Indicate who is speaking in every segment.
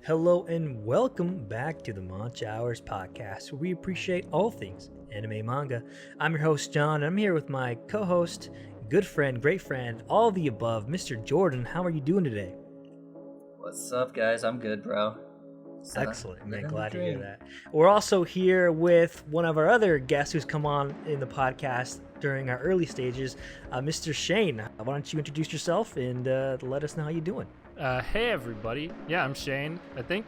Speaker 1: Hello and welcome back to the Monch Hours Podcast, where we appreciate all things anime manga. I'm your host, John, and I'm here with my co-host, good friend, great friend, all the above, Mr. Jordan. How are you doing today?
Speaker 2: What's up, guys? I'm good, bro.
Speaker 1: Excellent, man. Glad to hear that. We're also here with one of our other guests who's come on in the podcast during our early stages, Mr. Shane. Why don't you introduce yourself and let us know how you're doing?
Speaker 3: Hey everybody. Yeah, I'm Shane. I think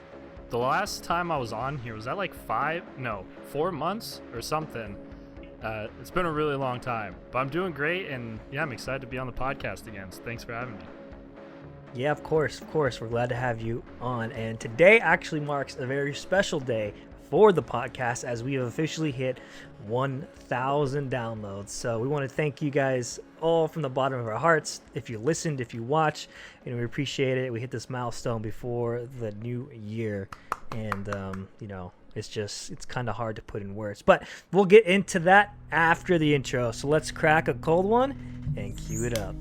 Speaker 3: the last time I was on here was that like 4 months or something. It's been a really long time, but I'm doing great, and yeah, I'm excited to be on the podcast again. So thanks for having me.
Speaker 1: Yeah, of course. We're glad to have you on. And today actually marks a very special day for the podcast as we have officially hit 1,000 downloads. So we want to thank you guys all from the bottom of our hearts. If you listened, if you watch, we appreciate it. We hit this milestone before the new year. And, it's kind of hard to put in words. But we'll get into that after the intro. So let's crack a cold one and cue it up.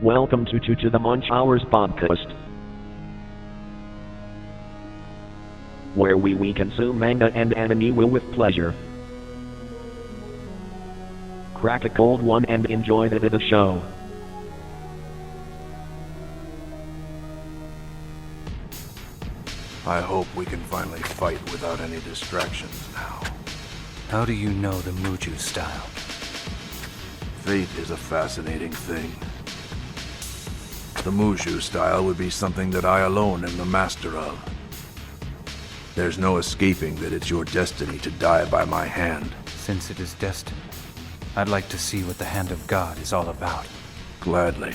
Speaker 4: Welcome to the Monch Hours Podcast, where we consume manga and anime with pleasure. Crack a cold one and enjoy the show.
Speaker 5: I hope we can finally fight without any distractions now.
Speaker 6: How do you know the Muju style?
Speaker 5: Fate is a fascinating thing. The Muju style would be something that I alone am the master of. There's no escaping that it's your destiny to die by my hand.
Speaker 6: Since it is destined, I'd like to see what the hand of God is all about.
Speaker 5: Gladly.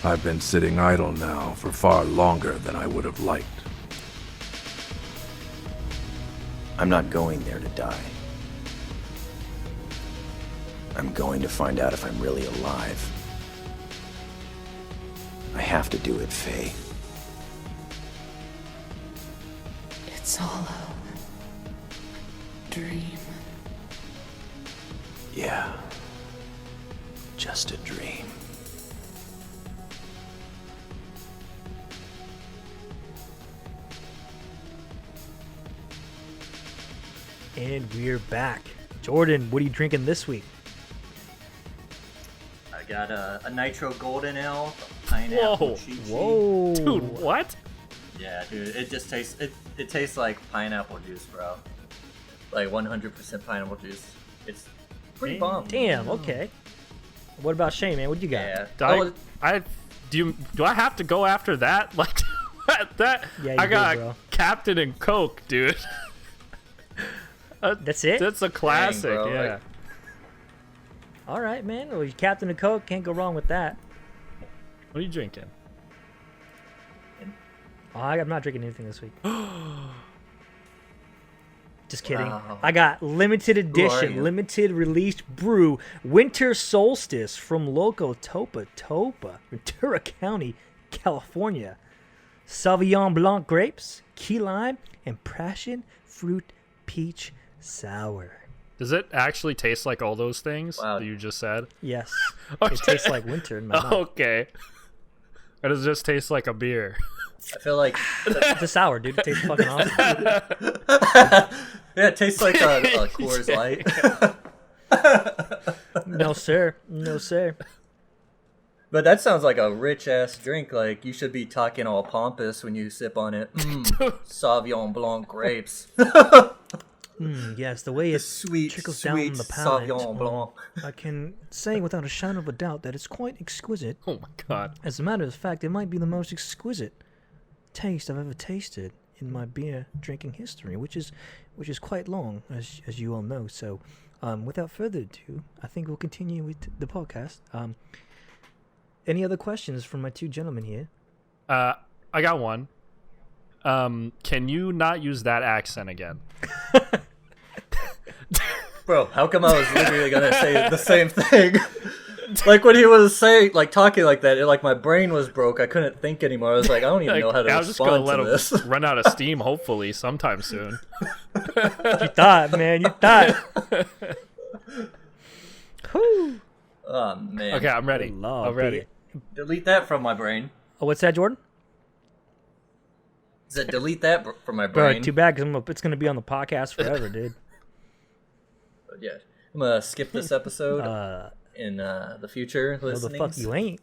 Speaker 5: I've been sitting idle now for far longer than I would have liked.
Speaker 7: I'm not going there to die. I'm going to find out if I'm really alive. I have to do it, Faye.
Speaker 8: It's all a dream.
Speaker 7: Yeah. Just a dream.
Speaker 1: And we're back. Jordan, what are you drinking this week?
Speaker 2: I got a Nitro Golden Ale, pineapple Chi-Chi.
Speaker 1: Whoa.
Speaker 3: Dude, what?
Speaker 2: Yeah, dude, it just tastes it tastes like pineapple juice, bro. Like 100% pineapple juice. It's pretty bomb.
Speaker 1: Damn, okay. What about Shane, man? What you got?
Speaker 2: Yeah.
Speaker 3: Do I have to go after that? Like that?
Speaker 1: Yeah, you
Speaker 3: I got
Speaker 1: do, bro.
Speaker 3: Captain and Coke, dude.
Speaker 1: That's it?
Speaker 3: That's a classic.
Speaker 2: Dang, bro,
Speaker 3: yeah.
Speaker 2: like-
Speaker 1: All right, man. Well, Captain of Coke, can't go wrong with that.
Speaker 3: What are you drinking?
Speaker 1: Oh, I'm not drinking anything this week. Just kidding.
Speaker 2: Wow.
Speaker 1: I got limited
Speaker 2: you?
Speaker 1: edition, limited released brew, Winter Solstice from Loco Topa Topa, Ventura County, California. Sauvignon Blanc grapes, key lime, and passion fruit peach sour.
Speaker 3: Does it actually taste like all those things
Speaker 2: Wow.
Speaker 3: that you just said?
Speaker 1: Yes.
Speaker 3: Okay.
Speaker 1: It tastes like winter in my mouth.
Speaker 3: Okay. Or does it just taste like a beer?
Speaker 2: I feel like
Speaker 1: It's a sour, dude. It tastes fucking awesome.
Speaker 2: yeah, it tastes like a Coors Light.
Speaker 1: No, sir. No, sir.
Speaker 2: But that sounds like a rich ass drink. Like you should be talking all pompous when you sip on it. Sauvignon Blanc grapes.
Speaker 1: Yes, the way it
Speaker 2: Sweet,
Speaker 1: trickles down
Speaker 2: sweet
Speaker 1: the palate.
Speaker 2: Sauvignon Blanc.
Speaker 1: I can say without a shadow of a doubt that it's quite exquisite.
Speaker 3: Oh my god.
Speaker 1: As a matter of fact, it might be the most exquisite taste I've ever tasted in my beer drinking history, which is quite long, as you all know. So, without further ado, I think we'll continue with the podcast. Any other questions from my two gentlemen here?
Speaker 3: I got one. Can you not use that accent again?
Speaker 2: Bro, how come I was literally gonna say the same thing? Like when he was saying, like talking like that, like my brain was broke. I couldn't think anymore. I was like, I don't even know how to
Speaker 3: I was just gonna
Speaker 2: respond
Speaker 3: let
Speaker 2: to this.
Speaker 3: him run out of steam. Hopefully, sometime soon.
Speaker 1: You thought, man. You thought. Whew.
Speaker 2: Oh man.
Speaker 3: Okay, I'm ready.
Speaker 1: Lord,
Speaker 3: I'm ready.
Speaker 2: Delete that from my brain.
Speaker 1: Oh, what's that, Jordan?
Speaker 2: Is it delete that from my
Speaker 1: Bro,
Speaker 2: brain?
Speaker 1: too bad because it's going to be on the podcast forever, dude.
Speaker 2: But yeah, I'm gonna skip this episode in the future.
Speaker 1: No, the
Speaker 2: Listenings.
Speaker 1: fuck you ain't.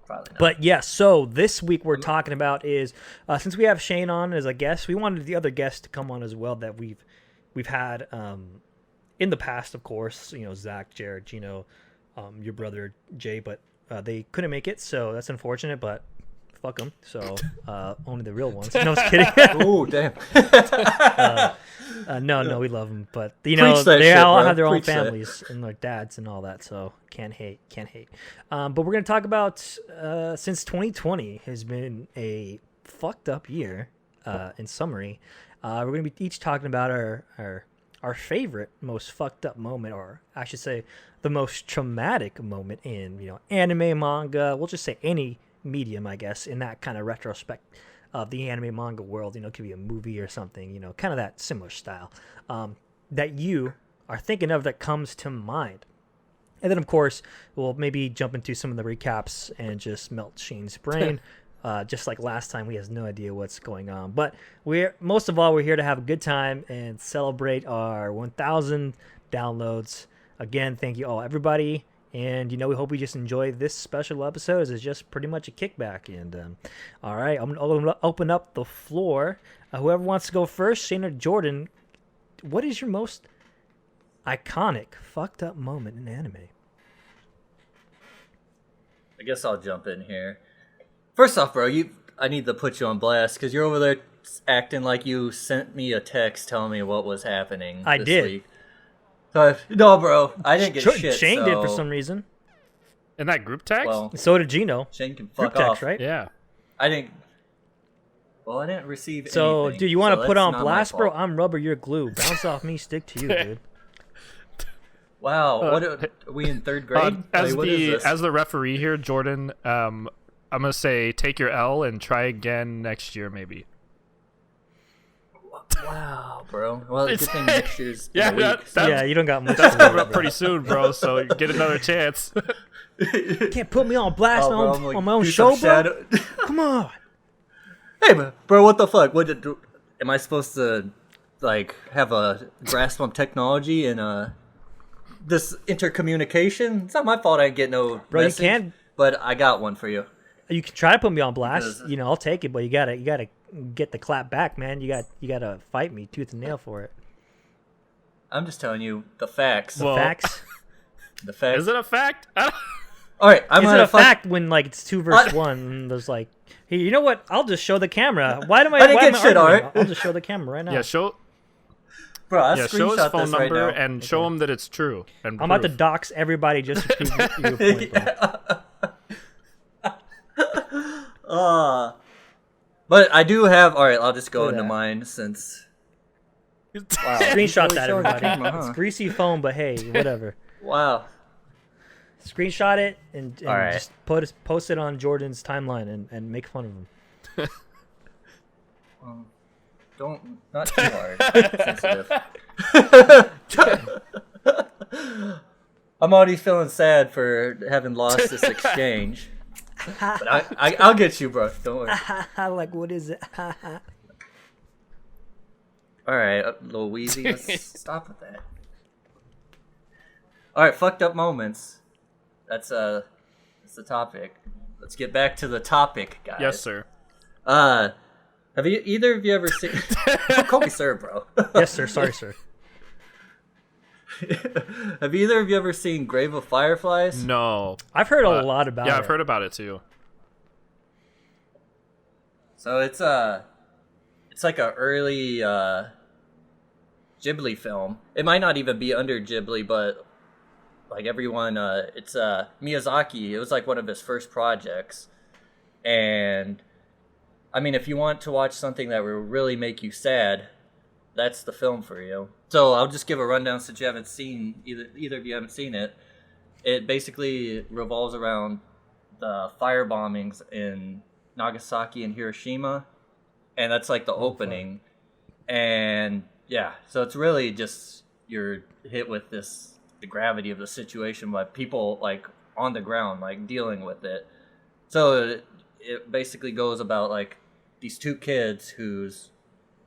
Speaker 2: Probably not.
Speaker 1: But yeah, so this week we're talking about is since we have Shane on as a guest, we wanted the other guests to come on as well that we've had in the past, of course. You know, Zach, Jared, Gino, your brother Jay, but they couldn't make it, so that's unfortunate. But fuck them. So only the real ones. No, I was kidding.
Speaker 2: Ooh, damn.
Speaker 1: No, we love them, but you know
Speaker 2: Preach that
Speaker 1: they
Speaker 2: shit,
Speaker 1: all
Speaker 2: bro.
Speaker 1: have their own
Speaker 2: Preach that.
Speaker 1: families and their dads and all that. So can't hate. But we're gonna talk about since 2020 has been a fucked up year. In summary, we're gonna be each talking about our favorite, most fucked up moment, or I should say, the most traumatic moment in anime, manga. We'll just say any medium, I guess, in that kind of retrospect of the anime manga world. It could be a movie or something, kind of that similar style that you are thinking of that comes to mind. And then, of course, we'll maybe jump into some of the recaps and just melt Shane's brain. Just like last time, he has no idea what's going on. But we're here to have a good time and celebrate our 1,000 downloads. Again, thank you all, everybody. And, we hope you just enjoy this special episode as it's just pretty much a kickback. And, all right, I'm going to open up the floor. Whoever wants to go first, Shane or Jordan, what is your most iconic fucked up moment in anime?
Speaker 2: I guess I'll jump in here. First off, bro, I need to put you on blast because you're over there acting like you sent me a text telling me what was happening.
Speaker 1: I
Speaker 2: this
Speaker 1: did.
Speaker 2: Week. So, no, bro, I didn't get shit.
Speaker 1: Shane did for
Speaker 2: so-
Speaker 1: some reason.
Speaker 3: In that group text?
Speaker 2: Well,
Speaker 1: So did Gino.
Speaker 2: Shane can
Speaker 1: Group
Speaker 2: fuck
Speaker 1: text,
Speaker 2: off.
Speaker 1: right?
Speaker 3: Yeah.
Speaker 2: I didn't receive
Speaker 1: So,
Speaker 2: anything.
Speaker 1: dude, you want to
Speaker 2: so
Speaker 1: put
Speaker 2: that's
Speaker 1: on
Speaker 2: not my
Speaker 1: blast, bro?
Speaker 2: fault.
Speaker 1: I'm rubber, you're glue. Bounce off me, stick to you, dude.
Speaker 2: Wow, what are we in third grade?
Speaker 3: As
Speaker 2: What is this?
Speaker 3: the referee here, Jordan, I'm gonna say take your L and try again next year, maybe.
Speaker 2: Wow, bro. Well, good thing next year's
Speaker 3: Yeah,
Speaker 2: in a week.
Speaker 1: Yeah, you don't got much
Speaker 3: That's
Speaker 1: to worry
Speaker 3: coming up
Speaker 1: about.
Speaker 3: pretty soon, bro. So you get another chance.
Speaker 1: You can't put me on blast
Speaker 2: Oh, bro, I'm
Speaker 1: on
Speaker 2: like,
Speaker 1: my own
Speaker 2: do
Speaker 1: show,
Speaker 2: some
Speaker 1: bro.
Speaker 2: shadow-
Speaker 1: Come on.
Speaker 2: Hey, bro, what the fuck? Am I supposed to like have a grasp on technology and this intercommunication? It's not my fault. I didn't get no
Speaker 1: Bro, you
Speaker 2: message,
Speaker 1: can-
Speaker 2: but I got one for you.
Speaker 1: You can try to put me on blast.
Speaker 2: Because-
Speaker 1: I'll take it, but you gotta get the clap back, man. You gotta fight me tooth and nail for it.
Speaker 2: I'm just telling you the facts.
Speaker 3: Well,
Speaker 1: Facts.
Speaker 2: The facts.
Speaker 3: Is it a fact?
Speaker 2: All right, I'm
Speaker 1: Is it
Speaker 2: gonna
Speaker 1: a fact when like it's 2 versus 1? And there's like, hey, you know what? I'll just show the camera. Why am I?
Speaker 2: I didn't
Speaker 1: why
Speaker 2: get
Speaker 1: am I
Speaker 2: shit,
Speaker 1: arguing?
Speaker 2: alright?
Speaker 1: I'll just show the camera right now.
Speaker 3: Yeah, show
Speaker 2: Bro, I'll
Speaker 3: show his
Speaker 2: screenshot
Speaker 3: phone
Speaker 2: this right
Speaker 3: number
Speaker 2: now.
Speaker 3: and show him that it's true. And
Speaker 1: I'm about to
Speaker 3: proof.
Speaker 1: dox everybody just to prove your point. Bro.
Speaker 2: But I do have. All right, I'll just go
Speaker 1: Look at
Speaker 2: into
Speaker 1: that.
Speaker 2: mine since.
Speaker 1: Screenshot
Speaker 2: Really
Speaker 1: that,
Speaker 2: showing the
Speaker 1: everybody.
Speaker 2: camera, huh?
Speaker 1: It's greasy phone, but hey, whatever.
Speaker 2: Wow.
Speaker 1: Screenshot it and
Speaker 2: All right.
Speaker 1: just post it on Jordan's timeline and make fun of him.
Speaker 2: Not too hard. Sensitive. I'm already feeling sad for having lost this exchange. But I'll get you, bro. Don't worry.
Speaker 1: Like, what is it?
Speaker 2: All right, little Wheezy. Let's stop with that. All right, fucked up moments. That's the topic. Let's get back to the topic, guys.
Speaker 3: Yes, sir.
Speaker 2: Have either of you ever seen? Call me sir, bro.
Speaker 1: Yes, sir. Sorry, sir.
Speaker 2: Have either of you ever seen Grave of Fireflies?
Speaker 3: No.
Speaker 1: I've heard a lot about it.
Speaker 3: Yeah, I've heard about it too.
Speaker 2: So it's like a early Ghibli film. It might not even be under Ghibli, but like everyone, it's Miyazaki. It was like one of his first projects, and I mean, if you want to watch something that will really make you sad, that's the film for you. So I'll just give a rundown since you haven't seen either of you haven't seen it. It basically revolves around the fire bombings in Nagasaki and Hiroshima, and that's like the opening. And yeah, so it's really just you're hit with the gravity of the situation, but people like on the ground like dealing with it. So it basically goes about like these two kids whose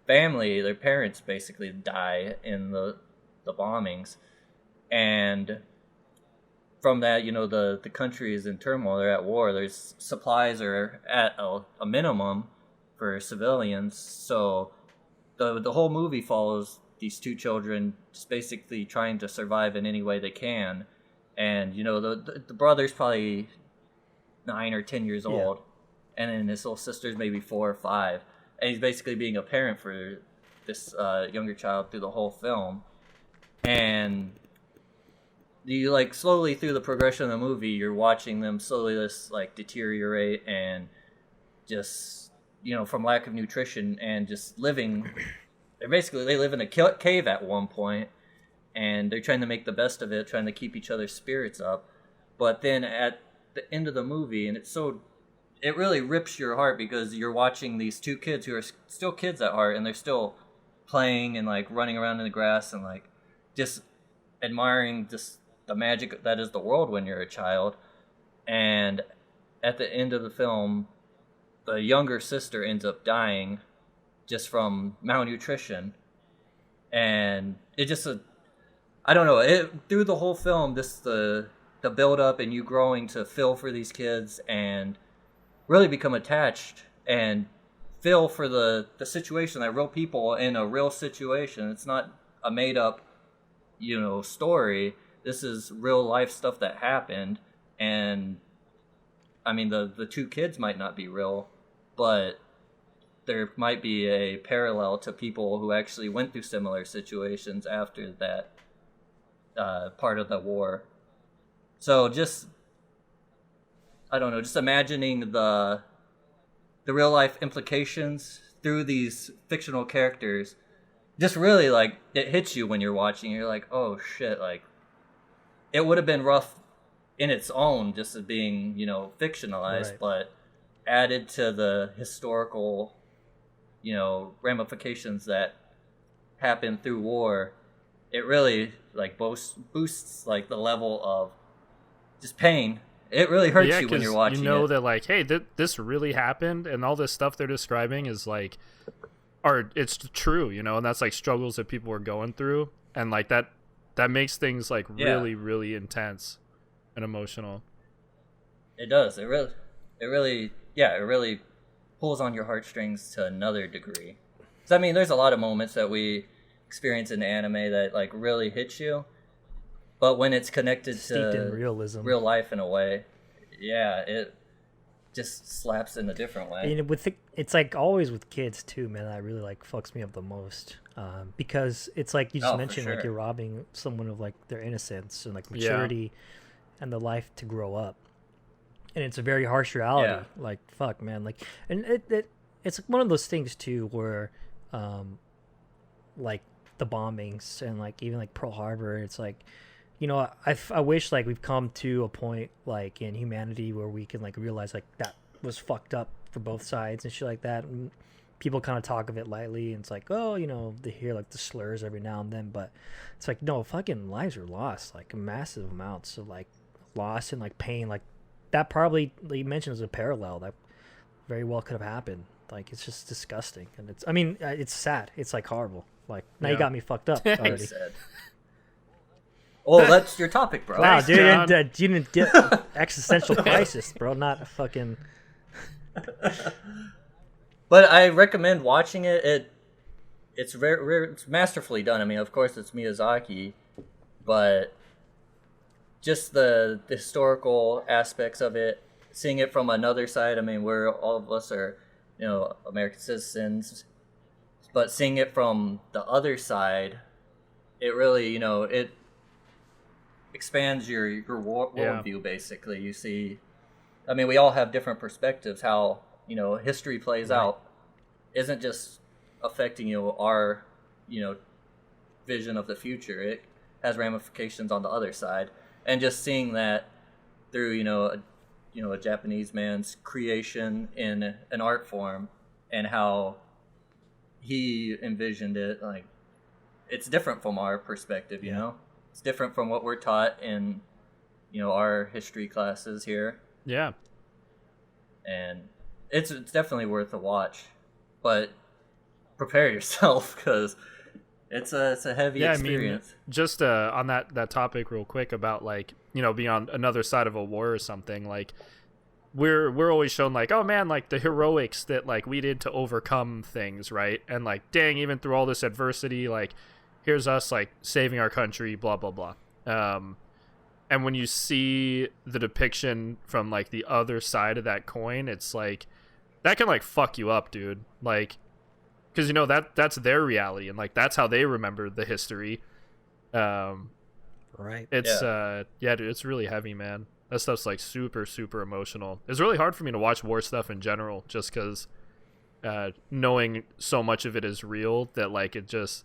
Speaker 2: family, their parents basically die in the bombings, and from that, the country is in turmoil. They're at war. There's supplies are at a minimum for civilians. So the whole movie follows these two children just basically trying to survive in any way they can. And the brother's probably 9 or 10 years old, and then his little sister's maybe 4 or 5, and he's basically being a parent for this younger child through the whole film. And you like slowly through the progression of the movie, you're watching them slowly just like deteriorate and just from lack of nutrition and just living. They live in a cave at one point, and they're trying to make the best of it, trying to keep each other's spirits up. But then at the end of the movie, and it really rips your heart because you're watching these two kids who are still kids at heart, and they're still playing and like running around in the grass and like just admiring just the magic that is the world when you're a child. And at the end of the film, the younger sister ends up dying just from malnutrition. And it just I don't know, through the whole film, just the build up and you growing to feel for these kids and really become attached and feel for the situation, that real people in a real situation. It's not a made up story. This is real life stuff that happened. And I mean, the two kids might not be real, but there might be a parallel to people who actually went through similar situations after that part of the war. So just, I don't know, just imagining the real life implications through these fictional characters, just really like it hits you when you're watching. You're like, oh shit, like it would have been rough in its own just as being fictionalized, right, but added to the historical ramifications that happen through war, it really like boosts like the level of just pain. It really hurts you when you're watching it.
Speaker 3: That like, hey, this really happened, and all this stuff they're describing is like, or it's true, and that's like struggles that people are going through, and like that makes things like really, really intense and emotional.
Speaker 2: It does. It really pulls on your heartstrings to another degree. So I mean, there's a lot of moments that we experience in anime that like really hit you, but when it's connected to
Speaker 1: realism,
Speaker 2: real life in a way, it just slaps in a different way.
Speaker 1: I mean, it's like always with kids too, man. That really like fucks me up the most, because it's like you just mentioned, like you're robbing someone of like their innocence and like maturity and the life to grow up. And it's a very harsh reality. Yeah. Like, fuck, man. Like, and it's one of those things too, where, like the bombings and like even like Pearl Harbor. It's like, I wish like we've come to a point like in humanity where we can like realize like that was fucked up for both sides and shit like that. And people kind of talk of it lightly, and it's like, oh, they hear like the slurs every now and then, but it's like, no, fucking lives are lost, like massive amounts of like loss and like pain, like. That probably, like you mentioned, is a parallel that very well could have happened. Like, it's just disgusting. And it's sad. It's like horrible. Like, now you got me fucked up already.
Speaker 2: Oh, that's your topic, bro.
Speaker 1: Wow, dude, you didn't get existential crisis, bro. Not a fucking...
Speaker 2: But I recommend watching it. It's it's masterfully done. I mean, of course, it's Miyazaki, but... just the historical aspects of it, seeing it from another side. I mean, all of us are, American citizens, but seeing it from the other side, it really, it expands your worldview. Basically, you see. I mean, we all have different perspectives. How history plays out isn't just affecting our vision of the future. It has ramifications on the other side, and just seeing that through a Japanese man's creation in an art form and how he envisioned it, like it's different from our perspective. It's different from what we're taught in our history classes here.
Speaker 3: Yeah.
Speaker 2: And it's definitely worth a watch, but prepare yourself because it's a heavy experience.
Speaker 3: I mean, just on that topic real quick about like, being on another side of a war or something, like we're always shown like, oh man, like the heroics that like we did to overcome things, right? And like, dang, even through all this adversity, like here's us like saving our country, blah blah blah. And when you see the depiction from like the other side of that coin, it's like that can like fuck you up, dude. Like, because that's their reality, and like that's how they remember the history.
Speaker 1: Right.
Speaker 3: It's dude, it's really heavy, man. That stuff's like super super emotional. It's really hard for me to watch war stuff in general, just because knowing so much of it is real that like it just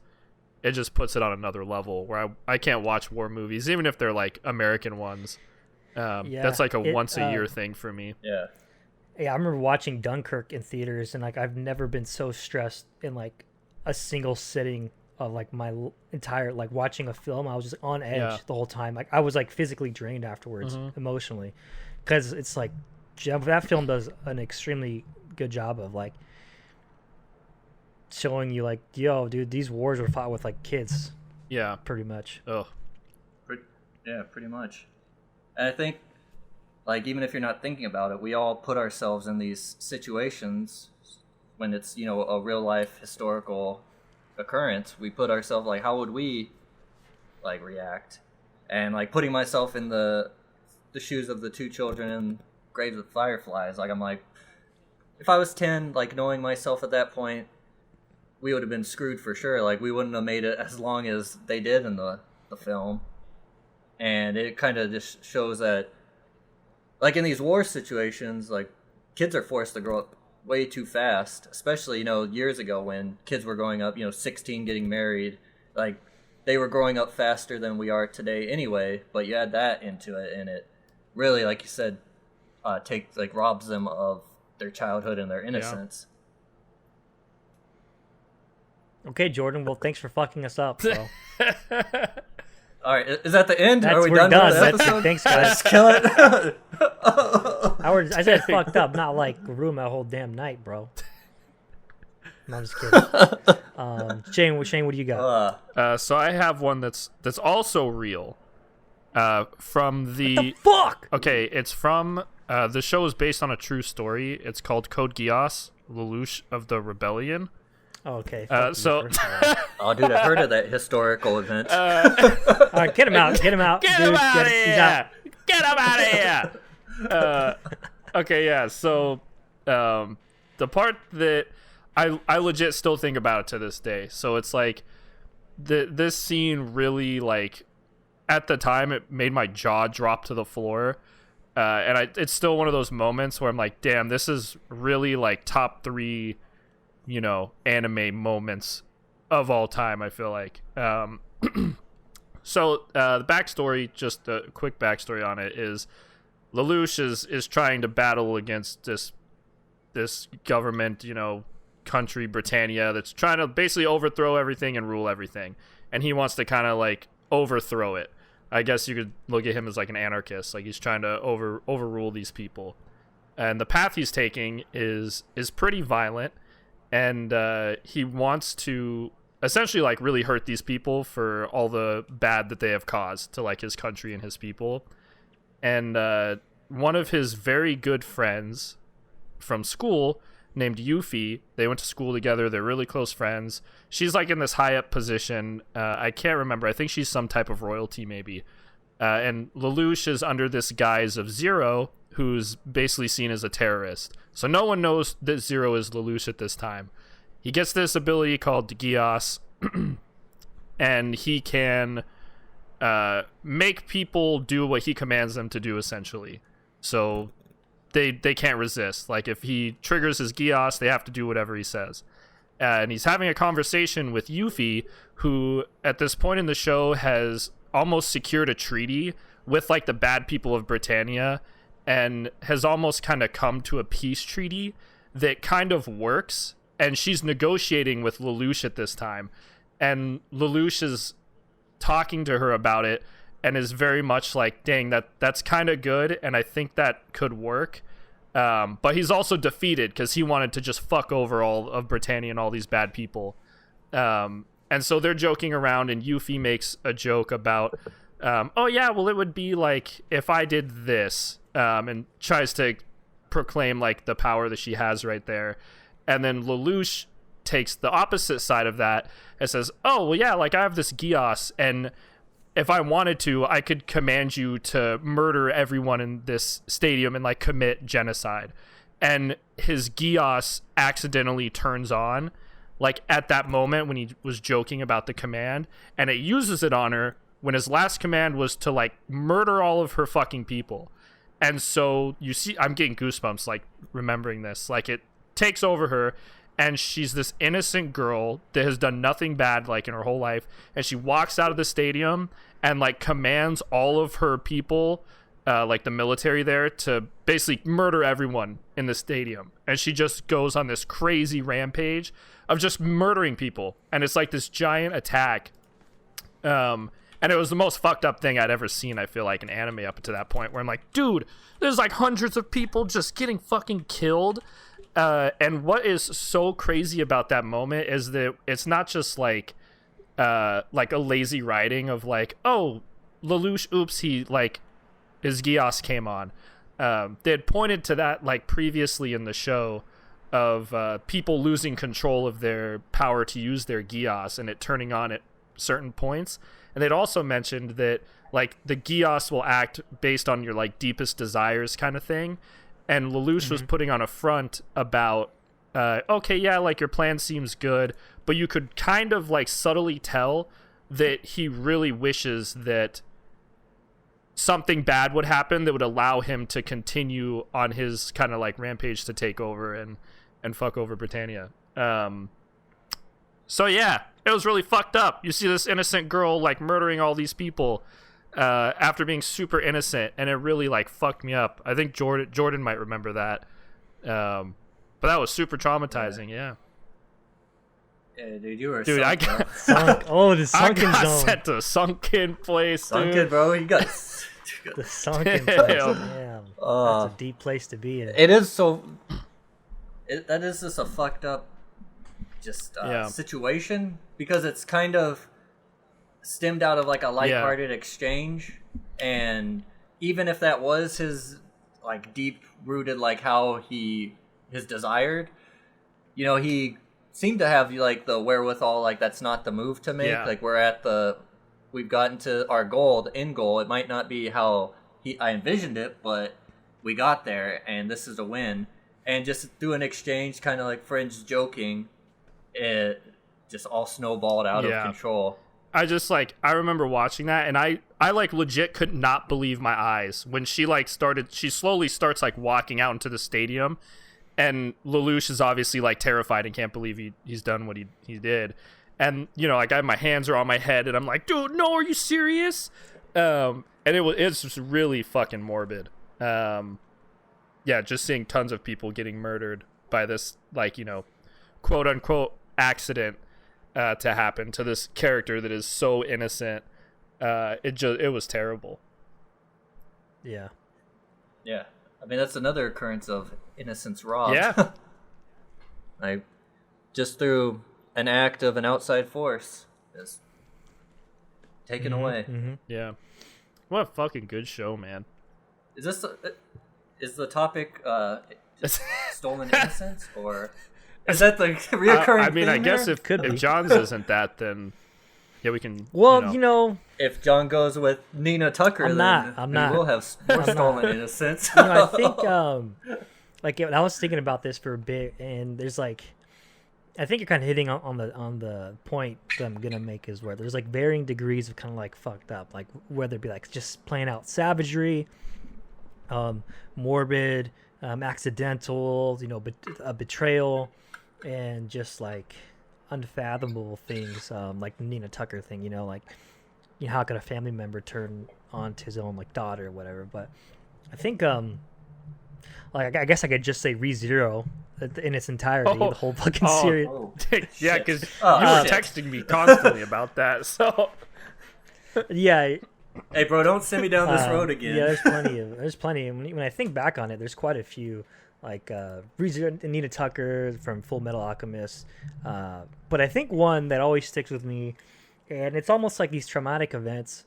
Speaker 3: puts it on another level where I can't watch war movies, even if they're like American ones. That's like a once a year thing for me.
Speaker 2: Yeah,
Speaker 1: I remember watching Dunkirk in theaters, and like I've never been so stressed in like a single sitting of like my entire like watching a film. I was just on edge the whole time. Like I was like physically drained afterwards, emotionally, because it's like that film does an extremely good job of like showing you like, yo, dude, these wars were fought with like kids.
Speaker 3: Yeah,
Speaker 1: pretty much.
Speaker 3: Oh,
Speaker 2: yeah, pretty much. And I think, like, even if you're not thinking about it, we all put ourselves in these situations when it's a real life historical occurrence. We put ourselves like, how would we like react? And like putting myself in the shoes of the two children in Graves of Fireflies, like I'm like, if I was 10, like knowing myself at that point, we would have been screwed for sure. Like we wouldn't have made it as long as they did in the film. And it kind of just shows that, like in these war situations, like kids are forced to grow up way too fast, especially, years ago when kids were growing up, 16, getting married. Like they were growing up faster than we are today anyway, but you add that into it and it really, like you said, robs them of their childhood and their innocence.
Speaker 1: Okay, Jordan. Well, thanks for fucking us up, bro.
Speaker 2: All right, is that the end? Are we
Speaker 1: we're
Speaker 2: done?
Speaker 1: done.
Speaker 2: With the episode?
Speaker 1: Thanks, guys.
Speaker 2: Just kill it.
Speaker 1: I said fucked up, not like ruin my whole damn night, bro. No, I'm just kidding. Shane, what do you got?
Speaker 3: So I have one that's also real. From the
Speaker 1: what the fuck?
Speaker 3: Okay, it's from the show is based on a true story. It's called Code Geass, Lelouch of the Rebellion.
Speaker 1: Oh, okay.
Speaker 3: So,
Speaker 2: oh, dude, I've heard of that historical event.
Speaker 1: All right, get him out. Get him out.
Speaker 3: Get him out of here. Get him out of here. Okay, yeah. So, the part that I legit still think about it to this day. So it's like this scene really like at the time it made my jaw drop to the floor. And it's still one of those moments where I'm like, damn, this is really like top 3 anime moments of all time, I feel like. So the backstory, just a quick backstory on it, is Lelouch is trying to battle against this government, country, Britannia, that's trying to basically overthrow everything and rule everything. And he wants to kind of like overthrow it. I guess you could look at him as like an anarchist. Like he's trying to overrule these people. And the path he's taking is pretty violent. And he wants to essentially like really hurt these people for all the bad that they have caused to like his country and his people. And one of his very good friends from school named Yuffie, they went to school together. They're really close friends. She's like in this high up position. I can't remember. I think she's some type of royalty maybe. And Lelouch is under this guise of Zero, who's basically seen as a terrorist. So no one knows that Zero is Lelouch at this time. He gets this ability called Geass, and he can make people do what he commands them to do, essentially. So they can't resist. Like, if he triggers his Geass, they have to do whatever he says. and he's having a conversation with Yuffie, who at this point in the show has almost secured a treaty with like the bad people of Britannia, and has almost kind of come to a peace treaty that kind of works. And she's negotiating with Lelouch at this time, and Lelouch is talking to her about it and is very much like, dang, that's kind of good, and I think that could work. But he's also defeated because he wanted to just fuck over all of Britannia and all these bad people. And so they're joking around, and Yuffie makes a joke about, oh yeah, well, it would be like if I did this, and tries to proclaim like the power that she has right there. And then Lelouch takes the opposite side of that and says, oh, well, yeah, like I have this Gios, and if I wanted to, I could command you to murder everyone in this stadium and like commit genocide. And his Gios accidentally turns on, like at that moment when he was joking about the command, and it uses it on her when his last command was to like murder all of her fucking people. And so you see, I'm getting goosebumps like remembering this. Like it takes over her, and she's this innocent girl that has done nothing bad like in her whole life, and she walks out of the stadium and like commands all of her people, like the military there, to basically murder everyone in the stadium. And she just goes on this crazy rampage of just murdering people, and it's like this giant attack. And it was the most fucked up thing I'd ever seen, I feel like, in anime up to that point, where I'm like, dude, there's like hundreds of people just getting fucking killed. And what is so crazy about that moment is that it's not just like a lazy writing of like, oh, Lelouch, oops, he like his Gios came on. They had pointed to that like previously in the show of people losing control of their power to use their Gios and it turning on at certain points. And they'd also mentioned that like the Gios will act based on your like deepest desires kind of thing. And Lelouch was putting on a front about, okay, yeah, like your plan seems good, but you could kind of like subtly tell that he really wishes that something bad would happen that would allow him to continue on his kind of like rampage to take over and fuck over Britannia. So yeah, it was really fucked up. You see this innocent girl like murdering all these people after being super innocent, and it really like fucked me up. I think Jordan might remember that, but that was super traumatizing. Yeah.
Speaker 2: Yeah, dude, you were
Speaker 3: I got
Speaker 1: Sunk. Oh, the sunken
Speaker 3: I got
Speaker 1: zone.
Speaker 3: sent to a sunken place,
Speaker 2: sunken,
Speaker 3: dude.
Speaker 2: bro. You got
Speaker 1: The sunken
Speaker 3: Damn.
Speaker 1: place. Damn. That's a deep place to be in.
Speaker 2: It is so. That is just a fucked up, situation, because it's kind of stemmed out of like a lighthearted exchange, and even if that was his like deep rooted like how his desired, he seemed to have like the wherewithal, like that's not the move to make. Like we've gotten to our goal, the end goal. It might not be how I envisioned it, but we got there, and this is a win. And just through an exchange, kind of like friends joking, it just all snowballed out of control.
Speaker 3: I remember watching that, and I like legit could not believe my eyes when she slowly starts like walking out into the stadium, and Lelouch is obviously like terrified and can't believe he's done what he did. And like I have my hands are on my head, and I'm like, dude, no, are you serious? And it's just really fucking morbid. Just seeing tons of people getting murdered by this like quote unquote accident to happen to this character that is so innocent. It was terrible.
Speaker 1: Yeah.
Speaker 2: Yeah. I mean, that's another occurrence of innocence robbed.
Speaker 3: Yeah.
Speaker 2: Like, just through an act of an outside force is taken away.
Speaker 1: Mm-hmm.
Speaker 3: Yeah. What a fucking good show, man.
Speaker 2: Is the topic stolen innocence, or is that the reoccurring
Speaker 3: I mean,
Speaker 2: theme
Speaker 3: I guess
Speaker 2: here?
Speaker 3: if John's isn't that, then yeah, we can.
Speaker 1: Well,
Speaker 2: if John goes with Nina Tucker,
Speaker 1: I'm
Speaker 2: then
Speaker 1: not.
Speaker 2: we will have more stolen innocence.
Speaker 1: I think I was thinking about this for a bit, and there's like, I think you're kind of hitting on the point that I'm gonna make is where there's like varying degrees of kind of like fucked up, like whether it be like just playing out savagery, morbid, accidental, a betrayal, and just like unfathomable things, like the Nina Tucker thing, like how could a family member turn on to his own like daughter or whatever. But I think like I guess I could just say ReZero in its entirety, the whole fucking series.
Speaker 3: Yeah, because you
Speaker 2: Oh,
Speaker 3: were
Speaker 2: shit.
Speaker 3: texting me constantly about that. So
Speaker 1: Yeah.
Speaker 2: Hey, bro, don't send me down this road again.
Speaker 1: Yeah, there's plenty. When I think back on it, there's quite a few, like ReZero, Anita Tucker from Full Metal Alchemist. But I think one that always sticks with me, and it's almost like these traumatic events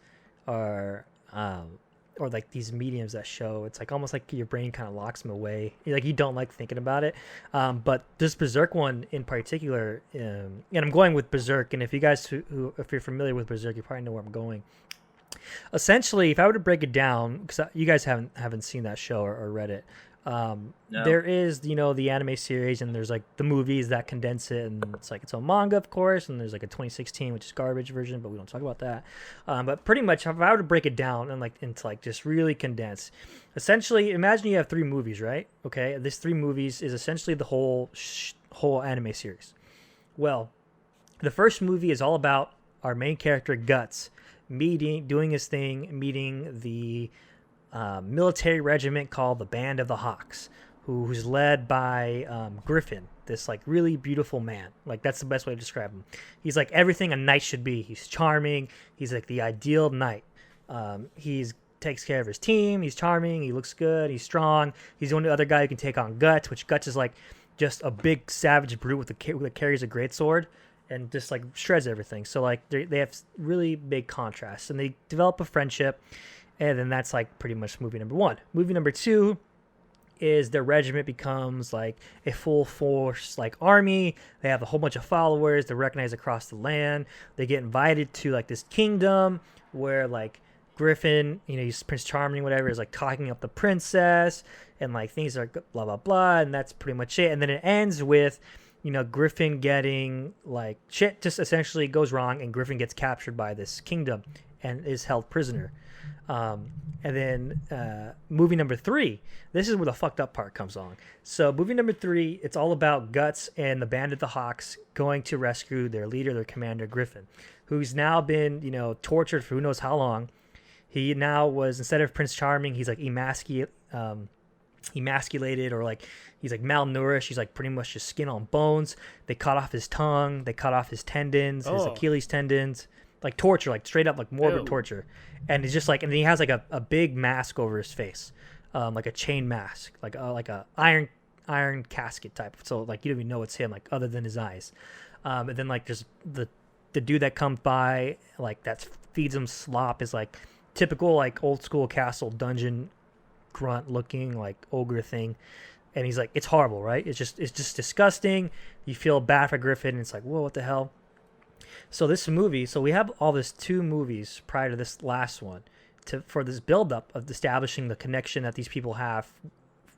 Speaker 1: are, or like these mediums that show. It's like almost like your brain kind of locks them away. Like you don't like thinking about it. But this Berserk one in particular, and I'm going with Berserk. And if you guys if you're familiar with Berserk, you probably know where I'm going. Essentially, if I were to break it down, because you guys haven't seen that show or read it,
Speaker 2: No.
Speaker 1: there is the anime series, and there's like the movies that condense it, and it's like its own manga, of course, and there's like a 2016 which is garbage version, but we don't talk about that. But pretty much, if I were to break it down and like into like just really condense, essentially, imagine you have 3 movies, right? Okay, this 3 movies is essentially the whole anime series. Well, the first movie is all about our main character Guts doing his thing, meeting the military regiment called the Band of the Hawks, who's led by Griffin, this like really beautiful man. Like that's the best way to describe him. He's like everything a knight should be. He's charming. He's like the ideal knight. He's takes care of his team. He's charming. He looks good. He's strong. He's the only other guy who can take on Guts, which Guts is like just a big savage brute that carries a greatsword and just like shreds everything. So like they have really big contrasts, and they develop a friendship, and then that's like pretty much movie number 1. Movie number 2 is their regiment becomes like a full force like army. They have a whole bunch of followers. They're recognized across the land. They get invited to like this kingdom where like Griffin, he's Prince Charming, whatever, is like talking up the princess, and like things are blah blah blah, and that's pretty much it. And then it ends with Griffin getting like shit just essentially goes wrong, and Griffin gets captured by this kingdom and is held prisoner. And then movie number 3, this is where the fucked up part comes on. So movie number 3, it's all about Guts and the Band of the Hawks going to rescue their leader, their commander Griffin, who's now been tortured for who knows how long. He now was, instead of Prince Charming, he's like emasculated, or like he's like malnourished. He's like pretty much just skin on bones. They cut off his tongue. They cut off his tendons, his Achilles tendons, like torture, like straight up like morbid torture. And it's just like, and then he has like a big mask over his face, like a chain mask, like a iron casket type. So like you don't even know it's him, like other than his eyes. And then like there's the dude that comes by, like that feeds him slop, is like typical like old school castle dungeon grunt looking like ogre thing. And he's like, it's horrible, right? It's just disgusting. You feel bad for Griffin, and it's like, whoa, what the hell? So this movie, we have all this 2 movies prior to this last one for this buildup of establishing the connection that these people have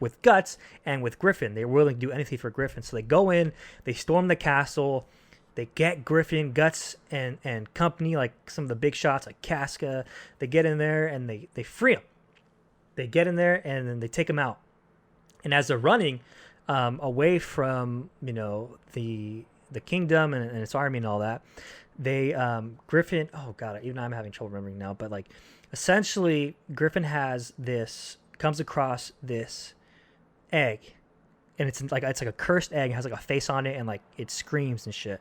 Speaker 1: with Guts and with Griffin. They're willing to do anything for Griffin. So they go in, they storm the castle, they get Griffin, Guts, and company, like some of the big shots like Casca. They get in there and they free him. They get in there and then they take him out. And as they're running away from the kingdom and its army and all that, they Griffin, oh god, even I'm having trouble remembering now, but like essentially Griffin comes across this egg, and it's like a cursed egg. It has like a face on it, and like it screams and shit,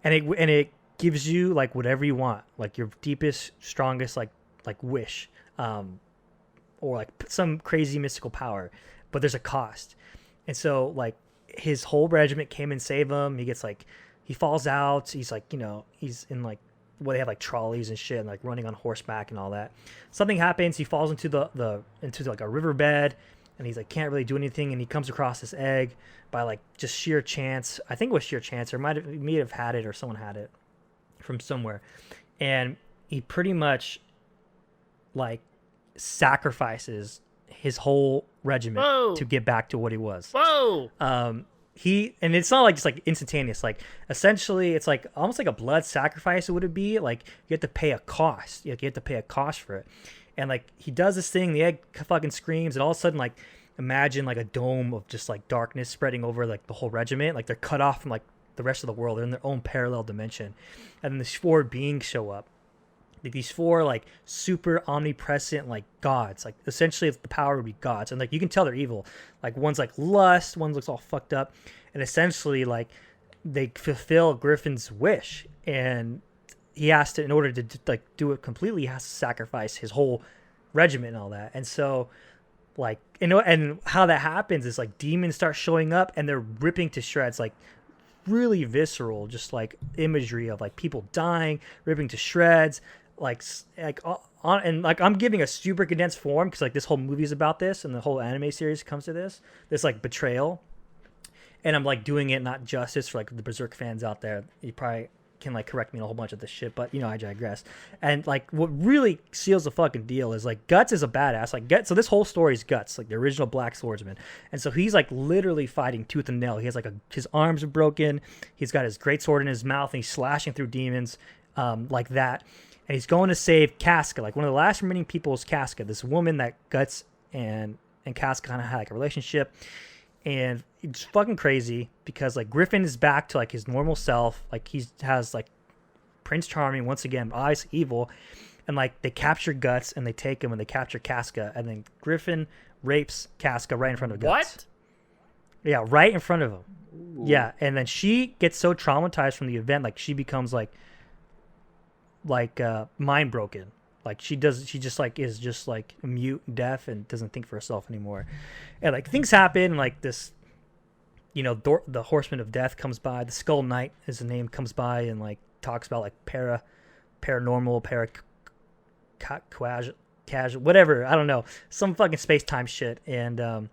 Speaker 1: and it gives you like whatever you want, like your deepest, strongest like wish, or like some crazy mystical power, but there's a cost. And so like his whole regiment came and saved him. He gets like, he falls out. He's like, he's in like, they have like trolleys and shit, and like running on horseback and all that. Something happens. He falls into into like a riverbed, and he's like, can't really do anything. And he comes across this egg by like just sheer chance. I think it was sheer chance, or he may have had it, or someone had it from somewhere. And he pretty much like sacrifices his whole regiment to get back to what he was. And it's not like just like instantaneous. Like essentially, it's like almost like a blood sacrifice. Would it be like you have to pay a cost? You have to pay a cost for it. And like he does this thing, the egg fucking screams, and all of a sudden like imagine like a dome of just like darkness spreading over like the whole regiment. Like they're cut off from like the rest of the world. They're in their own parallel dimension. And then these 4 beings show up. Like these 4 like super omnipresent like gods. Like essentially the power would be gods. And like you can tell they're evil. Like one's like lust, one looks all fucked up. And essentially like they fulfill Griffin's wish. And he has to, in order to like do it completely, he has to sacrifice his whole regiment and all that. And so like, you know, and how that happens is like demons start showing up and they're ripping to shreds, like really visceral, just like imagery of like people dying, ripping to shreds, like on, and like I'm giving a super condensed form because like this whole movie is about this, and the whole anime series comes to this like betrayal, and I'm like doing it not justice for like the Berserk fans out there. You probably can like correct me on a whole bunch of this shit, but you know, I digress. And like what really seals the fucking deal is like Guts is a badass. Like Guts, so this whole story is Guts, like the original Black Swordsman, and so he's like literally fighting tooth and nail. He has like his arms are broken, he's got his great sword in his mouth, and he's slashing through demons like that. And he's going to save Casca. Like one of the last remaining people is Casca, this woman that Guts and Casca kind of had like a relationship. And it's fucking crazy because like Griffin is back to like his normal self. Like he has like Prince Charming once again, eyes evil, and like they capture Guts and they take him and they capture Casca, and then Griffin rapes Casca right in front of Guts. What? Yeah, right in front of him. Ooh. Yeah, and then she gets so traumatized from the event, like she becomes like mind broken. Like she just like is just like mute, deaf, and doesn't think for herself anymore. And like things happen, and like this, you know, the Horseman of Death comes by. The Skull Knight is the name, comes by and like talks about like paranormal, casual, whatever. I don't know, some fucking space time shit. And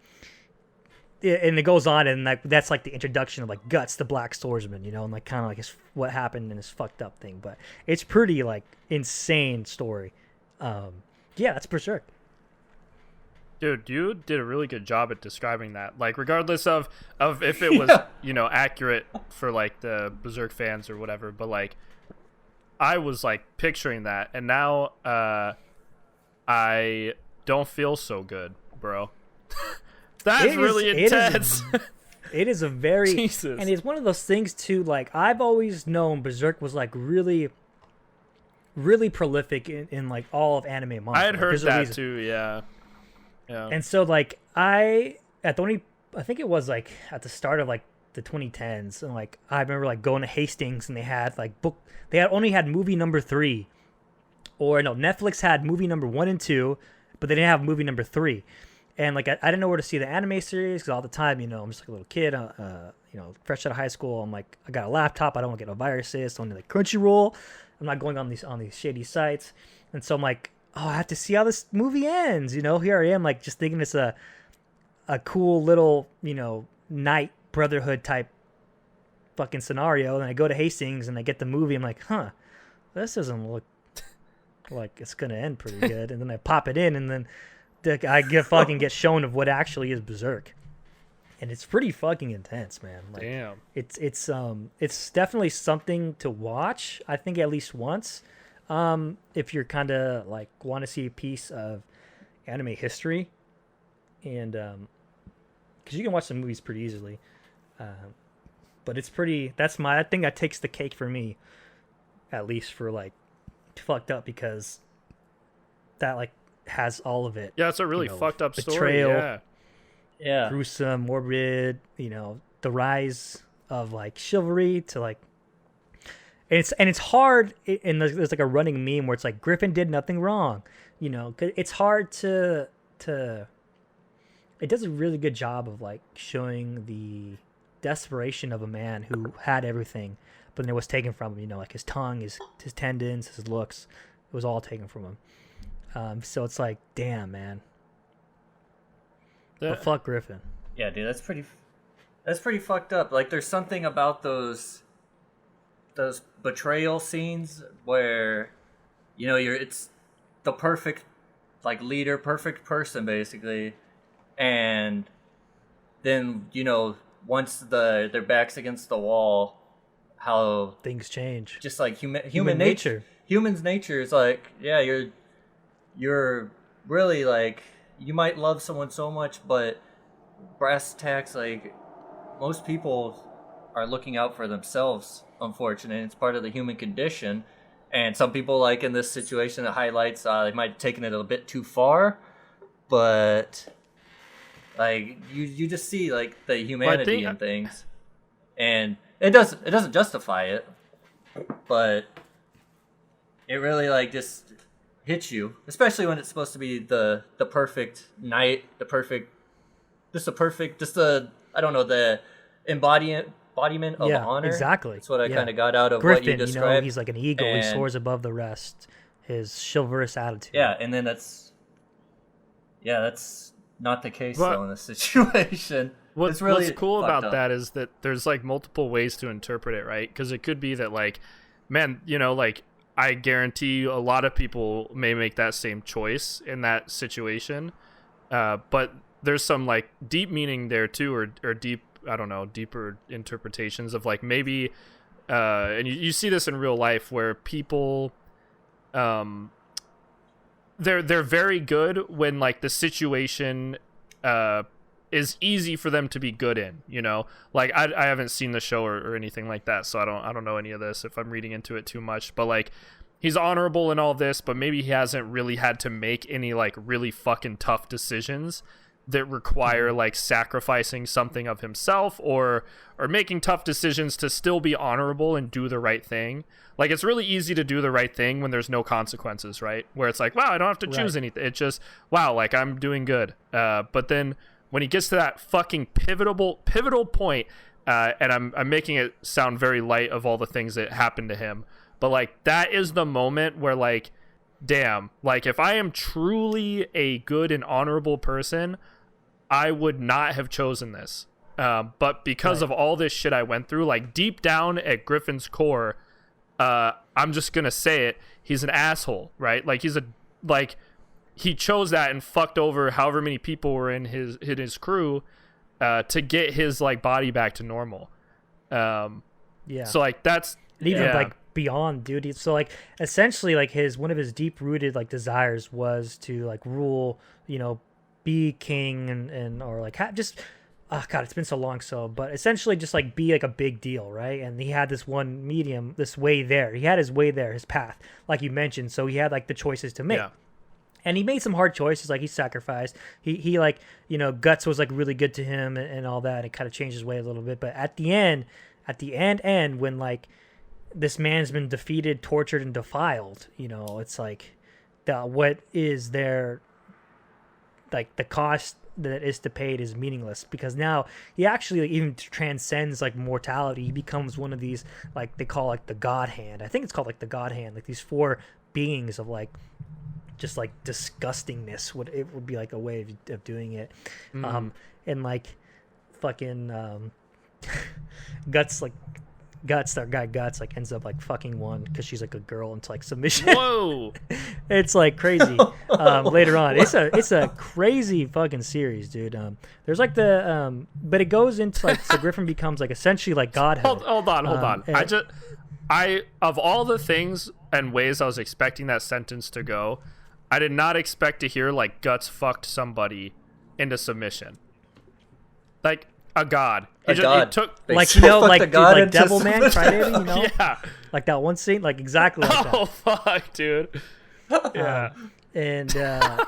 Speaker 1: it goes on, and like that's like the introduction of like Guts, the Black Swordsman, you know, and like kind of like what happened in his fucked up thing. But it's pretty like insane story. Yeah, that's Berserk.
Speaker 3: Dude, you did a really good job at describing that. Like, regardless of if it was, you know, accurate for like the Berserk fans or whatever, but like I was like picturing that, and now I don't feel so good, bro. That's really intense.
Speaker 1: It is a very
Speaker 3: Jesus.
Speaker 1: And it's one of those things too. Like I've always known Berserk was like really, really prolific in like all of anime and manga.
Speaker 3: I had heard that too. Yeah.
Speaker 1: And so like I think it was like at the start of like the 2010s, and like I remember like going to Hastings, and they had like only had movie number 3, or no, Netflix had movie number 1 and 2, but they didn't have movie number 3. And like I didn't know where to see the anime series because all the time, you know, I'm just like a little kid, you know, fresh out of high school. I'm like, I got a laptop, I don't want to get no viruses. So I need like Crunchyroll. I'm not going on these shady sites, and so I'm like, oh, I have to see how this movie ends. You know, here I am, like just thinking it's a cool little, you know, knight brotherhood type fucking scenario. And I go to Hastings and I get the movie. I'm like, huh, this doesn't look like it's gonna end pretty good. And then I pop it in, and then I get shown of what actually is Berserk, and it's pretty fucking intense, man. Like,
Speaker 3: damn,
Speaker 1: it's definitely something to watch. I think at least once, if you're kind of like want to see a piece of anime history, and because you can watch the movies pretty easily, but it's pretty. I think that takes the cake for me, at least for like fucked up, because that like has all of it.
Speaker 3: Yeah, it's a really fucked up
Speaker 1: betrayal,
Speaker 3: story.
Speaker 2: Yeah,
Speaker 1: gruesome, morbid. You know, the rise of like chivalry to like, and it's hard. And there's like a running meme where it's like Griffin did nothing wrong. You know, 'cause it's hard to. It does a really good job of like showing the desperation of a man who had everything, but then it was taken from him. You know, like his tongue, his tendons, his looks. It was all taken from him. So it's like, damn, man. But fuck Griffin.
Speaker 2: Yeah, dude, that's pretty fucked up. Like, there's something about those betrayal scenes where, you know, it's the perfect like leader, perfect person basically, and then, you know, once their back's against the wall, how
Speaker 1: things change.
Speaker 2: Just like human nature. Human's nature is like, yeah, you're really like, you might love someone so much, but brass tacks, like most people are looking out for themselves. Unfortunately, it's part of the human condition. And some people, like in this situation, it highlights they might have taken it a bit too far, but like you just see like the humanity in things, and it doesn't justify it, but it really like just hits you, especially when it's supposed to be the perfect night, the I don't know, the embodiment of honor.
Speaker 1: Exactly.
Speaker 2: That's what I kind of got out of
Speaker 1: Griffin,
Speaker 2: what you described.
Speaker 1: he's like an eagle. He soars above the rest. His chivalrous attitude.
Speaker 2: Yeah, and then that's not the case though in this situation.
Speaker 3: What's
Speaker 2: really
Speaker 3: cool about
Speaker 2: up.
Speaker 3: that is that there's like multiple ways to interpret it, right? Because it could be that like, man, like I guarantee you a lot of people may make that same choice in that situation, but there's some like deep meaning there too, or deep, I don't know, deeper interpretations of like maybe, and you see this in real life where people, they're very good when like the situation is easy for them to be good in, like I haven't seen the show or anything like that, so I don't know any of this if I'm reading into it too much, but like he's honorable in all this, but maybe he hasn't really had to make any like really fucking tough decisions that require like sacrificing something of himself or making tough decisions to still be honorable and do the right thing. Like it's really easy to do the right thing when there's no consequences, right? Where it's like, wow, I don't have to choose anything. It's just, wow, like I'm doing good. But then when he gets to that fucking pivotal point, and I'm making it sound very light of all the things that happened to him, but like that is the moment where like, damn, like if I am truly a good and honorable person, I would not have chosen this. But because of all this shit I went through, like deep down at Griffin's core, I'm just going to say it. He's an asshole, right? Like he chose that and fucked over however many people were in his crew, to get his like body back to normal. So like that's
Speaker 1: even like beyond, dude. So like essentially like one of his deep rooted like desires was to like rule, be king and or like just God, it's been so long. But essentially just like be like a big deal, right? And he had this one medium, this way there. He had his way there, his path, like you mentioned. So he had like the choices to make. Yeah. And he made some hard choices, like he sacrificed. He like, Guts was like really good to him and all that. It kind of changed his way a little bit. But at the end, when like this man's been defeated, tortured, and defiled, it's like what is there, like the cost that is to pay it is meaningless, because now he actually even transcends like mortality. He becomes one of these, like they call like the God Hand. I think it's called like the God Hand, like these four beings of like just like disgustingness would be like a way of doing it. And like fucking Guts, our guy Guts, like ends up like fucking one because she's like a girl into like submission.
Speaker 3: Whoa.
Speaker 1: It's like crazy. Later on, it's a crazy fucking series, dude. There's like but it goes into like, so Griffin becomes like essentially like Godhead.
Speaker 3: Hold on. I of all the things and ways I was expecting that sentence to go, I did not expect to hear like Guts fucked somebody into submission. Like a god. It took
Speaker 1: like like Devilman Crybaby,
Speaker 3: yeah,
Speaker 1: like that one scene, like exactly like that.
Speaker 3: Oh fuck, dude. Yeah.
Speaker 1: And yeah,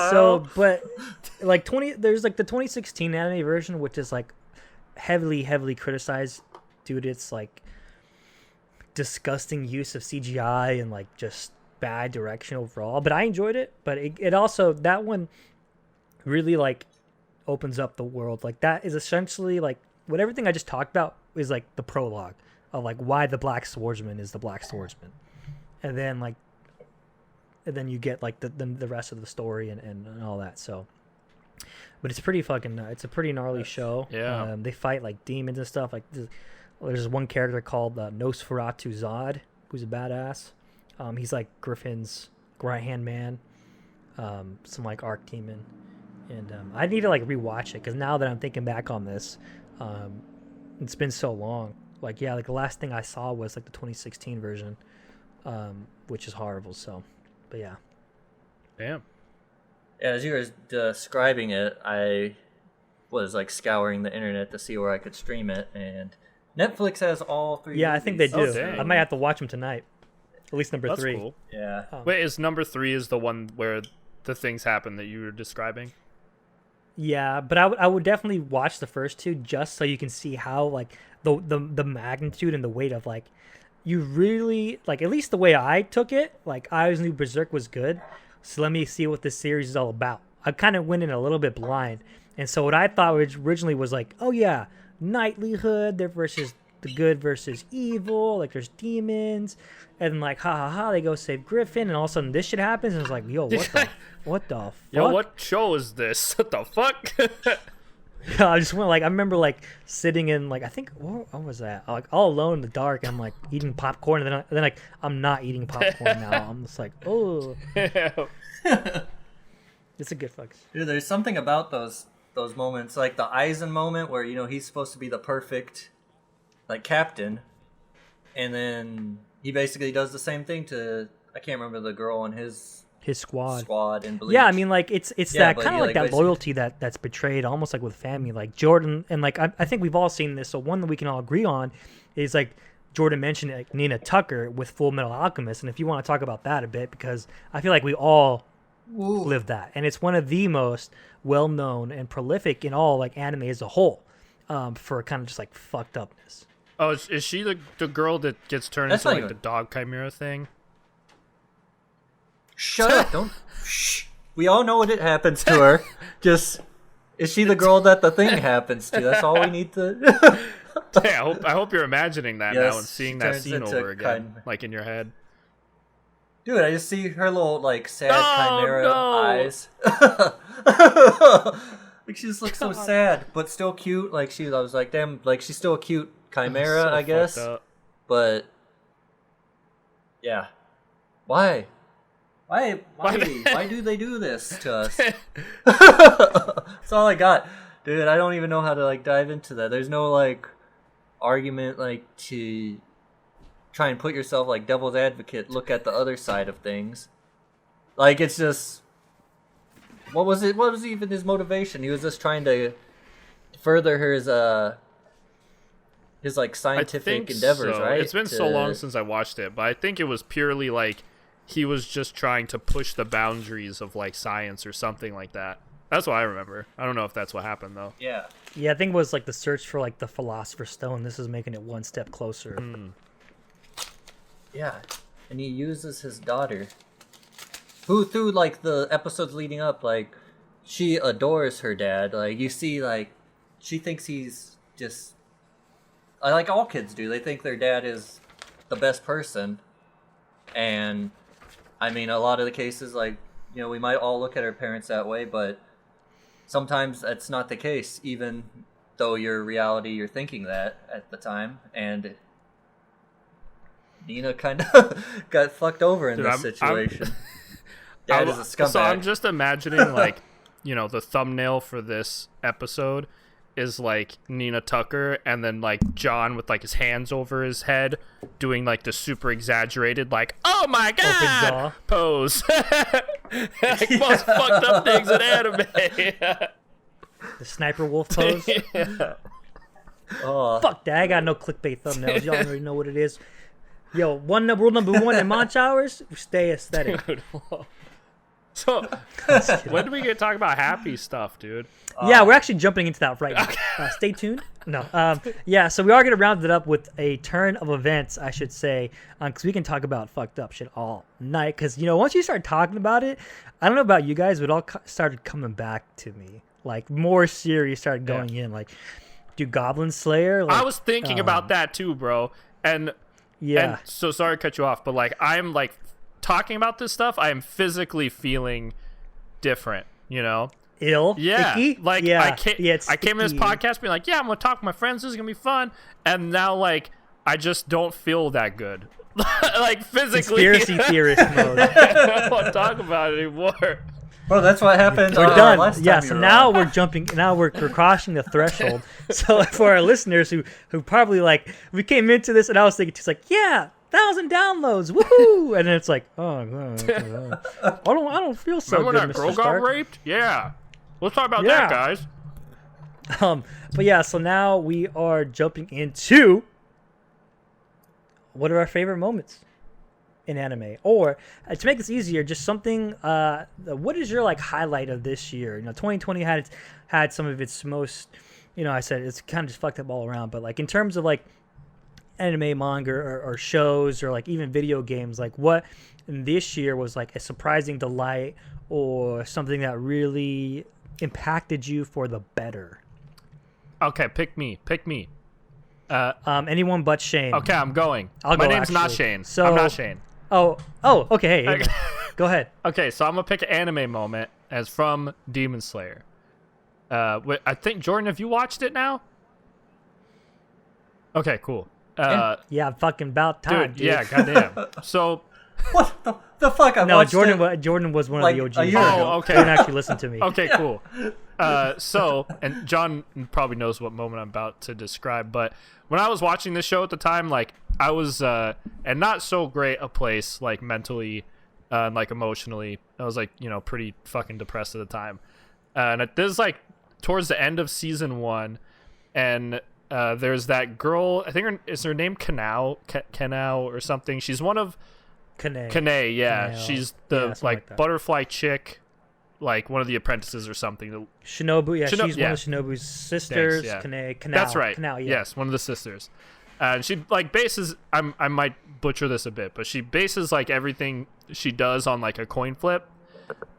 Speaker 1: so but like there's like the 2016 anime version, which is like heavily criticized due to its like disgusting use of CGI and like just bad direction overall. But I enjoyed it. But it also, that one really like opens up the world. Like that is essentially like what everything I just talked about is like the prologue of like why the Black Swordsman is the Black Swordsman, and then you get like the rest of the story and all that. So, but it's pretty fucking it's a pretty gnarly show.
Speaker 3: Yeah.
Speaker 1: They fight like demons and stuff. Like there's one character called Nosferatu Zod, who's a badass. He's like Griffin's right hand man, some like arc demon. And I need to like rewatch it, because now that I'm thinking back on this, it's been so long. Like like the last thing I saw was like the 2016 version, which is horrible. So, but yeah.
Speaker 3: Damn.
Speaker 2: As you were describing it, I was like scouring the internet to see where I could stream it, and Netflix has all 3.
Speaker 1: Yeah, I think they
Speaker 2: movies.
Speaker 1: do.
Speaker 3: dang.
Speaker 1: I might have to watch them tonight. At least number
Speaker 3: That's
Speaker 1: 3.
Speaker 3: cool.
Speaker 2: Yeah.
Speaker 3: Wait, is number 3 is the one where the things happen that you were describing?
Speaker 1: Yeah, but I would definitely watch the first 2 just so you can see how like the magnitude and the weight of like you really like, at least the way I took it, like I always knew Berserk was good. So let me see what this series is all about. I kind of went in a little bit blind. And so what I thought originally was like, oh yeah, knightlyhood, they're versus the good versus evil, like there's demons, and like ha ha ha, they go save Griffin, and all of a sudden this shit happens, and it's like, yo, what the fuck?
Speaker 3: Yo, what show is this? What the fuck?
Speaker 1: Yeah, I just went like, I remember like sitting in like, I think what was that? Like all alone in the dark, and I'm like eating popcorn, and then like I'm not eating popcorn now. I'm just like, oh, it's a good fuck.
Speaker 2: Dude, there's something about those moments, like the Eisen moment where he's supposed to be the perfect like captain, and then he basically does the same thing to, I can't remember the girl on his squad in Bleach.
Speaker 1: Yeah, I mean, like it's
Speaker 2: Yeah,
Speaker 1: that
Speaker 2: but
Speaker 1: kind
Speaker 2: he,
Speaker 1: of like
Speaker 2: like,
Speaker 1: that
Speaker 2: basically-
Speaker 1: loyalty that's betrayed, almost like with family, like Jordan, and like I think we've all seen this. So one that we can all agree on is like Jordan mentioned like Nina Tucker with Full Metal Alchemist, and if you want to talk about that a bit, because I feel like we all live that, and it's one of the most well-known and prolific in all like anime as a whole, for kind of just like fucked upness.
Speaker 3: Oh, is she the girl that gets turned
Speaker 2: That's
Speaker 3: into
Speaker 2: not
Speaker 3: like
Speaker 2: even-
Speaker 3: the dog chimera thing?
Speaker 2: Shut up! Don't. Shh. We all know what it happens to her. Just, is she the girl that the thing happens to? That's all we need to.
Speaker 3: Yeah, I hope you're imagining that
Speaker 2: Yes,
Speaker 3: now and seeing
Speaker 2: she
Speaker 3: that
Speaker 2: turns
Speaker 3: scene
Speaker 2: into
Speaker 3: over again,
Speaker 2: Chimera.
Speaker 3: like in your head.
Speaker 2: Dude, I just see her little like sad
Speaker 3: Oh,
Speaker 2: chimera
Speaker 3: no.
Speaker 2: eyes. Like she just looks so sad, but still cute. Like I was like, damn, like she's still a cute chimera,
Speaker 3: So
Speaker 2: I guess.
Speaker 3: fucked up.
Speaker 2: But yeah, why? Why do they do this to us? That's all I got, dude. I don't even know how to like dive into that. There's no like argument like to try and put yourself like devil's advocate, look at the other side of things. Like it's just, what was even his motivation? He was just trying to further his like
Speaker 3: I
Speaker 2: scientific
Speaker 3: think
Speaker 2: endeavors,
Speaker 3: so.
Speaker 2: right?
Speaker 3: It's been so long since I watched it, but I think it was purely like he was just trying to push the boundaries of like science or something like that. That's what I remember. I don't know if that's what happened though.
Speaker 2: Yeah.
Speaker 1: Yeah, I think it was like the search for like the Philosopher's Stone. This is making it one step closer.
Speaker 2: Yeah, and he uses his daughter, who through like the episodes leading up, like she adores her dad. Like you see, like she thinks he's just like all kids do. They think their dad is the best person, and I mean, a lot of the cases, like we might all look at our parents that way, but sometimes that's not the case. Even though your reality, you're thinking that at the time, and Nina kind of got fucked over in
Speaker 3: Dude,
Speaker 2: this situation. Dad is a scumbag.
Speaker 3: So I'm just imagining like, the thumbnail for this episode is like Nina Tucker and then like John with like his hands over his head doing like the super exaggerated like, oh my god
Speaker 1: jaw.
Speaker 3: pose. Like most fucked up things in anime.
Speaker 1: The sniper wolf pose.
Speaker 2: Oh,
Speaker 1: Fuck that! I got no clickbait thumbnails. Y'all already know what it is. Yo, rule number one in Monch Hours: stay aesthetic.
Speaker 3: Dude, so when do we get to talk about happy stuff, dude?
Speaker 1: Yeah, we're actually jumping into that right now. Stay tuned. No, yeah. So we are gonna round it up with a turn of events, I should say, because we can talk about fucked up shit all night. Because once you start talking about it, I don't know about you guys, but it all started coming back to me. Like more series started going in. Like, dude, Goblin Slayer. Like,
Speaker 3: I was thinking about that too, bro. And
Speaker 1: yeah.
Speaker 3: And so sorry to cut you off, but like I'm like talking about this stuff, I am physically feeling different,
Speaker 1: Ill.
Speaker 3: Yeah.
Speaker 1: Icky?
Speaker 3: Like
Speaker 1: yeah.
Speaker 3: I came in this
Speaker 1: icky.
Speaker 3: podcast being like, yeah, I'm gonna talk with my friends, this is gonna be fun. And now like I just don't feel that good. Like physically.
Speaker 1: Conspiracy theorist mode.
Speaker 3: I don't want to talk about it anymore.
Speaker 2: bro, that's what happened.
Speaker 1: We're done.
Speaker 2: Last
Speaker 1: Yeah,
Speaker 2: time
Speaker 1: so
Speaker 2: you were
Speaker 1: now
Speaker 2: on.
Speaker 1: we're jumping. Now we're crossing the threshold. So for our listeners who probably like, we came into this and I was thinking, just like, yeah, 1,000 downloads, woohoo! And then it's like, I don't feel so
Speaker 3: Remember
Speaker 1: good,
Speaker 3: when that
Speaker 1: Mr.
Speaker 3: girl
Speaker 1: Stark.
Speaker 3: got raped? Yeah. Let's talk about
Speaker 1: Yeah.
Speaker 3: that, guys.
Speaker 1: But yeah, so now we are jumping into what are our favorite moments in anime, or to make this easier, just something. What is your like highlight of this year? 2020 had some of its most. I said it's kind of just fucked up all around, but like in terms of like anime, manga, or shows, or like even video games, like what this year was like a surprising delight or something that really impacted you for the better.
Speaker 3: Okay, pick me.
Speaker 1: Anyone but Shane.
Speaker 3: Okay, I'm going.
Speaker 1: My
Speaker 3: name's not Shane.
Speaker 1: So,
Speaker 3: I'm not Shane.
Speaker 1: Oh, okay. Hey,
Speaker 3: Okay.
Speaker 1: go ahead.
Speaker 3: Okay, so I'm gonna pick an anime moment as from Demon Slayer. I think Jordan, have you watched it now? Okay, cool.
Speaker 1: Yeah, fucking about time, dude.
Speaker 3: Yeah, goddamn. So,
Speaker 2: What the fuck? I
Speaker 1: no,
Speaker 2: watched
Speaker 1: Jordan.
Speaker 2: it.
Speaker 1: Jordan was one
Speaker 2: like
Speaker 1: of the
Speaker 2: a
Speaker 1: OGs.
Speaker 2: year ago.
Speaker 3: Oh, okay.
Speaker 1: Jordan actually listened to me.
Speaker 3: Okay, cool. So, and John probably knows what moment I'm about to describe, but when I was watching this show at the time, like I was in not so great a place, like mentally, and like emotionally. I was like, pretty fucking depressed at the time. And this is like towards the end of season 1, and there's that girl. I think is her name Kanao or something. She's one of
Speaker 1: Kane.
Speaker 3: Yeah.
Speaker 1: Kanao.
Speaker 3: She's the
Speaker 1: something
Speaker 3: like
Speaker 1: that.
Speaker 3: butterfly chick, like one of the apprentices or something.
Speaker 1: Shinobu. Yeah, she's
Speaker 3: yeah.
Speaker 1: one of Shinobu's sisters.
Speaker 3: Thanks, yeah.
Speaker 1: Kanao.
Speaker 3: That's right.
Speaker 1: Kanao, yeah.
Speaker 3: Yes, one of the sisters. And she like bases. I might butcher this a bit, but she bases like everything she does on like a coin flip.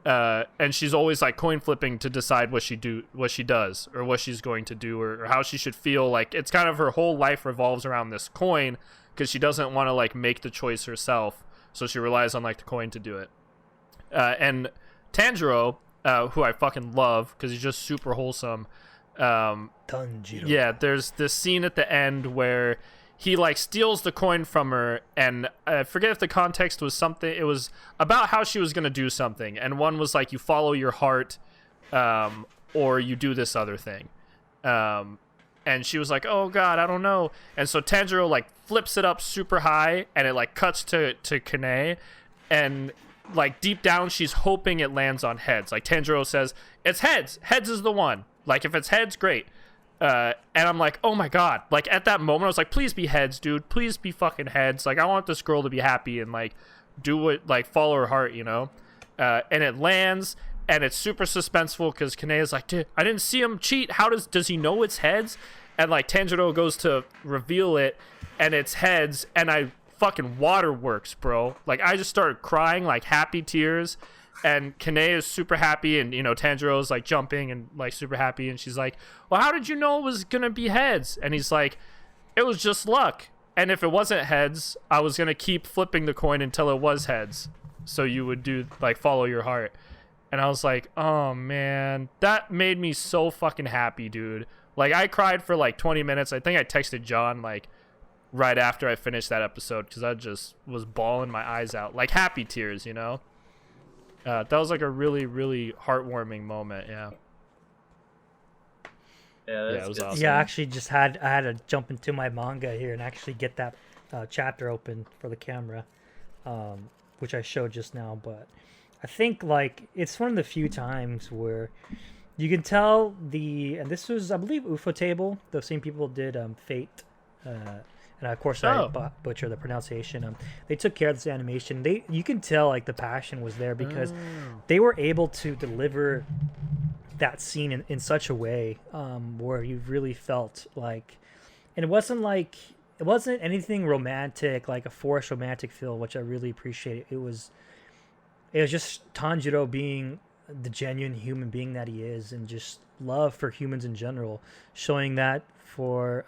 Speaker 3: And she's always like coin flipping to decide what she does, or what she's going to do, or how she should feel. Like it's kind of her whole life revolves around this coin, because she doesn't want to like make the choice herself, so she relies on like the coin to do it. And Tanjiro, who I fucking love because he's just super wholesome.
Speaker 1: Tanjiro.
Speaker 3: Yeah, there's this scene at the end where he like steals the coin from her, and I forget if the context was something. It was about how she was gonna do something, and one was like you follow your heart, or you do this other thing, and she was like, oh god, I don't know. And so Tanjiro like flips it up super high, and it like cuts to Kane, and like deep down she's hoping it lands on heads. Like Tanjiro says, it's heads. Heads is the one. Like if it's heads, great. And I'm like, oh my god. Like at that moment I was like, please be heads, dude. Please be fucking heads. Like I want this girl to be happy and like do what, like follow her heart, and it lands, and it's super suspenseful because Kane is like, dude, I didn't see him cheat. How does he know it's heads? And like Tanjiro goes to reveal it, and it's heads, and I fucking waterworks, bro. Like I just started crying, like happy tears. And Kane is super happy, and Tanjiro is like jumping and like super happy, and she's like, well, how did you know it was gonna be heads? And he's like, it was just luck, and if it wasn't heads, I was gonna keep flipping the coin until it was heads, so you would do like follow your heart. And I was like, oh man, that made me so fucking happy, dude. Like I cried for like 20 minutes. I think I texted John like right after I finished that episode, because I just was bawling my eyes out, like happy tears, That was like a really, really heartwarming moment. Yeah.
Speaker 2: Yeah,
Speaker 3: it was awesome.
Speaker 1: Yeah, I actually I had to jump into my manga here and actually get that chapter open for the camera, which I showed just now. But I think like it's one of the few times where you can tell and this was, I believe, Ufotable, the same people did Fate, and of course I butcher the pronunciation. They took care of this animation. You can tell like the passion was there, because they were able to deliver that scene in such a way where you really felt like, and it wasn't anything romantic, like a forced romantic feel, which I really appreciate. It was just Tanjiro being the genuine human being that he is, and just love for humans in general, showing that for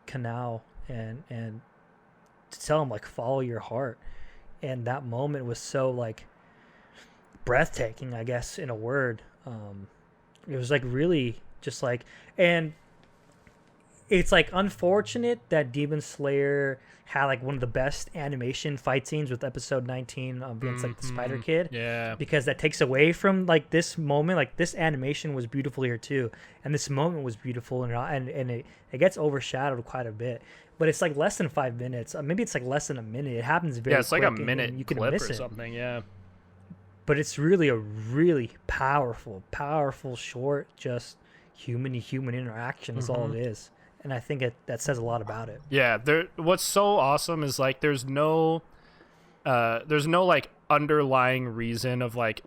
Speaker 1: Kanao, and to tell him like follow your heart. And that moment was so like breathtaking, I guess, in a word. It was like really just like, and it's like unfortunate that Demon Slayer had like one of the best animation fight scenes with episode 19 against like the Spider Kid.
Speaker 3: Yeah.
Speaker 1: Because that takes away from like this moment. Like this animation was beautiful here too, and this moment was beautiful, and it gets overshadowed quite a bit. But it's like less than 5 minutes. Maybe it's like less than a minute. It happens very
Speaker 3: it's like a
Speaker 1: quick,
Speaker 3: minute
Speaker 1: and you can
Speaker 3: clip
Speaker 1: miss
Speaker 3: or
Speaker 1: it.
Speaker 3: something. Yeah.
Speaker 1: But it's really a really powerful, short, just human to human interaction is all it is. And I think that says a lot about it.
Speaker 3: Yeah, what's so awesome is like there's no like underlying reason of like,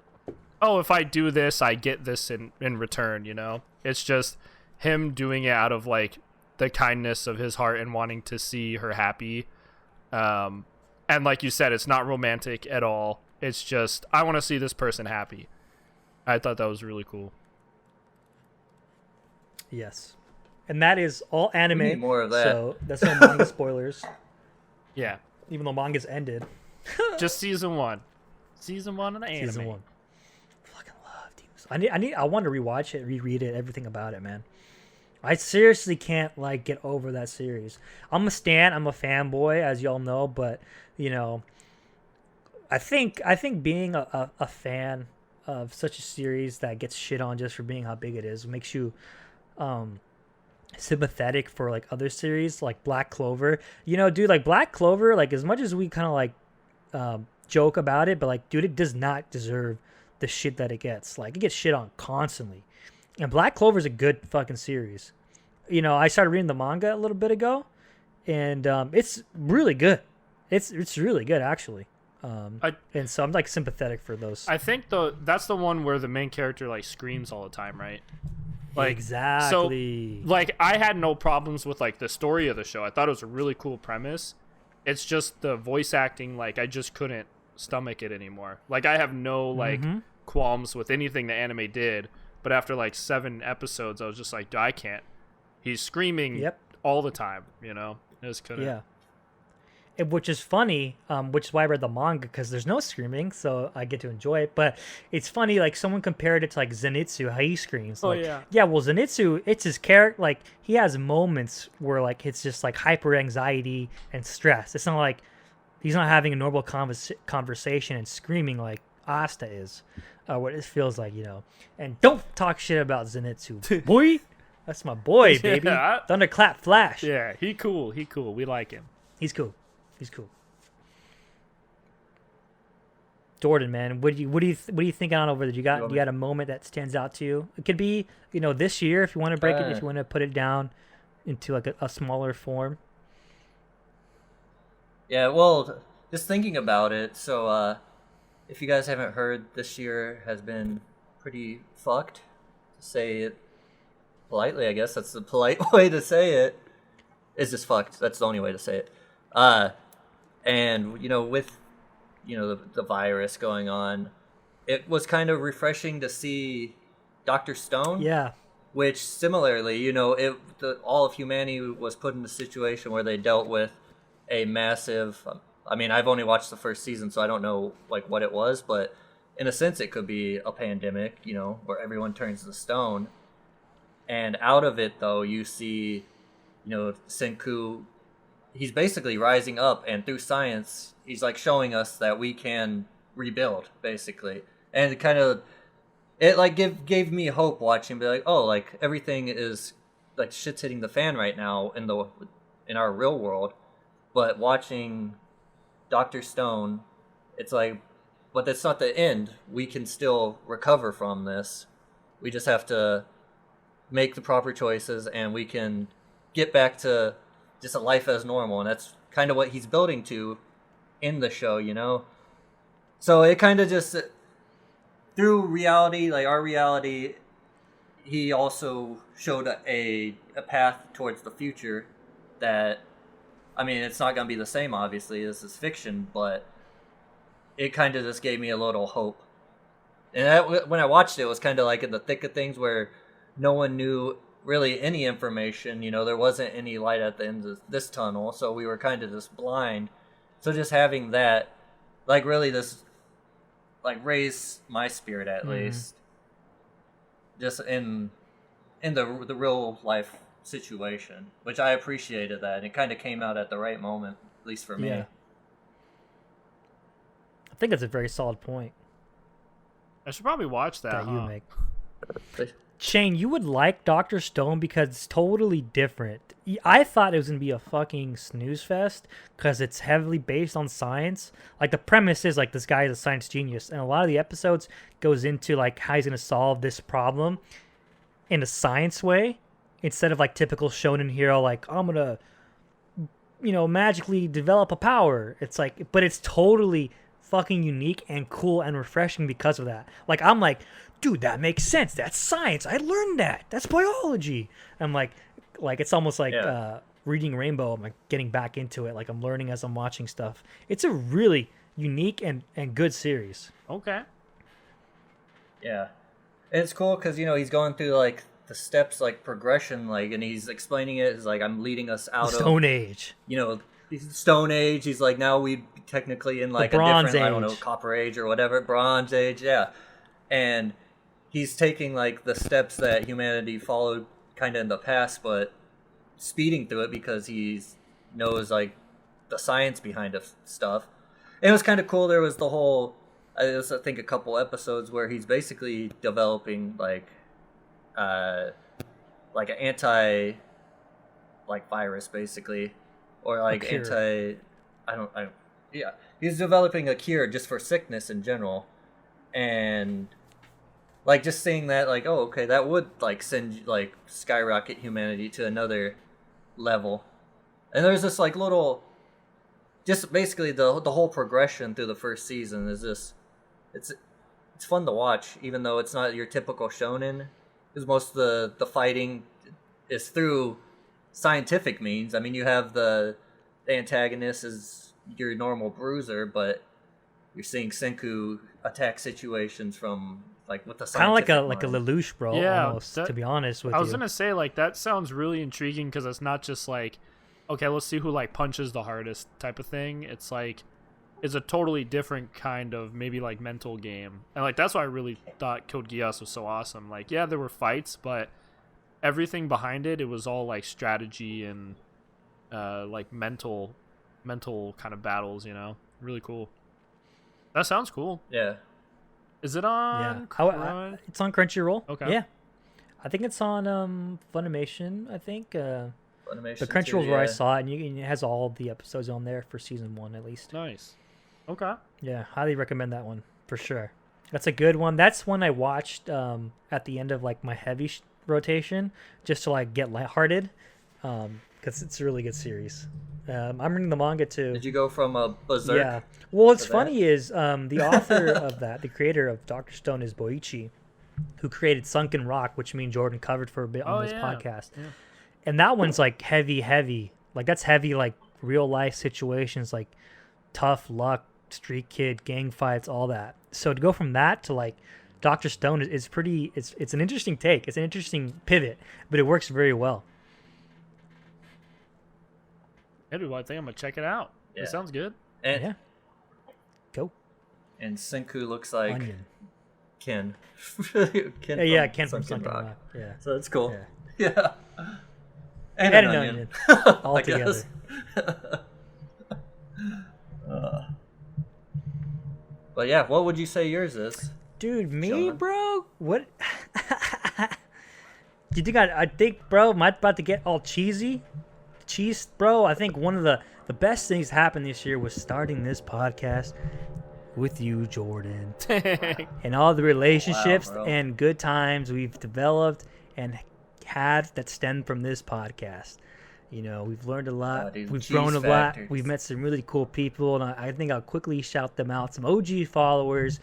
Speaker 3: oh, if I do this, I get this in return, you know? It's just him doing it out of like the kindness of his heart and wanting to see her happy. And like you said, it's not romantic at all. It's just, I want to see this person happy. I thought that was really cool.
Speaker 1: Yes. And that is all anime.
Speaker 2: We need more of that.
Speaker 1: So that's no manga spoilers.
Speaker 3: Yeah.
Speaker 1: Even though manga's ended.
Speaker 3: Just season 1. Season 1 of the anime.
Speaker 1: Season 1. Fucking love Demon Slayer. I want to rewatch it, reread it, everything about it, man. I seriously can't like get over that series. I'm a stan, I'm a fanboy, as y'all know, but you know, I think being a fan of such a series that gets shit on just for being how big it is makes you sympathetic for like other series like Black Clover. You know, dude, like Black Clover, like as much as we kind of like joke about it, but like, dude, it does not deserve the shit that it gets. Like, it gets shit on constantly. And Black Clover is a good fucking series. You know, I started reading the manga a little bit ago, and it's really good. It's really good actually. And so I'm like sympathetic for those.
Speaker 3: I think that's the one where the main character like screams all the time, right? Like,
Speaker 1: exactly.
Speaker 3: So, like, I had no problems with like the story of the show. I thought it was a really cool premise. It's just the voice acting, like I just couldn't stomach it anymore. Like, I have no like qualms with anything the anime did, but after like 7 episodes, I was just like, I can't. He's screaming all the time, you know? I just couldn't.
Speaker 1: Yeah. Which is funny, which is why I read the manga, because there's no screaming, so I get to enjoy it. But it's funny, like someone compared it to like Zenitsu, how he screams. Like, yeah, well, Zenitsu, it's his character. Like, he has moments where like it's just like hyper anxiety and stress. It's not like he's not having a normal conversation and screaming like Asta is, what it feels like, you know. And don't talk shit about Zenitsu, boy. That's my boy, baby. Thunderclap Flash.
Speaker 3: Yeah, he cool. We like him.
Speaker 1: He's cool. Jordan, man, what do you think on over there? You got a moment that stands out to you? It could be, you know, this year if you want to break it, if you want to put it down into like a smaller form.
Speaker 2: Yeah, well, just thinking about it. So, if you guys haven't heard, this year has been pretty fucked, to say it politely. I guess that's the polite way to say it. It's just fucked. That's the only way to say it. And, you know, with, you know, the virus going on, it was kind of refreshing to see Dr. Stone.
Speaker 1: Yeah.
Speaker 2: Which, similarly, you know, all of humanity was put in a situation where they dealt with a massive... I mean, I've only watched the first season, so I don't know, like, what it was, but in a sense, it could be a pandemic, you know, where everyone turns to stone. And out of it, though, you see, you know, Senku... He's basically rising up, and through science, he's like showing us that we can rebuild, basically. And it like gave me hope watching, be like, oh, like everything is like shit's hitting the fan right now in our real world. But watching Dr. Stone, it's like, but that's not the end. We can still recover from this. We just have to make the proper choices, and we can get back to just a life as normal, and that's kind of what he's building to in the show, you know? So it kind of just, through reality, like our reality, he also showed a path towards the future that, I mean, it's not going to be the same, obviously, this is fiction, but it kind of just gave me a little hope. And when I watched it, it was kind of like in the thick of things where no one knew really any information, you know, there wasn't any light at the end of this tunnel, so we were kind of just blind. So just having that, like, really this, like, raised my spirit at least, just in the real life situation, which I appreciated that, and it kind of came out at the right moment, at least for me.
Speaker 1: Yeah. I think that's a very solid point
Speaker 3: I should probably watch that.
Speaker 1: that you
Speaker 3: huh?
Speaker 1: make. Shane, you would like Dr. Stone because it's totally different. I thought it was going to be a fucking snooze fest because it's heavily based on science. Like, the premise is, like, this guy is a science genius, and a lot of the episodes goes into, like, how he's going to solve this problem in a science way instead of, like, typical shonen hero, like, I'm going to, you know, magically develop a power. It's like, but it's totally fucking unique and cool and refreshing because of that. Like, I'm like, dude, that makes sense. That's science. I learned that. That's biology. I'm like it's almost like reading Rainbow. I'm like getting back into it. Like, I'm learning as I'm watching stuff. It's a really unique and good series.
Speaker 3: Okay.
Speaker 2: Yeah, and it's cool because, you know, he's going through like the steps, like progression, like, and he's explaining it as like, I'm leading us out
Speaker 1: The
Speaker 2: of
Speaker 1: Stone Age.
Speaker 2: You know, Stone Age. He's like, now we technically in like a
Speaker 1: Bronze
Speaker 2: different, I don't know,
Speaker 1: Age.
Speaker 2: Copper Age or whatever, Bronze Age. Yeah, and he's taking like the steps that humanity followed kind of in the past, but speeding through it because he knows like the science behind of stuff. And it was kind of cool. There was the whole, I think a couple episodes where he's basically developing like an anti like virus basically, or like he's developing a cure just for sickness in general. And like, just seeing that, like, oh, okay, that would like send like skyrocket humanity to another level. And there's this like little, just basically the whole progression through the first season is just, it's fun to watch, even though it's not your typical shonen, because most of the fighting is through scientific means. I mean, you have the antagonist is your normal bruiser, but you're seeing Senku attack situations from like with the
Speaker 1: Kind of
Speaker 2: scientific
Speaker 1: like a Lelouch, bro.
Speaker 3: Yeah,
Speaker 1: Almost, to be honest with
Speaker 3: I
Speaker 1: you.
Speaker 3: was gonna say, like, that sounds really intriguing because it's not just like, okay, let's see who like punches the hardest type of thing. It's like, it's a totally different kind of maybe like mental game, and like that's why I really thought Code Geass was so awesome. Like, yeah, there were fights, but everything behind it was all like strategy and like mental kind of battles. You know, really cool. That sounds cool.
Speaker 2: Yeah.
Speaker 3: Is it on?
Speaker 1: Yeah. It's on Crunchyroll.
Speaker 3: Okay.
Speaker 1: Yeah. I think it's on Funimation, I think.
Speaker 2: Funimation
Speaker 1: The Crunchyroll's
Speaker 2: too,
Speaker 1: where I
Speaker 2: yeah.
Speaker 1: saw it, and it has all the episodes on there for season 1 at least.
Speaker 3: Nice. Okay.
Speaker 1: Yeah, highly recommend that one for sure. That's a good one. That's one I watched at the end of like my heavy rotation, just to like get lighthearted, because it's a really good series. I'm reading the manga too.
Speaker 2: Did you go from a berserk?
Speaker 1: Yeah. Well, what's
Speaker 2: to
Speaker 1: funny is the author of that, the creator of Dr. Stone, is Boichi, who created Sunken Rock, which me and Jordan covered for a bit on this podcast.
Speaker 3: Yeah.
Speaker 1: And that one's like heavy. Like, that's heavy, like real life situations, like tough luck, street kid, gang fights, all that. So to go from that to like Dr. Stone is pretty. It's an interesting take. It's an interesting pivot, but it works very well.
Speaker 3: I think I'm gonna check it out.
Speaker 2: Yeah.
Speaker 3: It sounds good.
Speaker 2: And,
Speaker 1: Yeah. Go.
Speaker 2: and Senku looks like
Speaker 1: Onion.
Speaker 2: Ken.
Speaker 1: Ken from Sunken Rock. Yeah.
Speaker 2: So that's cool.
Speaker 1: Yeah.
Speaker 2: Yeah. And
Speaker 1: And
Speaker 2: an
Speaker 1: an
Speaker 2: onion.
Speaker 1: all
Speaker 2: I
Speaker 1: together.
Speaker 2: guess. But yeah, what would you say yours is?
Speaker 1: Dude, me,
Speaker 2: Sean?
Speaker 1: bro? What? You think I think, bro, am I about to get all cheesy? Cheese, bro, I think one of the best things happened this year was starting this podcast with you, Jordan. And all the relationships
Speaker 2: Wow, bro.
Speaker 1: and good times we've developed and had that stemmed from this podcast. You know, we've learned a lot.
Speaker 2: dude,
Speaker 1: We've
Speaker 2: cheese
Speaker 1: grown a
Speaker 2: factors.
Speaker 1: lot. We've met some really cool people, and I think I'll quickly shout them out. Some OG followers.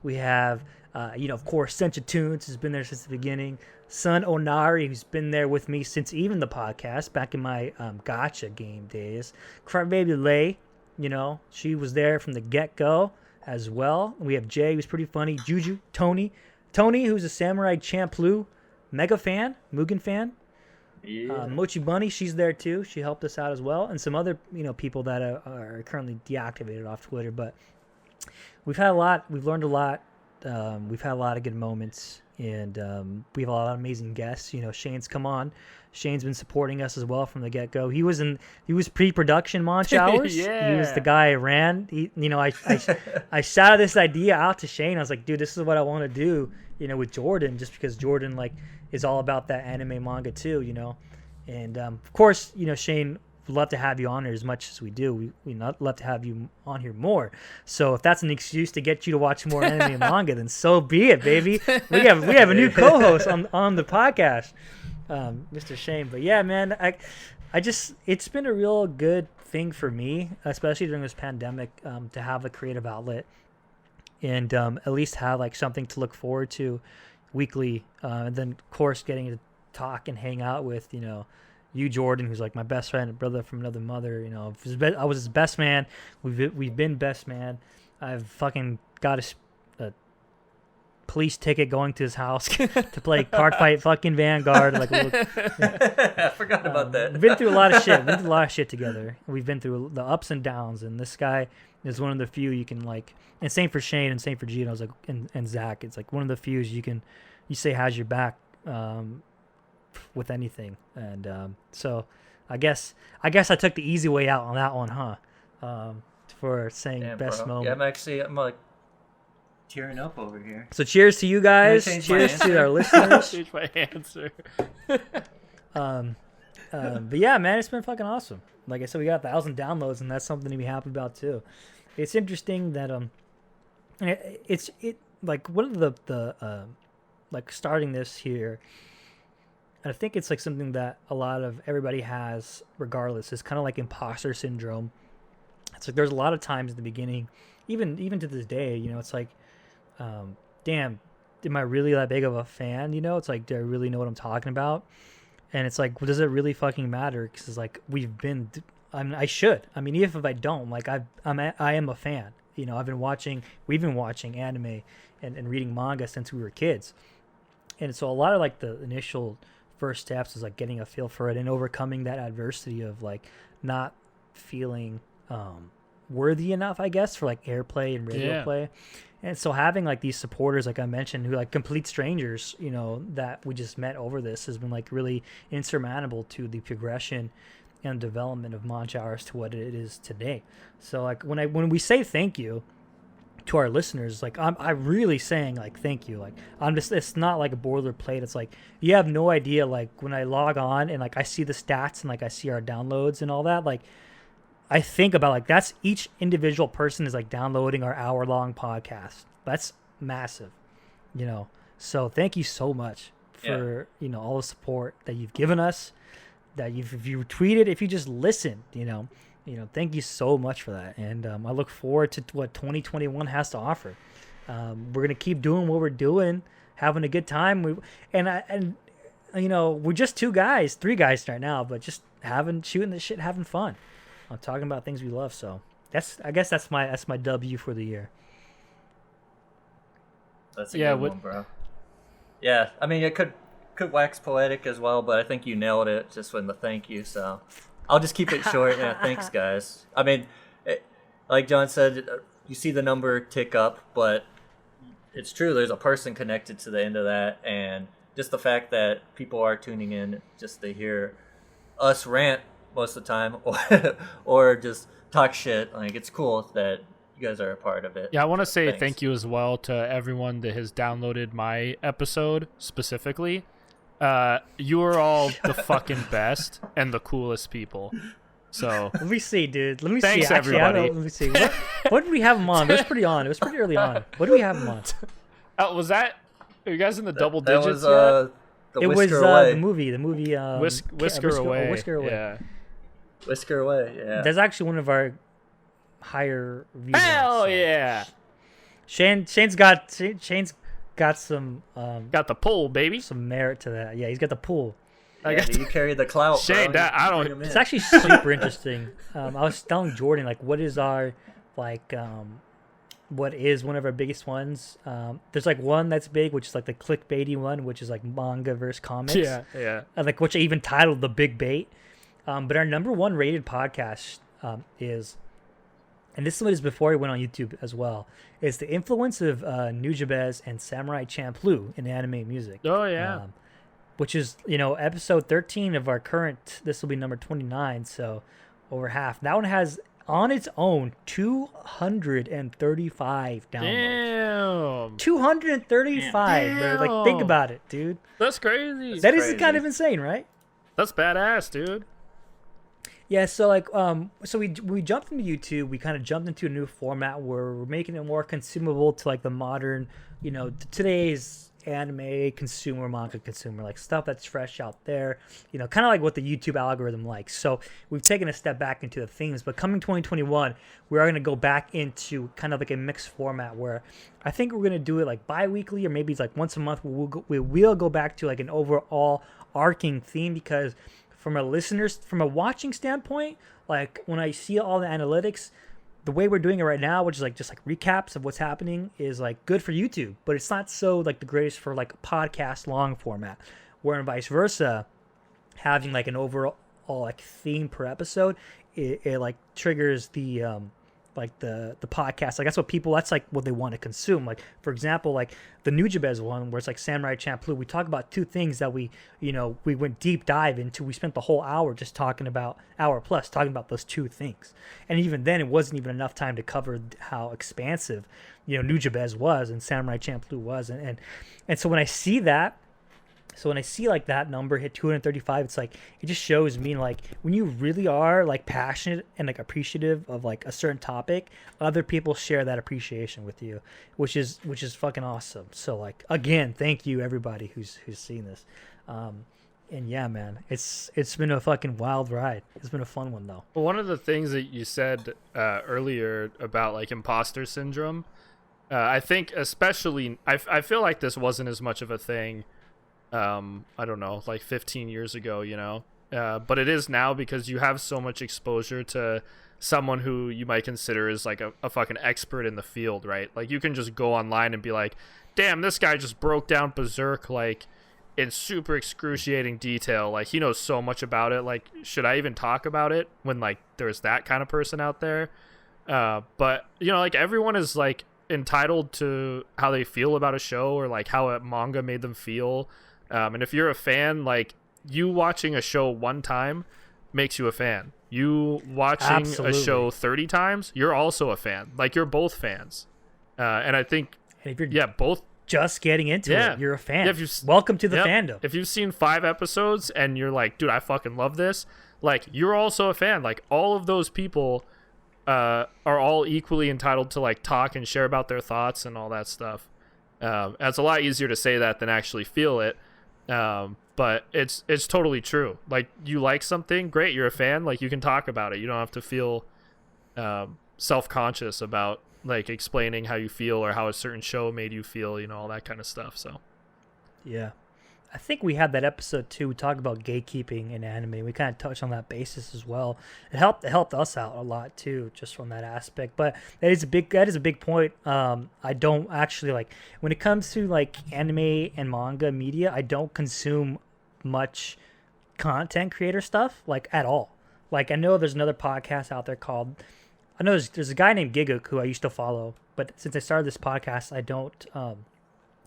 Speaker 1: We have, of course, Sencha Tunes has been there since the beginning. Sun Onari, who's been there with me since even the podcast, back in my Gacha game days. Crybaby Lay, she was there from the get-go as well. We have Jay, who's pretty funny. Juju, Tony, who's a Samurai Champloo mega fan, Mugen fan.
Speaker 2: Yeah.
Speaker 1: Mochi Bunny, she's there too. She helped us out as well, and some other people that are currently deactivated off Twitter. But we've had a lot. We've learned a lot. We've had a lot of good moments, and we have a lot of amazing guests. You know, Shane's come on. Shane's been supporting us as well from the get go. He was pre-production Monch Hours.
Speaker 3: Yeah.
Speaker 1: He was the guy I ran. I shouted this idea out to Shane. I was like, dude, this is what I want to do. You know, with Jordan, just because Jordan like is all about that anime manga too. You know, and of course, you know, Shane. We'd love to have you on here as much as we do. We not love to have you on here more. So if that's an excuse to get you to watch more anime and manga, then so be it, baby. We have a new co-host on the podcast, Mr. Shane. But yeah, man, I just it's been a real good thing for me, especially during this pandemic, to have a creative outlet and at least have like something to look forward to weekly, and then of course getting to talk and hang out with you, Jordan, who's like my best friend and brother from another mother. You know, I was his best man. We've been best man. I've fucking got a police ticket going to his house to play card fight fucking Vanguard. Like,
Speaker 2: I forgot about that.
Speaker 1: We've been through a lot of shit. We've been through a lot of shit together. We've been through the ups and downs, and this guy is one of the few you can like. And same for Shane and same for Gino. I was like, and Zach. It's like one of the few you say has your back. With anything, and so I guess I took the easy way out on that one, huh? For saying best moment.
Speaker 2: Yeah, I'm like tearing up over here.
Speaker 1: So cheers to you guys. Cheers to our listeners.
Speaker 3: Change my answer.
Speaker 1: But yeah, man, it's been fucking awesome. Like I said, we got 1,000 downloads, and that's something to be happy about too. It's interesting that it's like one of the like starting this here. And I think it's like something that a lot of everybody has regardless. It's kind of like imposter syndrome. It's like there's a lot of times in the beginning, even to this day, it's like, damn, am I really that big of a fan? It's like, do I really know what I'm talking about? And it's like, well, does it really fucking matter? Because it's like, I should. I mean, even if I don't, like I am a fan. We've been watching anime and reading manga since we were kids. And so a lot of like the initial first steps is like getting a feel for it and overcoming that adversity of like not feeling worthy enough, I guess, for like airplay and radio play. And so having like these supporters, like I mentioned, who like complete strangers, that we just met over this has been like really insurmountable to the progression and development of Monch Hours to what it is today. So like when we say thank you to our listeners, like I'm really saying like thank you. Like it's not like a boilerplate. It's like you have no idea. Like when I log on and like I see the stats and like I see our downloads and all that, like I think about like that's each individual person is like downloading our hour-long podcast. That's massive, So thank you so much for all the support that you've given us. That if you tweeted, if you just listened, thank you so much for that, and I look forward to what 2021 has to offer. We're gonna keep doing what we're doing, having a good time. We're just three guys right now, but just shooting the shit, having fun. I'm talking about things we love, so I guess that's my W for the year.
Speaker 2: That's a good one, bro. Yeah, I mean it could wax poetic as well, but I think you nailed it just with the thank you. So I'll just keep it short. Yeah, thanks, guys. I mean, like John said, you see the number tick up, but it's true. There's a person connected to the end of that, and just the fact that people are tuning in just to hear us rant most of the time, or just talk shit. Like it's cool that you guys are a part of it.
Speaker 3: Yeah, I want to say thank you as well to everyone that has downloaded my episode specifically. You are all the fucking best and the coolest people. So
Speaker 1: let me see, dude. Let me
Speaker 3: thanks,
Speaker 1: see. Actually,
Speaker 3: everybody.
Speaker 1: let me see. What did we have him on? It was pretty on. It was pretty early on. What did we have him on?
Speaker 3: Was that? Are you guys in the double digits
Speaker 2: yet?
Speaker 1: It was the movie.
Speaker 3: Whisker Away.
Speaker 1: Whisker Away.
Speaker 3: Yeah.
Speaker 2: Whisker Away. Yeah.
Speaker 1: That's actually one of our higher views.
Speaker 3: Hell yeah!
Speaker 1: Shane's got some
Speaker 3: got the pull, baby.
Speaker 1: Some merit to that. Yeah, he's got the pull.
Speaker 2: You carry the clout,
Speaker 3: Shane,
Speaker 2: bro.
Speaker 3: I don't.
Speaker 1: It's actually super interesting. I was telling Jordan like, what is our what is one of our biggest ones? There's like one that's big, which is like the clickbaity one, which is like manga versus comics.
Speaker 3: Yeah.
Speaker 1: Like which I even titled the Big Bait. But our number one rated podcast is and this one is before he went on YouTube as well, is the influence of Nujabes and Samurai Champloo in anime music.
Speaker 3: Oh, yeah.
Speaker 1: Which is, episode 13 of our current, this will be number 29, so over half. That one has, on its own, 235 downloads.
Speaker 3: Damn.
Speaker 1: 235, bro. Like, think about it, dude.
Speaker 3: That's crazy.
Speaker 1: That is kind of insane, right?
Speaker 3: That's badass, dude.
Speaker 1: Yeah, so like, so we jumped into YouTube. We kind of jumped into a new format where we're making it more consumable to like the modern, today's anime consumer, manga consumer, like stuff that's fresh out there. Kind of like what the YouTube algorithm likes. So we've taken a step back into the themes. But coming 2021, we are going to go back into kind of like a mixed format where I think we're going to do it like bi-weekly or maybe it's like once a month. We will go back to like an overall arcing theme because from a watching standpoint, like when I see all the analytics, the way we're doing it right now, which is like just like recaps of what's happening, is like good for YouTube, but it's not so like the greatest for like a podcast long format. Where vice versa, having like an overall like theme per episode, it like triggers the like the podcast. Like that's like what they want to consume. Like for example, like the Nujabes one where it's like Samurai Champloo, we talk about two things that we went deep dive into. We spent the whole hour just talking about those two things. And even then it wasn't even enough time to cover how expansive Nujabes was and Samurai Champloo was. And so when I see that, like that number hit 235, it's like it just shows me like when you really are like passionate and like appreciative of like a certain topic, other people share that appreciation with you, which is fucking awesome. So like again, thank you everybody who's seen this. And yeah, man, it's been a fucking wild ride. It's been a fun one though.
Speaker 3: Well, one of the things that you said earlier about like imposter syndrome, I think especially I feel like this wasn't as much of a thing. I don't know, like 15 years ago, but it is now because you have so much exposure to someone who you might consider is like a fucking expert in the field, right? Like you can just go online and be like, damn, this guy just broke down Berserk like in super excruciating detail. Like he knows so much about it. Like, should I even talk about it when like there's that kind of person out there? But like everyone is like entitled to how they feel about a show or like how a manga made them feel. And if you're a fan, like you watching a show one time makes you a fan. You watching
Speaker 1: Absolutely.
Speaker 3: a show 30 times, you're also a fan. Like you're both fans. And I think,
Speaker 1: and if you're
Speaker 3: both
Speaker 1: just getting into it, you're a fan.
Speaker 3: Yeah,
Speaker 1: Welcome to the fandom.
Speaker 3: If you've seen 5 episodes and you're like, dude, I fucking love this, like you're also a fan. Like all of those people are all equally entitled to like talk and share about their thoughts and all that stuff. It's a lot easier to say that than actually feel it. But it's totally true. Like you like something, great, you're a fan, like you can talk about it. You don't have to feel self-conscious about like explaining how you feel or how a certain show made you feel, all that kind of stuff. So
Speaker 1: yeah, I think we had that episode too. We talked about gatekeeping in anime. We kind of touched on that basis as well. It helped us out a lot too, just from that aspect. But that is a big point. I don't actually like when it comes to like anime and manga media. I don't consume much content creator stuff like at all. Like I know there's another podcast out there called. I know there's a guy named Giguk who I used to follow, but since I started this podcast, I don't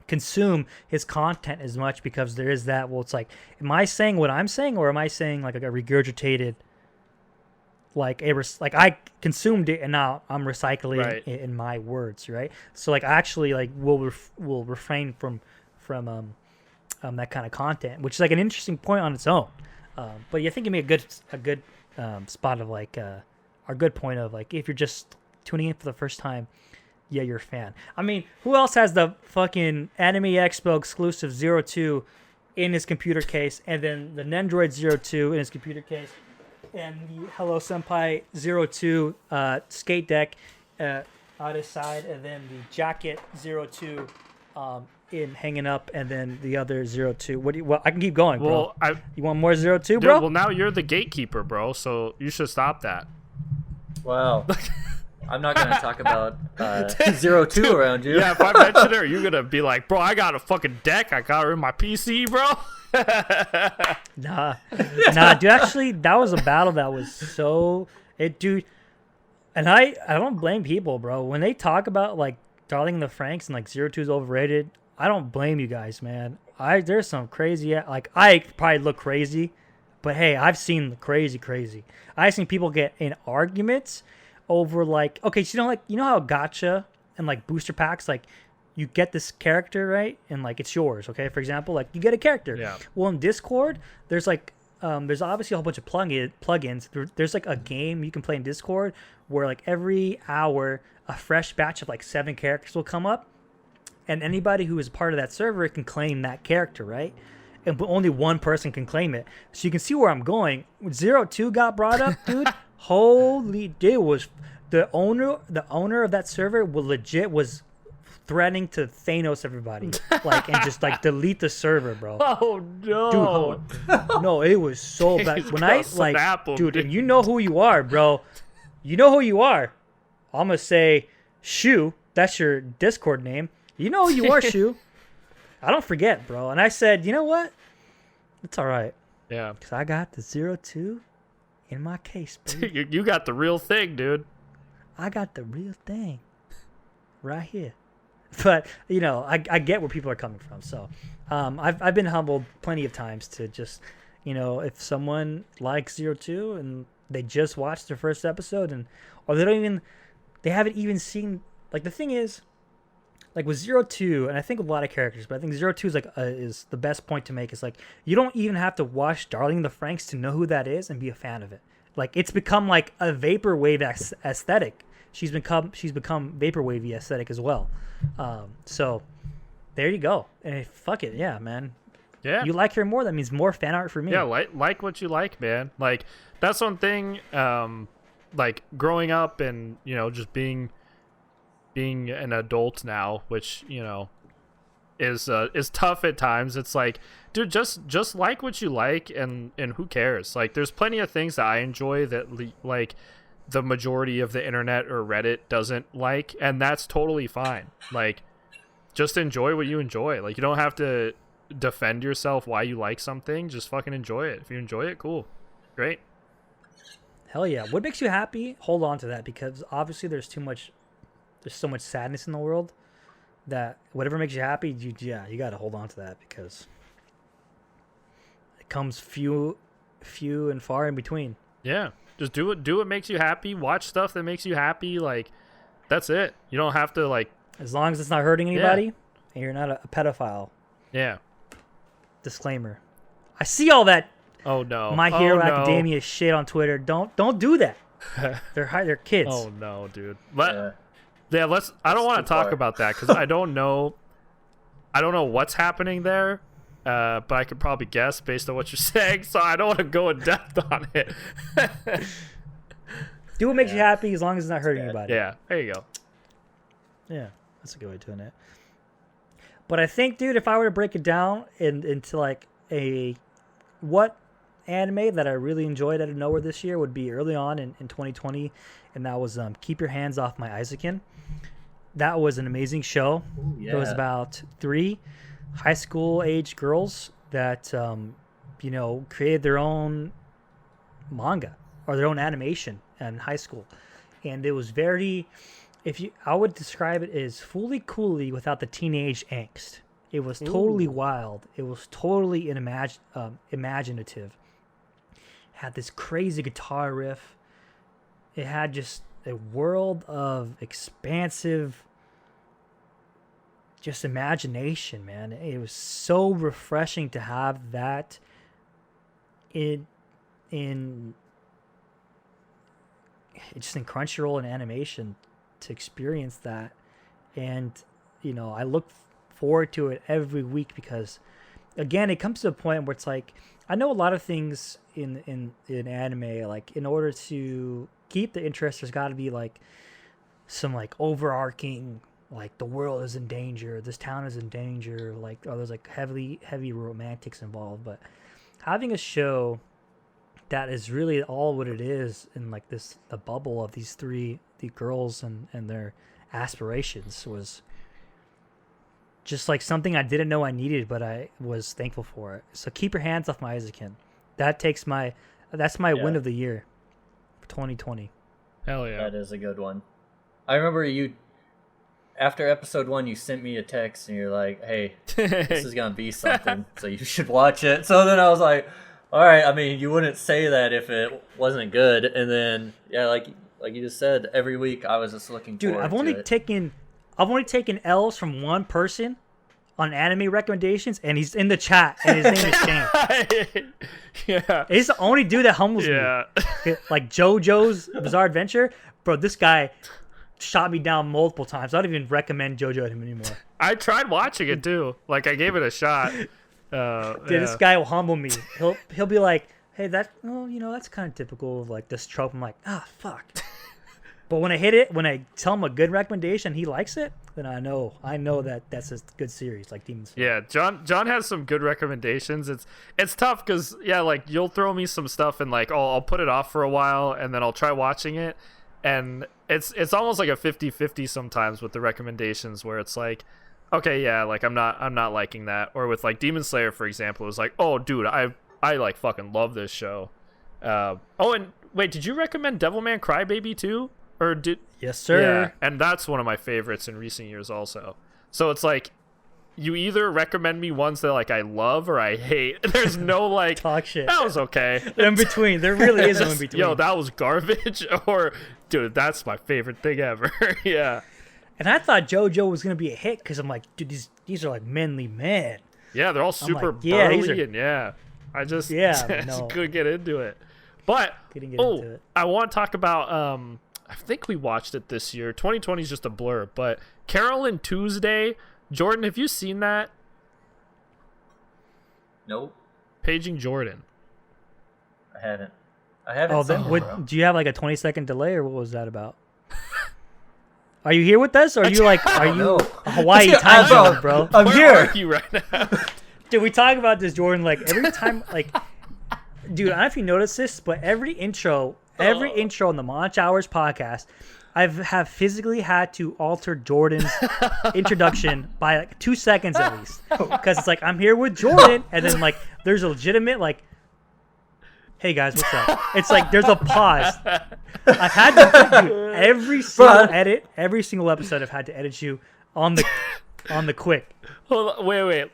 Speaker 1: consume his content as much because there is that. Well, it's like, am I saying what I'm saying, or am I saying like a regurgitated, like I consumed it and now I'm recycling it in my words, right? So like I actually like will refrain from that kind of content, which is like an interesting point on its own. But yeah, I think it made a good spot of like a good point of like if you're just tuning in for the first time, yeah, you're a fan. I mean, who else has the fucking Anime Expo exclusive 02 in his computer case, and then the Nendroid 02 in his computer case, and the Hello Senpai 02 skate deck out his side, and then the Jacket 02 in hanging up, and then the other 02. Well, I can keep going, bro.
Speaker 3: Well,
Speaker 1: you want more 02, bro?
Speaker 3: Well, now you're the gatekeeper, bro, so you should stop that.
Speaker 2: Wow. I'm not going to talk about 02 around you.
Speaker 3: Yeah, if I mention it, you're going to be like, bro, I got a fucking deck. I got it in my PC, bro.
Speaker 1: Nah, dude, actually, that was a battle that was so... dude, And I don't blame people, bro. When they talk about like Darling in the Franxx and like Zero Two is overrated, I don't blame you guys, man. There's some crazy, like, I probably look crazy, but hey, I've seen the crazy. I've seen people get in arguments over like, okay, so you know how gacha and like booster packs, like you get this character, right? And like it's yours, okay? For example, like you get a character.
Speaker 3: Yeah.
Speaker 1: Well, in Discord, there's like there's obviously a whole bunch of plugins. There's like a game you can play in Discord where like every hour a fresh batch of like 7 characters will come up, and anybody who is part of that server can claim that character, right? And but only one person can claim it. So you can see where I'm going. When 02 got brought up, dude, holy, it was the owner of that server was threatening to Thanos everybody, like, and just like delete the server, bro.
Speaker 3: Oh no,
Speaker 1: dude, no, it was so bad. When I like,
Speaker 3: him,
Speaker 1: dude, and you know who you are, bro. You know who you are. I'm gonna say, Shu. That's your Discord name. You know who you are, Shu. I don't forget, bro. And I said, you know what? It's all right.
Speaker 3: Yeah,
Speaker 1: because I got the 02 in my case, baby.
Speaker 3: you got the real thing, dude.
Speaker 1: I got the real thing right here. But you know, I get where people are coming from. So I've been humbled plenty of times to just, you know, if someone likes 02 and they just watched their first episode or they haven't even seen, like, the thing is, like with 02, and I think with a lot of characters, but I think 02 is like is the best point to make. Is like you don't even have to watch Darling in the Franxx to know who that is and be a fan of it. Like it's become like a vaporwave aesthetic. She's become vaporwavy aesthetic as well. So there you go. And fuck it, yeah, man.
Speaker 3: Yeah,
Speaker 1: you like her more. That means more fan art for me.
Speaker 3: Yeah, like what you like, man. Like that's one thing. Like growing up and, you know, just being an adult now, which, you know, is tough at times. It's like, dude, just like what you like, and who cares? Like there's plenty of things that I enjoy that like the majority of the internet or Reddit doesn't like, and that's totally fine. Like just enjoy what you enjoy. Like you don't have to defend yourself why you like something. Just fucking enjoy it. If you enjoy it, cool, great.
Speaker 1: Hell yeah. What makes you happy? Hold on to that, because obviously there's so much sadness in the world that whatever makes you happy, you got to hold on to that, because it comes few and far in between.
Speaker 3: Yeah. Just do what makes you happy. Watch stuff that makes you happy. Like, that's it. You don't have to, like...
Speaker 1: As long as it's not hurting anybody, and you're not a pedophile.
Speaker 3: Yeah.
Speaker 1: Disclaimer. I see all that
Speaker 3: Oh no.
Speaker 1: My Hero Academia shit on Twitter. Don't do that. They're kids.
Speaker 3: Oh no, dude. I don't want to talk about that because I don't know what's happening there. But I could probably guess based on what you're saying, so I don't want to go in depth on it.
Speaker 1: Do what makes you happy as long as it's not hurting anybody.
Speaker 3: Yeah, there you go.
Speaker 1: Yeah, that's a good way of doing it. But I think, dude, if I were to break it down into like what anime that I really enjoyed out of nowhere this year would be early on in 2020, and that was Keep Your Hands Off My Aizukin. That was an amazing show. Ooh, yeah. It was about 3 high school age girls that created their own manga or their own animation in high school, and it was very, I would describe it as fully coolly without the teenage angst. It was totally wild. It was totally imaginative. It had this crazy guitar riff. It had just a world of expansive just imagination, man. It was so refreshing to have that in just in Crunchyroll and animation, to experience that. And I look forward to it every week, because again, it comes to a point where it's like, I know a lot of things in anime, like in order to keep the interest, there's got to be like some like overarching, like the world is in danger, this town is in danger, like there's like heavy romantics involved. But having a show that is really all what it is in like the bubble of the girls and their aspirations was just like something I didn't know I needed, but I was thankful for it. So Keep Your Hands Off My Aizukin. That's my win of the year for 2020.
Speaker 3: Hell yeah.
Speaker 2: That is a good one. I remember you, after episode 1, you sent me a text and you're like, hey, this is going to be something, so you should watch it. So then I was like, all right, I mean, you wouldn't say that if it wasn't good. And then, yeah, like you just said, every week I was just looking forward
Speaker 1: I've
Speaker 2: to
Speaker 1: only
Speaker 2: it.
Speaker 1: taken L's from one person on anime recommendations, and he's in the chat, and his name is Shane.
Speaker 3: Yeah.
Speaker 1: He's the only dude that humbles me. Like JoJo's Bizarre Adventure, bro. This guy shot me down multiple times. I don't even recommend JoJo to him anymore.
Speaker 3: I tried watching it too. Like I gave it a shot.
Speaker 1: This guy will humble me. He'll be like, "Hey, that's kind of typical of like this trope." I'm like, fuck. But when I tell him a good recommendation, he likes it, then I know that that's a good series, like Demon Slayer.
Speaker 3: Yeah, John has some good recommendations. It's tough because like you'll throw me some stuff and like I'll put it off for a while and then I'll try watching it, and it's almost like a 50-50 sometimes with the recommendations where it's like, okay, yeah, like I'm not liking that. Or with like Demon Slayer, for example, it was like, oh dude, I like fucking love this show. And wait, did you recommend Devilman Crybaby too? Or did
Speaker 1: Yes, sir.
Speaker 3: Yeah, and that's one of my favorites in recent years also. So it's like you either recommend me ones that like I love or I hate. There's no like
Speaker 1: Talk shit.
Speaker 3: That was okay.
Speaker 1: In between. There really is no in between.
Speaker 3: Yo, that was garbage. Or dude, that's my favorite thing ever. Yeah.
Speaker 1: And I thought JoJo was gonna be a hit because I'm like, dude, these are like manly men.
Speaker 3: Yeah, they're all super
Speaker 1: like, yeah,
Speaker 3: burly and I just couldn't get into it. But
Speaker 1: into it.
Speaker 3: I want to talk about I think we watched it this year. 2020 is just a blur, but Carol and Tuesday. Jordan, have you seen that?
Speaker 2: Nope.
Speaker 3: Paging Jordan.
Speaker 2: I haven't seen it, bro.
Speaker 1: Do you have like a 20-second delay, or what was that about? Are you here with us, or are you like, are you a Hawaii time zone, bro?
Speaker 2: I'm
Speaker 3: Where
Speaker 2: here.
Speaker 3: are you right now?
Speaker 1: Dude, we talk about this, Jordan, like every time, like, dude, I don't know if you noticed this, but every intro on the Monch Hours podcast, I have physically had to alter Jordan's introduction by like 2 seconds at least, because it's like I'm here with Jordan, and then like there's a legitimate like, hey guys, what's up? It's like there's a pause. I've had to do every single edit, every single episode. I've had to edit you on the quick.
Speaker 3: Hold on, wait.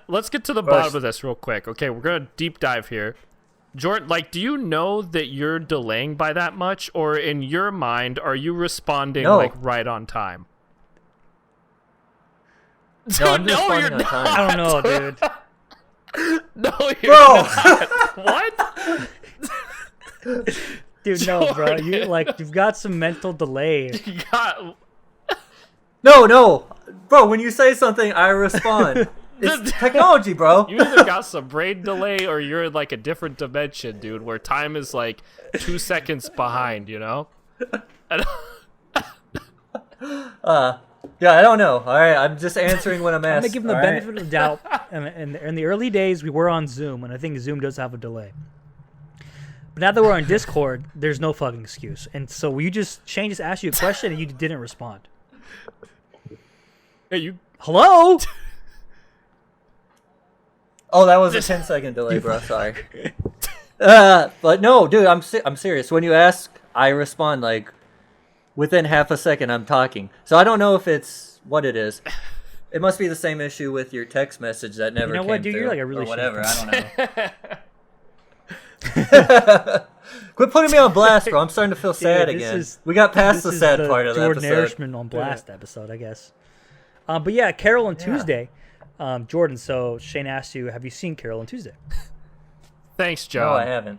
Speaker 3: Let's get to the bottom of this real quick. Okay, we're gonna deep dive here. Jordan, like, do you know that you're delaying by that much, or in your mind, are you responding like right on time?
Speaker 2: No, I'm responding on time.
Speaker 1: I don't know, dude.
Speaker 3: No, you're not. What?
Speaker 1: Dude, no, bro. You've got some mental delay.
Speaker 2: No, bro. When you say something, I respond. It's technology, bro.
Speaker 3: You either got some brain delay or you're in like a different dimension, dude, where time is like 2 seconds behind, you know?
Speaker 2: Yeah, I don't know. All right, I'm just answering when I'm asked.
Speaker 1: I'm gonna give them the benefit of the doubt. In the early days, we were on Zoom, and I think Zoom does have a delay. But now that we're on Discord, there's no fucking excuse. And so Shane just asked you a question, and you didn't respond.
Speaker 3: Hey,
Speaker 1: hello?
Speaker 2: Oh, that was a 10-second delay, bro. Sorry. But no, dude, I'm serious. When you ask, I respond like within half a second. I'm talking, so I don't know if it's what it is. It must be the same issue with your text message that never.
Speaker 1: You know
Speaker 2: came
Speaker 1: what, dude?
Speaker 2: through,
Speaker 1: You're like a really
Speaker 2: or whatever. I don't know. Quit putting me on blast, bro. I'm starting to feel sad again. We got past the sad part of the episode.
Speaker 1: Jordan Irishman on blast episode, I guess. But yeah, Carol and Tuesday. Jordan, so Shane asked you, have you seen Carol and Tuesday?
Speaker 3: Thanks, John.
Speaker 2: No, I haven't.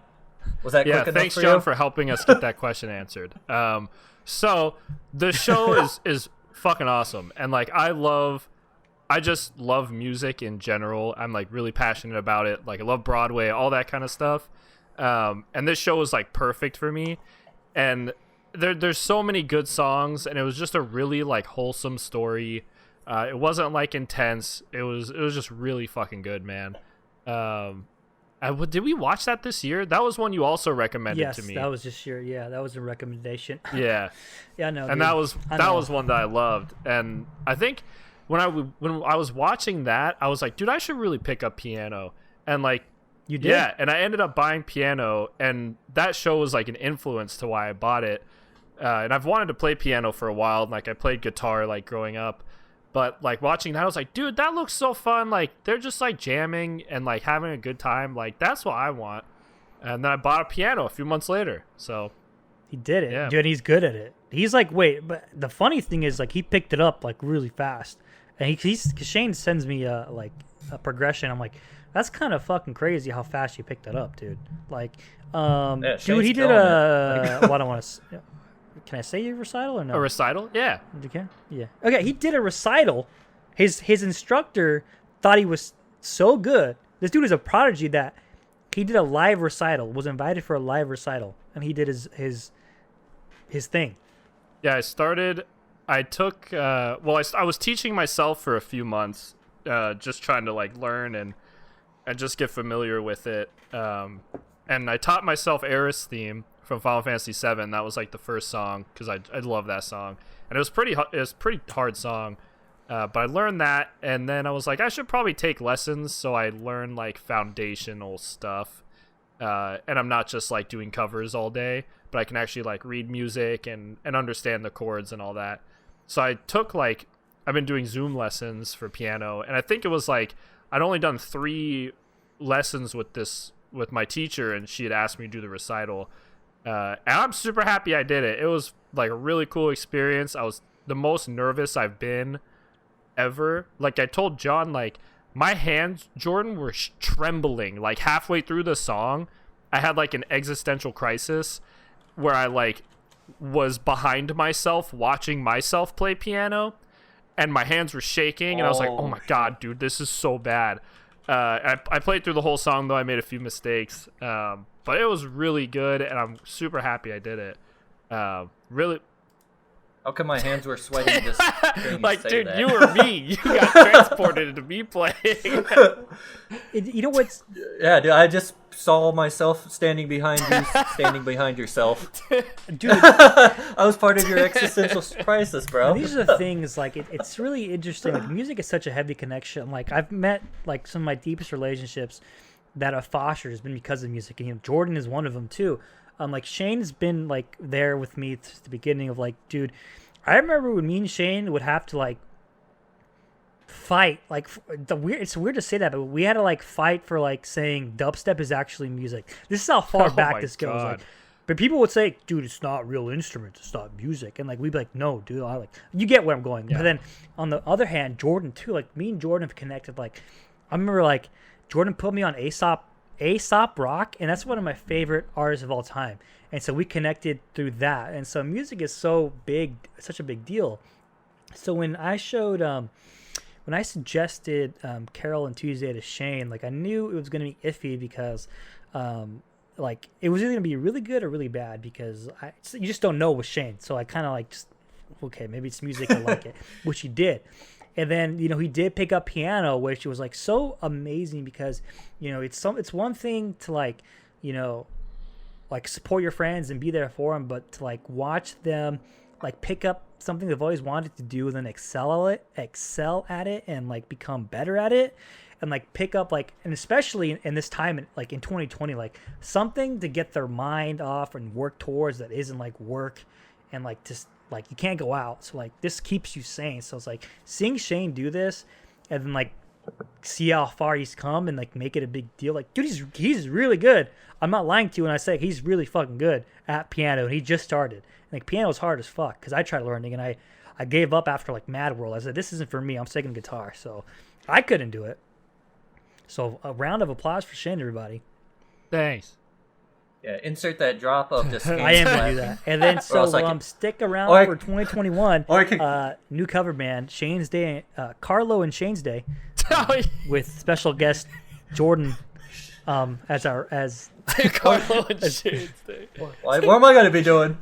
Speaker 2: Was that quick enough
Speaker 3: thanks,
Speaker 2: for
Speaker 3: John,
Speaker 2: you?
Speaker 3: for helping us get that question answered. So the show is fucking awesome, and like I just love music in general. I'm like really passionate about it. Like I love Broadway, all that kind of stuff. And this show was like perfect for me. And there's so many good songs, and it was just a really like wholesome story. It wasn't like intense. It was just really fucking good, man. Did we watch that this year? That was one you also recommended to me.
Speaker 1: Yes, that was just that was a recommendation.
Speaker 3: Yeah.
Speaker 1: Yeah, no.
Speaker 3: And
Speaker 1: dude,
Speaker 3: that was one that I loved. And I think when I was watching that, I was like, dude, I should really pick up piano. And like,
Speaker 1: you did?
Speaker 3: Yeah, and I ended up buying piano, and that show was like an influence to why I bought it. And I've wanted to play piano for a while. Like I played guitar like growing up, but like watching that, I was like, dude, that looks so fun. Like they're just like jamming and like having a good time. Like that's what I want. And then I bought a piano a few months later. So
Speaker 1: he did it,
Speaker 3: Yeah.
Speaker 1: dude. He's good at it. He's like, wait, but the funny thing is, like, he picked it up like really fast, and Shane sends me a progression. I'm like, that's kind of fucking crazy how fast you picked it up, dude. Like, dude,
Speaker 2: Shane's
Speaker 1: he did
Speaker 2: killing
Speaker 1: a. Well, I don't want to. Can I say your recital or no?
Speaker 3: a recital, yeah.
Speaker 1: You can? Yeah. Okay, he did a recital. His instructor thought he was so good. This dude is a prodigy that he did a live recital, was invited for a live recital, and he did his thing.
Speaker 3: Yeah, I was teaching myself for a few months, just trying to like learn and just get familiar with it. And I taught myself Aerith's theme from Final Fantasy VII. That was like the first song because I love that song, and it was pretty hard song. But I learned that, and then I was like, I should probably take lessons so I learn like foundational stuff, and I'm not just like doing covers all day, but I can actually like read music and understand the chords and all that. So I took I've been doing Zoom lessons for piano, and I think it was like I'd only done 3 lessons with my teacher, and she had asked me to do the recital. And I'm super happy I did it. It was like a really cool experience. I was the most nervous I've been ever. Like I told John, like my hands, Jordan, were trembling. Like halfway through the song, I had like an existential crisis where I like was behind myself watching myself play piano, and my hands were shaking, and I was like, oh my god, dude, this is so bad. I played through the whole song, though I made a few mistakes, but it was really good, and I'm super happy I did it. Really,
Speaker 2: How come my hands were sweating just hearing you
Speaker 3: like,
Speaker 2: say
Speaker 3: dude,
Speaker 2: that?
Speaker 3: you were me. You got transported into me playing.
Speaker 1: You know what's
Speaker 2: Yeah, dude, I just saw myself standing behind you, standing behind yourself.
Speaker 1: dude?
Speaker 2: I was part of your existential crisis, bro.
Speaker 1: These are the things, like, it's really interesting. Like, music is such a heavy connection. Like, I've met, like, some of my deepest relationships that I've fostered has been because of music. And, you know, Jordan is one of them, too. Like, Shane's been, like, there with me since the beginning of, like, dude, I remember when me and Shane would have to, like, fight. Like, it's weird to say that, but we had to, like, fight for, like, saying dubstep is actually music. This is how far
Speaker 3: Oh
Speaker 1: back
Speaker 3: my
Speaker 1: this goes.
Speaker 3: God.
Speaker 1: Like, but people would say, dude, it's not real instruments, it's not music. And, like, we'd be like, no, dude, you get where I'm going.
Speaker 3: Yeah.
Speaker 1: But then, on the other hand, Jordan, too, like, me and Jordan have connected. Like, I remember, like, Jordan put me on Aesop Rock, and that's one of my favorite artists of all time. And so we connected through that. And so music is so big, such a big deal. So when I suggested Carol and Tuesday to Shane, like, I knew it was going to be iffy because like, it was either going to be really good or really bad because you just don't know with Shane. So I kind of like, just, okay, maybe it's music, I like it, which he did. And then, you know, he did pick up piano, which was like so amazing because, you know, it's one thing to, like, you know, like, support your friends and be there for them, but to, like, watch them, like, pick up something they've always wanted to do and then excel at it and, like, become better at it and, like, pick up, like, and especially in this time, like, in 2020, like, something to get their mind off and work towards that isn't, like, work and, like, just, like, you can't go out. So, like, this keeps you sane. So it's like seeing Shane do this and then, like, see how far he's come and, like, make it a big deal. Like, dude, he's really good. I'm not lying to you when I say he's really fucking good at piano, and he just started. And, like, piano's hard as fuck because I tried learning and I gave up after, like, Mad World. I said, this isn't for me. I'm taking guitar. So I couldn't do it. So a round of applause for Shane, everybody.
Speaker 3: Thanks.
Speaker 2: Yeah, insert that drop of just.
Speaker 1: I am gonna do that. And then so
Speaker 2: like,
Speaker 1: stick around for 2021. New cover band, Shane's Day, Carlo and Shane's Day, with special guest Jordan as
Speaker 3: Carlo and Shane's Day.
Speaker 2: What am I gonna be doing?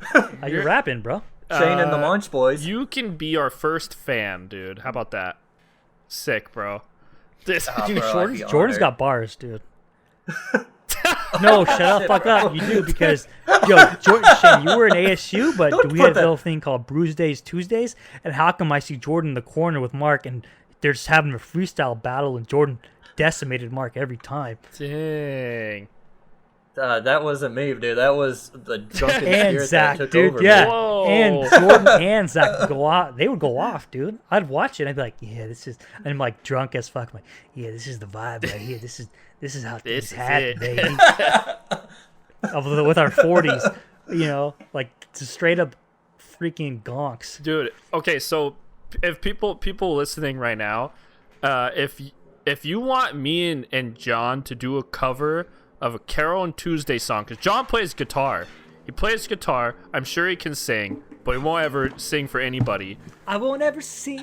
Speaker 1: You're rapping, bro.
Speaker 2: Shane and the Monch Boys.
Speaker 3: You can be our first fan, dude. How about that? Sick, bro.
Speaker 1: Dude,
Speaker 2: bro,
Speaker 1: Jordan's got bars, dude. No, shut up, fuck up. You do because, Shane, you were in ASU, but we had a little thing called Bruise Days Tuesdays. And how come I see Jordan in the corner with Mark and they're just having a freestyle battle and Jordan decimated Mark every time?
Speaker 3: Dang.
Speaker 2: That wasn't me, dude. That was the drunken
Speaker 1: And
Speaker 2: spirit
Speaker 1: Zach,
Speaker 2: that took
Speaker 1: dude,
Speaker 2: over.
Speaker 1: yeah.
Speaker 2: Me.
Speaker 3: Whoa.
Speaker 1: And Jordan and Zach would go off. They would go off, dude. I'd watch it. I'd be like, yeah, this is. And I'm like drunk as fuck. I'm like, yeah, this is the vibe right here. This is how
Speaker 3: This
Speaker 1: things
Speaker 3: is
Speaker 1: happen,
Speaker 3: it.
Speaker 1: baby. With our 40s, like just straight up freaking gonks.
Speaker 3: Dude, okay, so if people listening right now, if you want me and John to do a cover of a Carol and Tuesday song, because John plays guitar. He plays guitar. I'm sure he can sing, but he won't ever sing for anybody.
Speaker 1: I won't ever sing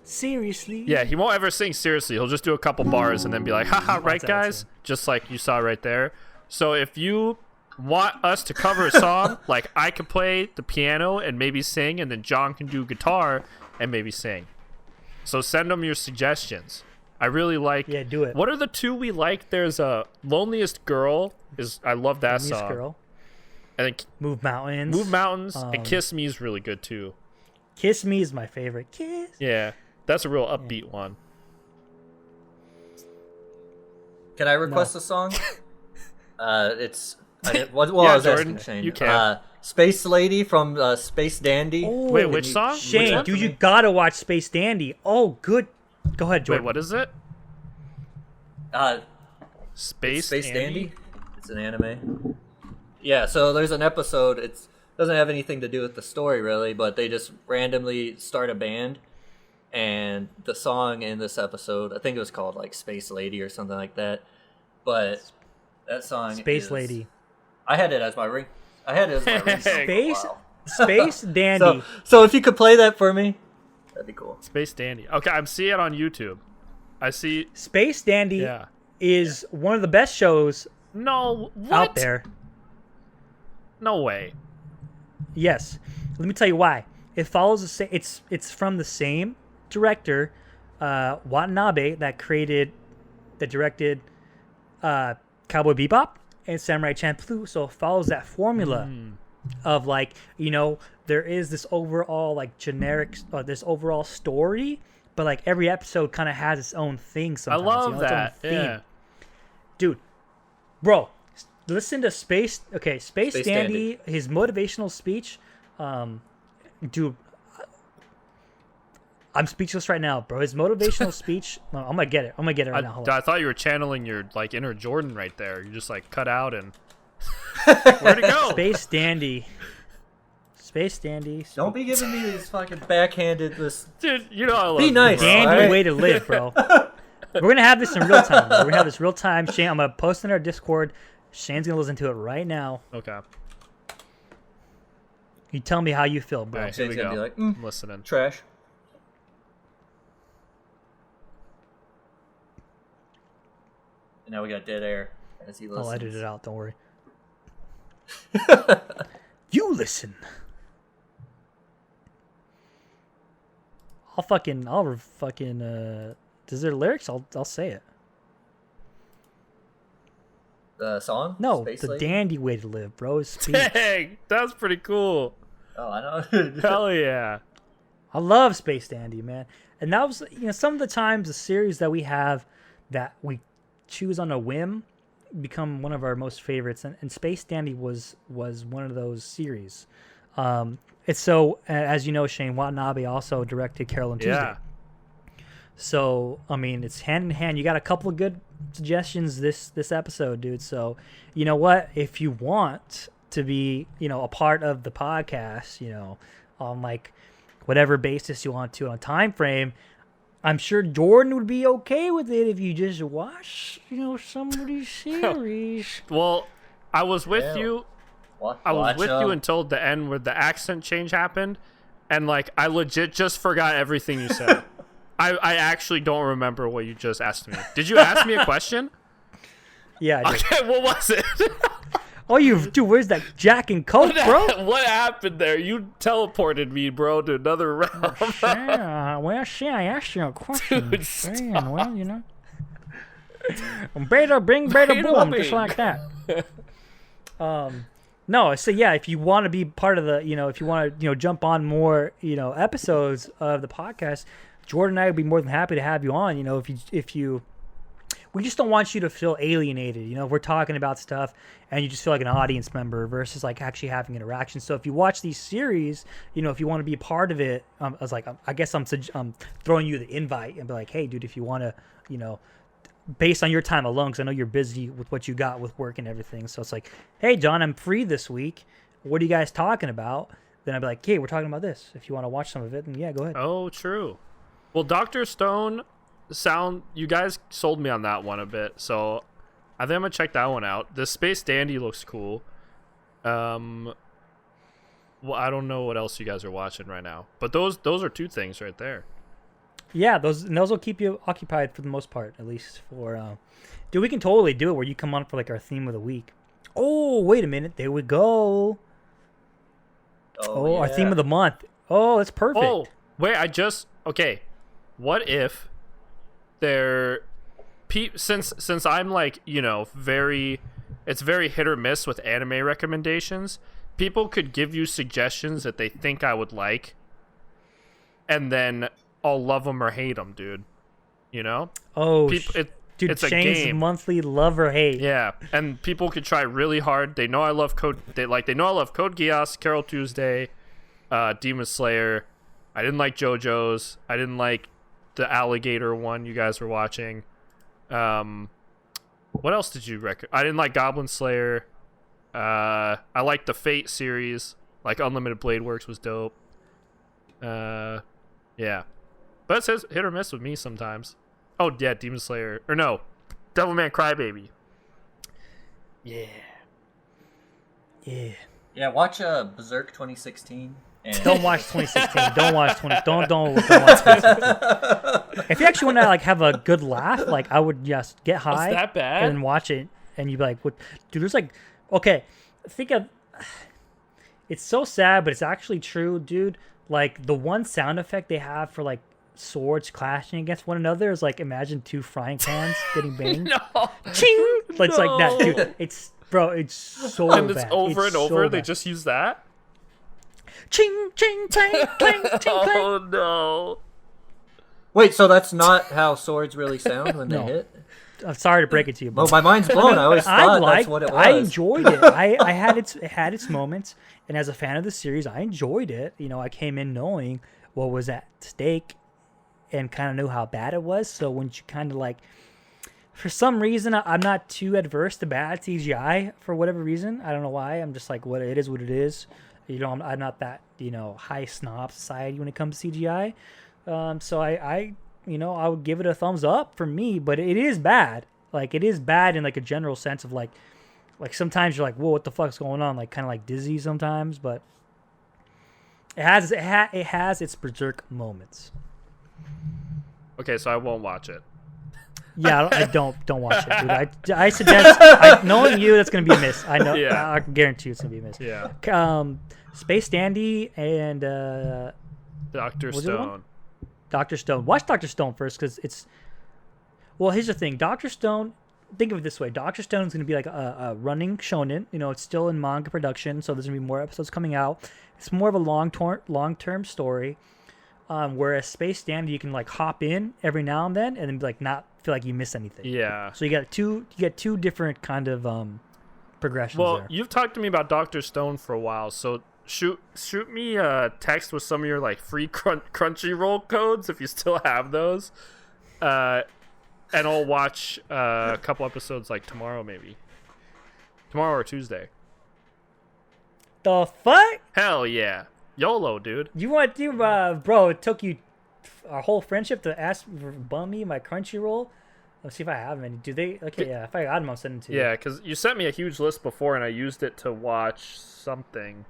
Speaker 1: seriously.
Speaker 3: Yeah, he won't ever sing seriously. He'll just do a couple bars and then be like, haha, right, guys? Just like you saw right there. So if you want us to cover a song, like I can play the piano and maybe sing, and then John can do guitar and maybe sing. So send them your suggestions. I really like.
Speaker 1: Yeah, do it.
Speaker 3: What are the two we like? There's a Loneliest Girl. I love that
Speaker 1: Loneliest
Speaker 3: song.
Speaker 1: Girl.
Speaker 3: And then
Speaker 1: Move Mountains.
Speaker 3: Move Mountains and Kiss Me is really good too.
Speaker 1: Kiss Me is my favorite. Kiss.
Speaker 3: Yeah, that's a real upbeat one.
Speaker 2: Can I request a song? It's. I
Speaker 3: Yeah,
Speaker 2: was
Speaker 3: Jordan,
Speaker 2: asking Shane.
Speaker 3: you can.
Speaker 2: Space Lady from Space Dandy.
Speaker 1: Oh,
Speaker 3: Wait, which song?
Speaker 1: Shane,
Speaker 3: Which one?
Speaker 1: dude, you gotta watch Space Dandy. Oh, good. Go ahead,
Speaker 3: Wait,
Speaker 1: Jordan.
Speaker 3: what is it? Space
Speaker 2: Dandy.
Speaker 3: Dandy?
Speaker 2: It's an anime. Yeah, so there's an episode. It doesn't have anything to do with the story really, but they just randomly start a band, and the song in this episode, I think it was called like Space Lady or something like that. But that song,
Speaker 1: Space Lady.
Speaker 2: I had it as my ring. I had it as my ring.
Speaker 1: Space Space Dandy.
Speaker 2: So if you could play that for me, that'd be cool.
Speaker 3: Space Dandy. Okay, I'm seeing it on YouTube. I see.
Speaker 1: Space Dandy
Speaker 3: Yeah.
Speaker 1: is one of the best shows
Speaker 3: No, what?
Speaker 1: out there.
Speaker 3: No way.
Speaker 1: Yes. Let me tell you why. It follows the same. It's from the same director, Watanabe, that directed Cowboy Bebop and Samurai Champloo. So it follows that formula of like, there is this overall like generic, this overall story, but like every episode kind of has its own thing. Sometimes
Speaker 3: I love
Speaker 1: its own
Speaker 3: that.
Speaker 1: theme.
Speaker 3: Yeah.
Speaker 1: Dude, bro, listen to Space
Speaker 2: Space
Speaker 1: Dandy, his motivational speech. Dude, I'm speechless right now, bro. His motivational speech. I'm gonna get it right now. Hold on.
Speaker 3: I thought you were channeling your like inner Jordan right there. You just like cut out and where'd it go?
Speaker 1: Space Dandy.
Speaker 2: Don't be giving me these fucking backhanded.
Speaker 3: Dude, you know I love
Speaker 2: Be
Speaker 3: you,
Speaker 2: nice.
Speaker 3: bro.
Speaker 1: Dandy
Speaker 2: Alright.
Speaker 1: way to live, bro. We're gonna have this in real time. Bro. We're gonna have this real time. Shane, I'm gonna post in our Discord. Shane's gonna listen to it right now.
Speaker 3: Okay.
Speaker 1: You tell me how you feel, bro.
Speaker 3: All right, here we
Speaker 2: Shane's gonna
Speaker 3: go.
Speaker 2: be like,
Speaker 3: I'm listening.
Speaker 2: trash. And now we got dead air as he listens.
Speaker 1: I'll edit it out. Don't worry. You listen. I'll fucking. Is there lyrics? I'll say it.
Speaker 2: The song?
Speaker 1: No,
Speaker 2: Space
Speaker 1: the
Speaker 2: Lady?
Speaker 1: dandy way to live, bro. Is speech.
Speaker 3: Dang, that's pretty cool.
Speaker 2: Oh, I know.
Speaker 3: Hell yeah.
Speaker 1: I love Space Dandy, man. And that was, some of the times the series that we have that we choose on a whim become one of our most favorites. And Space Dandy was one of those series. It's so, as you know, Shane, Watanabe also directed Carol and Tuesday.
Speaker 3: Yeah.
Speaker 1: So, I mean, it's hand in hand. You got a couple of good suggestions this episode, dude. So, you know what? If you want to be, a part of the podcast, on like whatever basis you want to on a time frame, I'm sure Jordan would be okay with it if you just watch, some of these series.
Speaker 3: Well, I was with
Speaker 2: Yeah.
Speaker 3: you.
Speaker 2: Watch
Speaker 3: I was with you
Speaker 2: 'em.
Speaker 3: until the end where the accent change happened, and like I legit just forgot everything you said. I actually don't remember what you just asked me. Did you ask me a question?
Speaker 1: Yeah, I did.
Speaker 3: Okay, what was it?
Speaker 1: Oh, dude, where's that Jack and Coke, bro?
Speaker 3: What happened there? You teleported me, bro, to another realm.
Speaker 1: Yeah, well, shit, I asked you a question.
Speaker 3: Dude,
Speaker 1: Saying, well, Beta bing, beta
Speaker 3: Bada
Speaker 1: boom,
Speaker 3: bing.
Speaker 1: just like that. No, so yeah, if you want to be part of the, if you want to, jump on more, episodes of the podcast, Jordan and I would be more than happy to have you on. we just don't want you to feel alienated. You know, if we're talking about stuff and you just feel like an audience member versus like actually having interaction. So if you watch these series, you know, if you want to be a part of it, I was like, I guess I'm throwing you the invite and be like, hey, dude, if you want to, you know, based on your time alone, because I know you're busy with what you got with work and everything. So it's like, hey, John, I'm free this week. What are you guys talking about? Then I'd be like, hey, we're talking about this. If you want to watch some of it, then yeah, go ahead.
Speaker 3: Oh, true. Well, Dr. Stone you guys sold me on that one a bit, so I think I'm gonna check that one out. The Space Dandy looks cool. Well, I don't know what else you guys are watching right now, but those are two things right there.
Speaker 1: Yeah, those will keep you occupied for the most part, at least for. Dude, we can totally do it where you come on for like our theme of the week. Oh, wait a minute, there we go. Oh,
Speaker 2: yeah.
Speaker 1: Our theme of the month. Oh, that's perfect.
Speaker 3: Oh, wait, okay. What if since I'm like, you know, it's very hit or miss with anime recommendations, people could give you suggestions that they think I would like, and then I'll love them or hate them, dude. You know?
Speaker 1: Oh,
Speaker 3: dude, it's a game.
Speaker 1: Monthly love or hate.
Speaker 3: Yeah, and people could try really hard. They know I love Code. They know I love Code Geass, Carol Tuesday, Demon Slayer. I didn't like JoJo's. I didn't like the alligator one you guys were watching. What else did you recommend? I didn't like Goblin Slayer. I liked the Fate series. Like Unlimited Blade Works was dope. Yeah, but it says hit or miss with me sometimes. Oh yeah, Demon Slayer or no, Devilman Crybaby.
Speaker 1: Yeah.
Speaker 2: Yeah, watch Berserk 2016. And
Speaker 1: Don't watch 2016. Don't watch 20. Don't watch 2016. If you actually want to like have a good laugh, like I would just get high
Speaker 3: that bad?
Speaker 1: and watch it, and you'd be like, "What, dude?" There's like, okay, think of. It's so sad, but it's actually true, dude. Like the one sound effect they have for like swords clashing against one another is like imagine two frying pans getting banged.
Speaker 3: No,
Speaker 1: Ching! It's like that, dude. It's so
Speaker 3: and
Speaker 1: bad.
Speaker 3: it's over and
Speaker 1: so
Speaker 3: over. They
Speaker 1: bad.
Speaker 3: just use that.
Speaker 1: Ching, ching, clang, clang, ching, clang.
Speaker 3: Oh no!
Speaker 2: Wait, so that's not how swords really sound when they
Speaker 1: No.
Speaker 2: hit?
Speaker 1: I'm sorry to break it to you,
Speaker 2: Well,
Speaker 1: but
Speaker 2: my mind's blown. I always thought that's what it was.
Speaker 1: I enjoyed it. I had it had its moments, and as a fan of the series, I enjoyed it. You know, I came in knowing what was at stake, and kind of knew how bad it was. So when you kind of like, for some reason, I'm not too adverse to bad CGI for whatever reason. I don't know why. I'm just like, what it is, what it is. You know, I'm not that, you know, high snob society when it comes to CGI. So I you know, I would give it a thumbs up for me, but it is bad. Like it is bad in like a general sense of like sometimes you're like, whoa, what the fuck's going on? Like kind of like dizzy sometimes, but it has its berserk moments.
Speaker 3: Okay, so I won't watch it.
Speaker 1: Yeah, I don't watch it, dude. I suggest, knowing you, that's gonna be a miss. I know.
Speaker 3: Yeah.
Speaker 1: I can guarantee it's gonna be a miss.
Speaker 3: Yeah.
Speaker 1: Space Dandy and
Speaker 3: Dr.
Speaker 1: was it the one?
Speaker 3: Stone.
Speaker 1: Dr. Stone. Watch Dr. Stone first, because it's. Well, here's the thing. Dr. Stone. Think of it this way. Dr. Stone is going to be like a running shonen. You know, it's still in manga production, so there's going to be more episodes coming out. It's more of a long-term story. Whereas Space Dandy, you can like hop in every now and then and like not feel like you miss anything.
Speaker 3: Yeah.
Speaker 1: So you get two different kind of progressions
Speaker 3: Well,
Speaker 1: there.
Speaker 3: you've talked to me about Dr. Stone for a while, so shoot me a text with some of your like free Crunchyroll codes if you still have those, and I'll watch a couple episodes like tomorrow or Tuesday.
Speaker 1: The fuck?
Speaker 3: Hell yeah, YOLO, dude.
Speaker 1: You want to, bro? It took you our whole friendship to bum me my Crunchyroll. Let's see if I have any. Do they? Okay, yeah. If I got them, I'll send them to you.
Speaker 3: Yeah, because you sent me a huge list before, and I used it to watch something.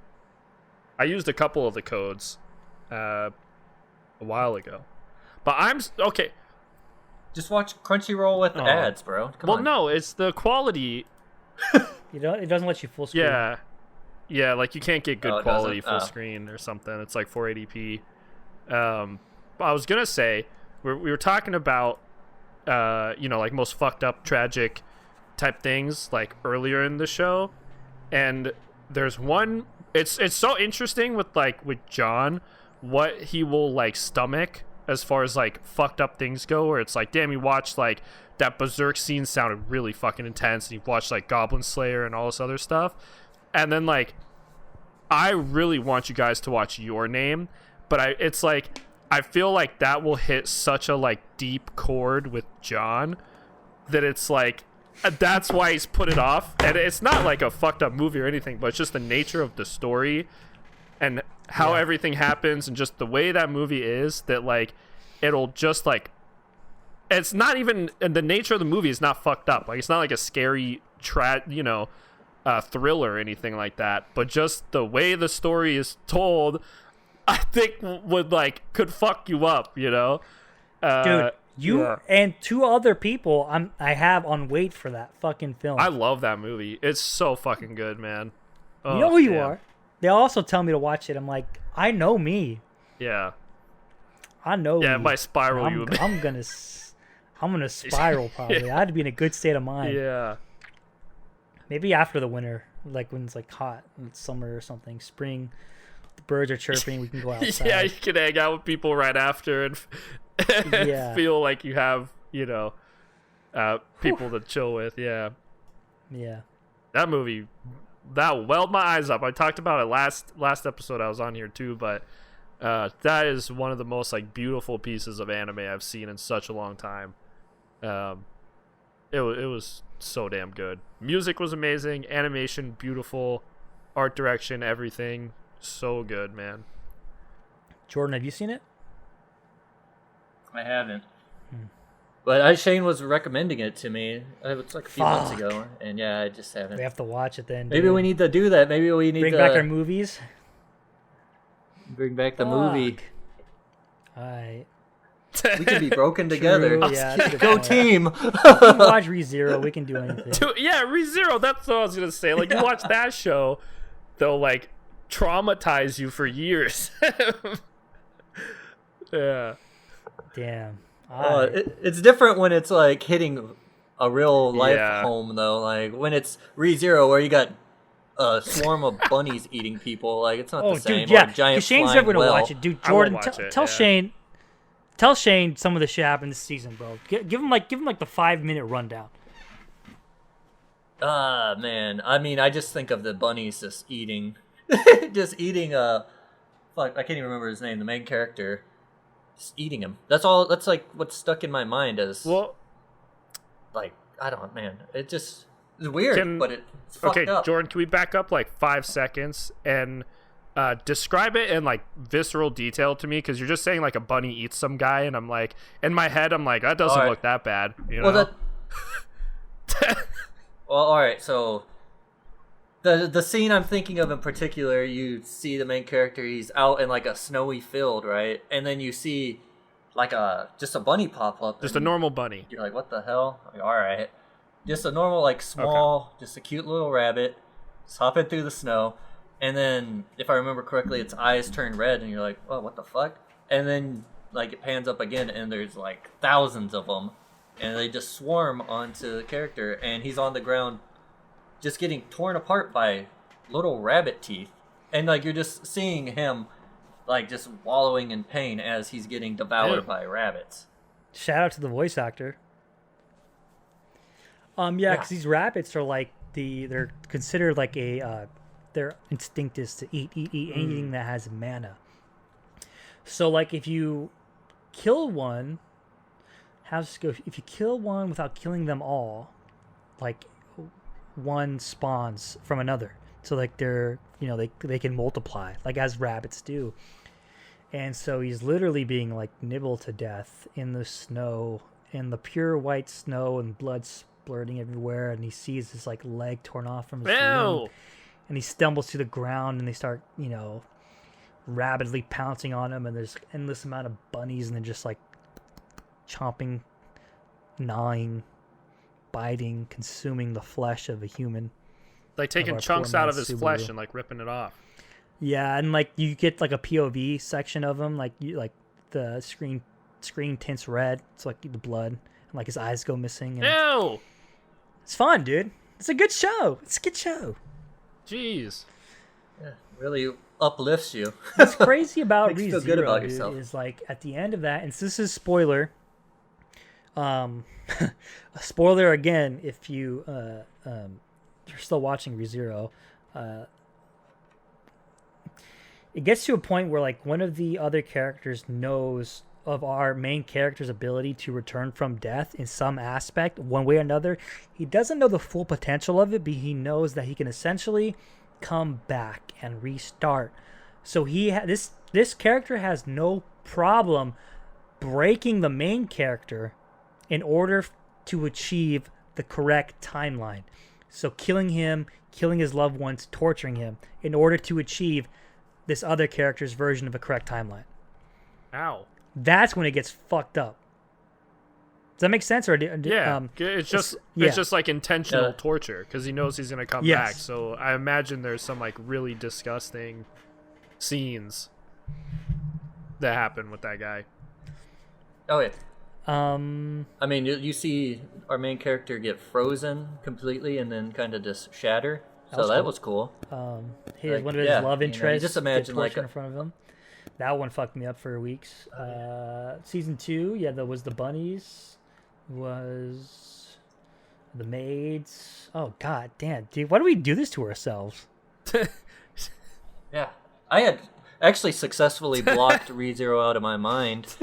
Speaker 3: I used a couple of the codes a while ago, but I'm okay.
Speaker 2: Just watch Crunchyroll with ads, bro. Come on.
Speaker 3: No, it's the quality.
Speaker 1: You know, it doesn't let you full screen.
Speaker 3: Yeah, like you can't get good
Speaker 2: Oh, it
Speaker 3: quality
Speaker 2: doesn't?
Speaker 3: full screen or something. It's like 480p. But I was gonna say we were talking about you know, like most fucked up tragic type things like earlier in the show, and there's one. It's so interesting with John what he will like stomach as far as like fucked up things go, where it's like, damn, you watched like that Berserk scene sounded really fucking intense, and you watched like Goblin Slayer and all this other stuff, and then like I really want you guys to watch Your Name, but it's like I feel like that will hit such a like deep chord with John that it's like that's why he's put it off. And it's not like a fucked up movie or anything, but it's just the nature of the story and how everything happens and just the way that movie is, that like it'll just like, it's not even, and the nature of the movie is not fucked up. Like it's not like a scary thriller or anything like that, but just the way the story is told, I think could fuck you up,
Speaker 1: Dude, and 2 other people I have on wait for that fucking film.
Speaker 3: I love that movie. It's so fucking good, man. Oh,
Speaker 1: you know who you are. They also tell me to watch it. I'm like, I know me.
Speaker 3: Yeah.
Speaker 1: I know.
Speaker 3: Yeah,
Speaker 1: me.
Speaker 3: it might spiral you a bit.
Speaker 1: I'm gonna spiral probably. I had to be in a good state of mind.
Speaker 3: Yeah.
Speaker 1: Maybe after the winter, like when it's like hot, in summer or something, spring. The birds are chirping. We can go outside.
Speaker 3: Yeah, you can hang out with people right after and feel like you have, people to chill with. Yeah.
Speaker 1: Yeah.
Speaker 3: That movie, that welled my eyes up. I talked about it last episode I was on here too, but that is one of the most like beautiful pieces of anime I've seen in such a long time. It was so damn good. Music was amazing, animation beautiful, art direction, everything so good, man.
Speaker 1: Jordan, have you seen it?
Speaker 2: I haven't. But Shane was recommending it to me. It was like a few months ago, and yeah, I just haven't.
Speaker 1: We have to watch it then.
Speaker 2: Maybe
Speaker 1: dude.
Speaker 2: we need to do that. Maybe we need
Speaker 1: bring
Speaker 2: to
Speaker 1: back our movies.
Speaker 2: Bring back the movie.
Speaker 1: Alright.
Speaker 2: We can be broken together.
Speaker 1: Yeah, that's a good
Speaker 2: Go
Speaker 1: point.
Speaker 2: team.
Speaker 1: We can watch ReZero. We can do anything.
Speaker 3: Yeah, ReZero. That's what I was gonna say. Like you watch that show, they'll like traumatize you for years. Yeah.
Speaker 1: Damn.
Speaker 2: It's different when it's like hitting a real life home though. Like when it's ReZero where you got a swarm of bunnies eating people. Like it's not the same.
Speaker 1: Dude, yeah.
Speaker 2: Or a giant
Speaker 1: Shane's
Speaker 2: flying
Speaker 1: never gonna
Speaker 2: whale.
Speaker 1: watch it, dude. Jordan, tell
Speaker 3: Shane.
Speaker 1: Tell Shane some of the shit happened this season, bro. Give him like the 5-minute rundown.
Speaker 2: Man. I mean, I just think of the bunnies just eating, fuck, I can't even remember his name. The main character, just eating him. That's all. That's like what's stuck in my mind as.
Speaker 3: Well,
Speaker 2: like I don't, man. It just it's weird, but it's fucked up.
Speaker 3: Jordan, can we back up like 5 seconds and describe it in like visceral detail to me? Because you're just saying like a bunny eats some guy, and I'm like, in my head, I'm like, that doesn't look that bad,
Speaker 2: Well, well, all right. So the scene I'm thinking of in particular, you see the main character. He's out in like a snowy field, right? And then you see like just a bunny pop up.
Speaker 3: Just a normal bunny.
Speaker 2: You're like, what the hell? Like, all right, just a normal like small, just a cute little rabbit, just hopping through the snow. And then, if I remember correctly, its eyes turn red, and you're like, "Oh, what the fuck?" And then, like, it pans up again, and there's like thousands of them, and they just swarm onto the character, and he's on the ground, just getting torn apart by little rabbit teeth, and like you're just seeing him, like, just wallowing in pain as he's getting devoured by rabbits.
Speaker 1: Shout out to the voice actor. Because these rabbits are like they're considered like their instinct is to eat anything that has mana. So like if you kill one, if you kill one without killing them all, like one spawns from another. So like they're they can multiply like as rabbits do. And so he's literally being like nibbled to death in the snow, in the pure white snow, and blood splurting everywhere, and he sees his like leg torn off from his limb. And he stumbles to the ground, and they start, rapidly pouncing on him, and there's an endless amount of bunnies, and they're just like chomping, gnawing, biting, consuming the flesh of a human.
Speaker 3: Like taking chunks out of his flesh and like ripping it off.
Speaker 1: Yeah, and like you get like a POV section of him, like the screen tints red. It's like the blood, and like his eyes go missing. And
Speaker 3: Ew!
Speaker 1: It's fun, dude. It's a good show. It's a good show.
Speaker 3: Jeez.
Speaker 2: Yeah, really uplifts you.
Speaker 1: What's crazy about
Speaker 2: Makes you
Speaker 1: ReZero,
Speaker 2: feel good about
Speaker 1: dude,
Speaker 2: yourself.
Speaker 1: is like at the end of that, and this is spoiler. A spoiler again if you you're still watching ReZero. It gets to a point where like one of the other characters knows of our main character's ability to return from death in some aspect, one way or another. He doesn't know the full potential of it, but he knows that he can essentially come back and restart. So this character has no problem breaking the main character in order to achieve the correct timeline. So killing him, killing his loved ones, torturing him in order to achieve this other character's version of a correct timeline.
Speaker 3: Ow.
Speaker 1: That's when it gets fucked up. Does that make sense? Or
Speaker 3: Yeah, it's just like intentional torture because he knows he's gonna come back. So I imagine there's some like really disgusting scenes that happen with that guy.
Speaker 2: Oh yeah.
Speaker 1: I
Speaker 2: mean, you see our main character get frozen completely and then kind of just shatter. So that was cool.
Speaker 1: one of his
Speaker 2: yeah,
Speaker 1: love
Speaker 2: you
Speaker 1: interests.
Speaker 2: just imagine
Speaker 1: get
Speaker 2: like
Speaker 1: tortured in front of him. That one fucked me up for weeks. Season 2, yeah, there was the bunnies, was the maids. Oh god damn, dude, why do we do this to ourselves?
Speaker 2: Yeah, I had actually successfully blocked ReZero out of my mind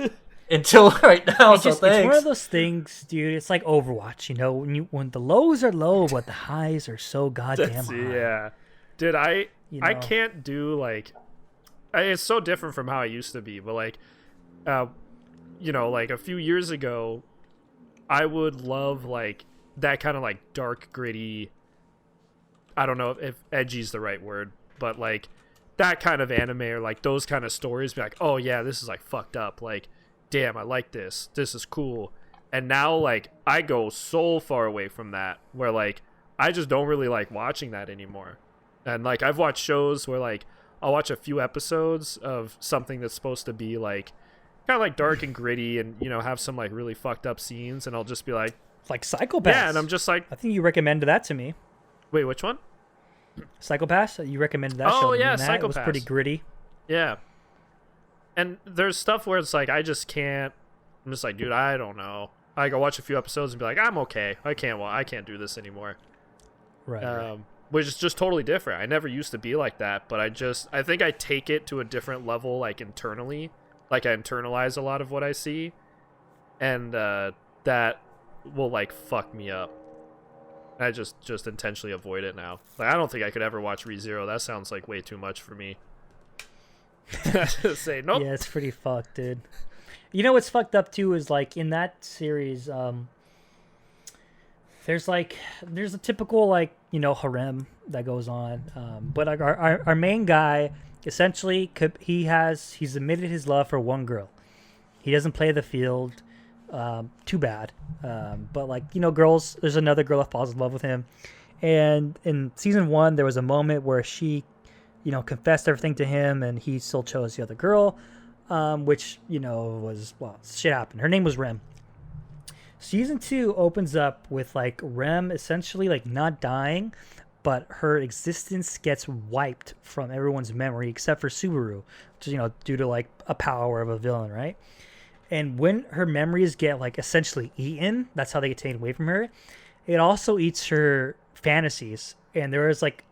Speaker 2: until right now.
Speaker 1: It's
Speaker 2: So
Speaker 1: just,
Speaker 2: thanks.
Speaker 1: it's one of those things, dude. It's like Overwatch, you know, when the lows are low, but the highs are so goddamn high.
Speaker 3: Yeah, dude, I
Speaker 1: know?
Speaker 3: can't do like. It's so different from how I used to be, but like, like a few years ago, I would love like that kind of like dark, gritty. I don't know if edgy's the right word, but like that kind of anime or like those kind of stories. Be like, oh yeah, this is like fucked up. Like, damn, I like this. This is cool. And now like I go so far away from that, where like I just don't really like watching that anymore. And like I've watched shows where like I'll watch a few episodes of something that's supposed to be like kind of like dark and gritty and, have some like really fucked up scenes. And I'll just be like,
Speaker 1: Like Psychopaths.
Speaker 3: yeah. And I'm just like,
Speaker 1: I think you recommended that to me.
Speaker 3: wait, which one?
Speaker 1: Psychopaths? You recommended that
Speaker 3: Oh,
Speaker 1: show to
Speaker 3: yeah,
Speaker 1: me, Matt. It was
Speaker 3: Psychopaths.
Speaker 1: pretty gritty.
Speaker 3: Yeah. And there's stuff where it's like, I just can't. I'm just like, dude, I don't know. I go watch a few episodes and be like, I'm okay. I can't do this anymore.
Speaker 1: Right.
Speaker 3: Which is just totally different. I never used to be like that, but I think I take it to a different level, like internally. Like I internalize a lot of what I see, and that will like fuck me up. I just intentionally avoid it now. Like I don't think I could ever watch ReZero. That sounds like way too much for me. Say nope.
Speaker 1: Yeah, it's pretty fucked, dude. You know what's fucked up too is like in that series, there's a typical like harem that goes on, but like our main guy essentially he's admitted his love for one girl. He doesn't play the field, too bad, but like girls, there's another girl that falls in love with him, and in season 1 there was a moment where she confessed everything to him and he still chose the other girl, which was, well, shit happened. Her name was Rem. Season 2 opens up with like Rem essentially like not dying, but her existence gets wiped from everyone's memory except for Subaru, which is due to like a power of a villain, right? And when her memories get like essentially eaten, that's how they get taken away from her. It also eats her fantasies, and there is like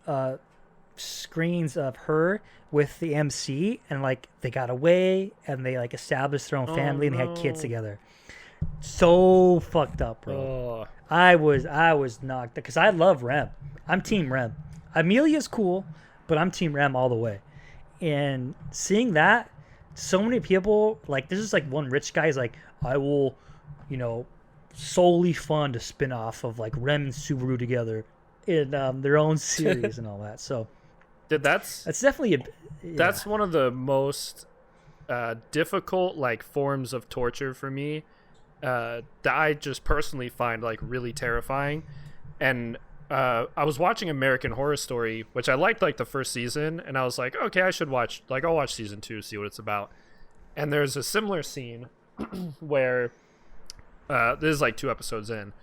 Speaker 1: screens of her with the MC, and like they got away and they like established their own family and they had kids together. So fucked up, bro. I was knocked because I love Rem. I'm team Rem. Amelia's cool, but I'm team Rem all the way. And seeing that, so many people like there's just like one rich guy is like, I will, solely fund a spin-off of like Rem and Subaru together in their own series and all that. So
Speaker 3: dude, that's
Speaker 1: definitely
Speaker 3: that's one of the most difficult like forms of torture for me. That I just personally find like really terrifying. And I was watching American Horror Story, which I liked like the first season, and I was like, okay, I'll watch season 2, see what it's about. And there's a similar scene where this is like 2 episodes in,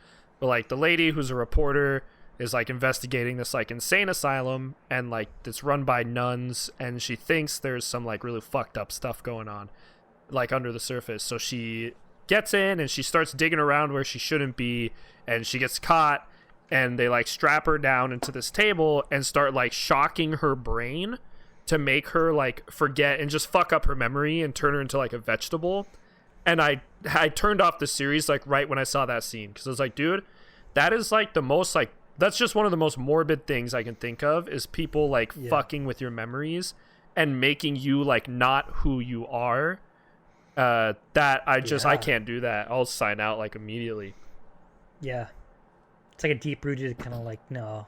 Speaker 3: but like the lady who's a reporter is like investigating this like insane asylum, and like it's run by nuns, and she thinks there's some like really fucked up stuff going on like under the surface. So she gets in and she starts digging around where she shouldn't be, and she gets caught, and they like strap her down into this table and start like shocking her brain to make her like forget and just fuck up her memory and turn her into like a vegetable. And I turned off the series like right when I saw that scene, because I was like, dude, that is like the most like, that's just one of the most morbid things I can think of, is people like fucking with your memories and making you like not who you are. That I can't do that. I'll sign out like immediately.
Speaker 1: Yeah. It's like a deep rooted kind of like, no.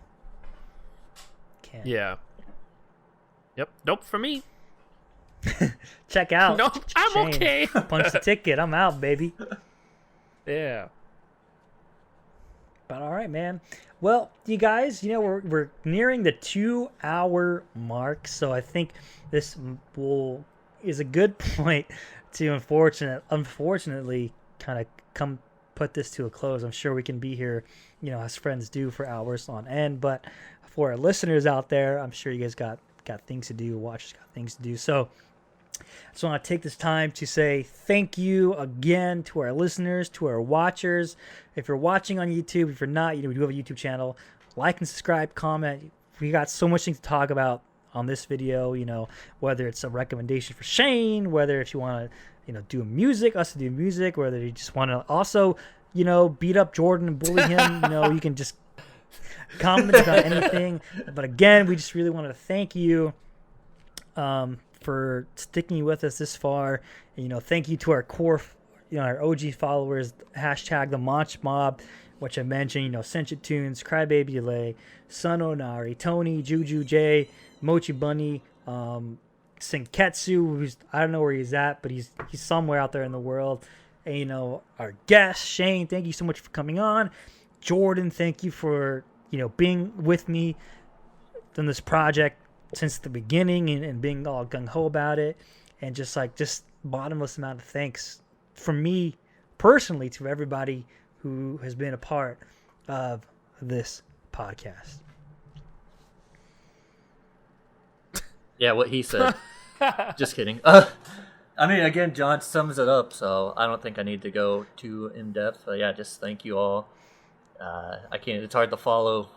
Speaker 1: Can't.
Speaker 3: Yeah. Yep. Nope for me.
Speaker 1: Check out.
Speaker 3: Nope. I'm
Speaker 1: Shane.
Speaker 3: okay.
Speaker 1: Punch the ticket. I'm out, baby.
Speaker 3: Yeah.
Speaker 1: But all right, man. Well, you guys, we're nearing the 2-hour mark, so I think this is a good point to unfortunately kind of put this to a close. I'm sure we can be here, as friends do, for hours on end. But for our listeners out there, I'm sure you guys got things to do. Watchers got things to do. So I just want to take this time to say thank you again to our listeners, to our watchers. If you're watching on YouTube, if you're not, we do have a YouTube channel. Like and subscribe, comment. We got so much things to talk about on this video, whether it's a recommendation for Shane, whether if you want to, do us to do music, whether you just want to also, beat up Jordan and bully him, you can just comment about anything. But again, we just really wanted to thank you for sticking with us this far. And, thank you to our core, our OG followers, hashtag the Monch Mob, which I mentioned, Sentient Tunes, Crybaby Delay, Sun Onari, Tony, Juju J, Mochi Bunny, Senketsu, who's, I don't know where he's at, but he's somewhere out there in the world. And, our guest, Shane, thank you so much for coming on. Jordan, thank you for, being with me in this project since the beginning and being all gung-ho about it. And just bottomless amount of thanks from me personally to everybody who has been a part of this podcast.
Speaker 2: Yeah, what he said. Just kidding. I mean, again, John sums it up, so I don't think I need to go too in depth. Yeah, just thank you all. It's hard to follow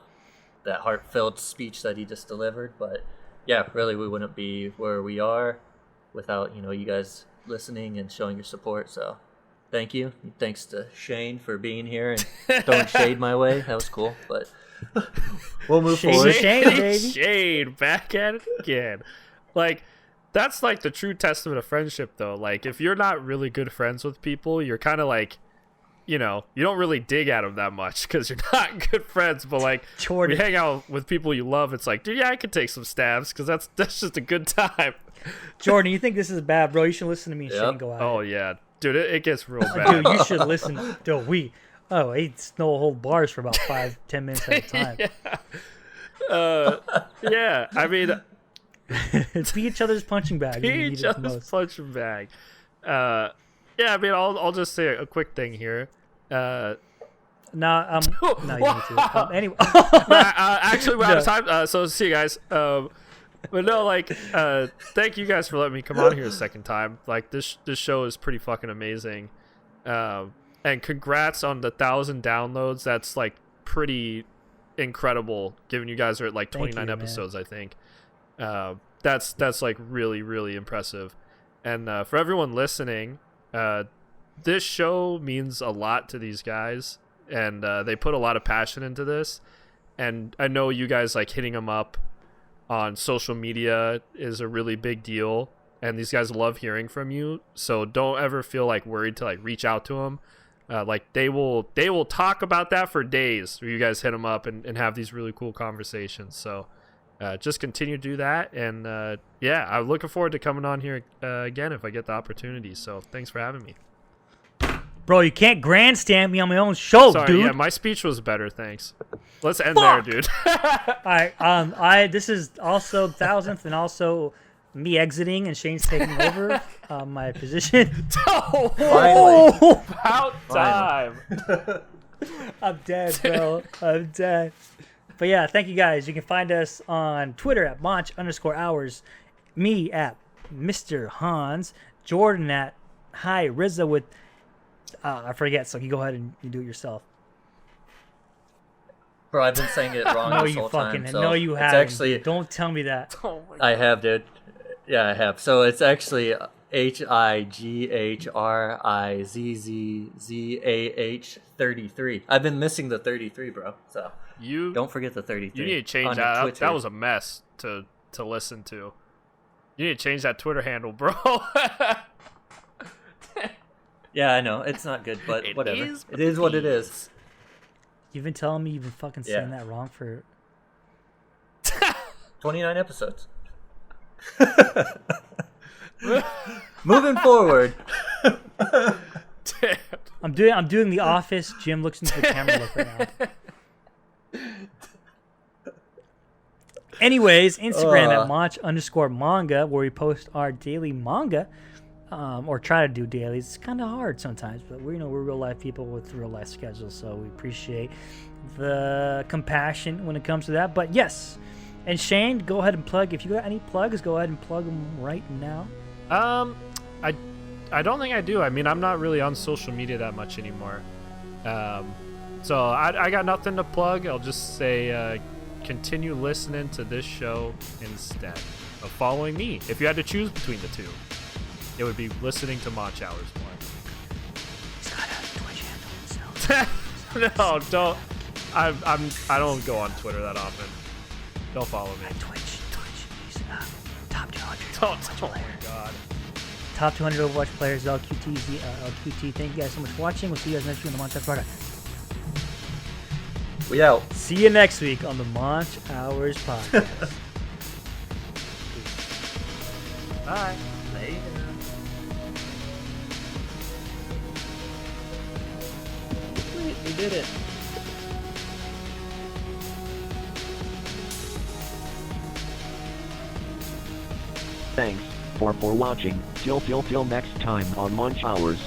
Speaker 2: that heartfelt speech that he just delivered, but yeah, really, we wouldn't be where we are without, you guys listening and showing your support. So thank you. Thanks to Shane for being here and throwing shade my way. That was cool, but we'll move forward.
Speaker 1: Shane, baby.
Speaker 3: Shane, back at it again. Like, that's like the true testament of friendship, though. Like, if you're not really good friends with people, you're kind of like, you don't really dig at them that much because you're not good friends. But like, when you hang out with people you love, it's like, dude, yeah, I could take some stabs because that's just a good time.
Speaker 1: Jordan, you think this is bad, bro? You should listen to me and Shane go out.
Speaker 3: Oh yeah, dude, it gets real bad.
Speaker 1: Dude, you should listen. Dude, he no hold bars for about 5-10 minutes at a time.
Speaker 3: Yeah, I mean,
Speaker 1: be each other's punching bag.
Speaker 3: Be each other's punching bag. Yeah, I mean, I'll just say a quick thing here. No,
Speaker 1: you need to. Anyway,
Speaker 3: actually, we're out of time. So see you guys. But no, like, thank you guys for letting me come on here a second time. Like, this show is pretty fucking amazing. And congrats on the 1,000 downloads. That's like pretty incredible, given you guys are at like 29 episodes, man. I think. That's like really, really impressive. And for everyone listening, this show means a lot to these guys, and they put a lot of passion into this. And I know you guys like hitting them up on social media is a really big deal, and these guys love hearing from you. So don't ever feel like worried to like reach out to them. Like they will talk about that for days where you guys hit them up and have these really cool conversations. So just continue to do that. And yeah, I'm looking forward to coming on here again if I get the opportunity. So thanks for having me.
Speaker 1: Bro, you can't grandstand me on my own show,
Speaker 3: Sorry,
Speaker 1: dude.
Speaker 3: Yeah, my speech was better, thanks. Let's end there, dude.
Speaker 1: Alright, this is also 1,000th and also me exiting and Shane's taking over my position.
Speaker 3: About time.
Speaker 1: I'm dead, bro. I'm dead. But yeah, thank you guys. You can find us on Twitter at Monch_Hours, me at Mr. Hans, Jordan at Hi Rizza with I forget, so you go ahead and you do it yourself.
Speaker 2: Bro, I've been saying it wrong
Speaker 1: No,
Speaker 2: this
Speaker 1: you
Speaker 2: whole
Speaker 1: fucking
Speaker 2: time. So
Speaker 1: no, you
Speaker 2: it's
Speaker 1: haven't.
Speaker 2: actually
Speaker 1: Don't tell me that.
Speaker 3: Oh my
Speaker 2: I have, dude. Yeah, I have. So it's actually HIGHRIZZZAH 33. I've been missing the 33, bro. So don't forget the 33.
Speaker 3: You need to change
Speaker 2: on
Speaker 3: that.
Speaker 2: Twitter.
Speaker 3: That was a mess to listen to. You need to change that Twitter handle, bro.
Speaker 2: Yeah, I know. It's not good, but
Speaker 3: It
Speaker 2: whatever.
Speaker 3: is
Speaker 2: It is what it is.
Speaker 1: You've been telling me you've been fucking saying that wrong for
Speaker 2: 29 episodes. Moving forward.
Speaker 3: Damn.
Speaker 1: I'm doing The Office. Jim looks into the camera look right now. Anyways, Instagram at Monch_manga, where we post our daily manga, or try to do dailies. It's kind of hard sometimes, but we're real life people with real life schedules, so we appreciate the compassion when it comes to that. But yes, and Shane, go ahead and plug. If you got any plugs, go ahead and plug them right now.
Speaker 3: I don't think I do. I mean, I'm not really on social media that much anymore. So I got nothing to plug. I'll just say continue listening to this show instead of following me. If you had to choose between the two, it would be listening to Monch Hours more.
Speaker 1: He's got a Twitch handle himself.
Speaker 3: No, don't. I don't go on Twitter that often. Don't follow me.
Speaker 1: Twitch. He's top 200.
Speaker 3: Oh my god.
Speaker 1: Top 200 Overwatch players, LQT. Thank you guys so much for watching. We'll see you guys next week on the Monch Hours Podcast.
Speaker 2: We out.
Speaker 1: See you next week on the Monch Hours Podcast.
Speaker 3: Bye.
Speaker 2: Later. We did it.
Speaker 4: Thanks for watching. Till next time on Monch Hours.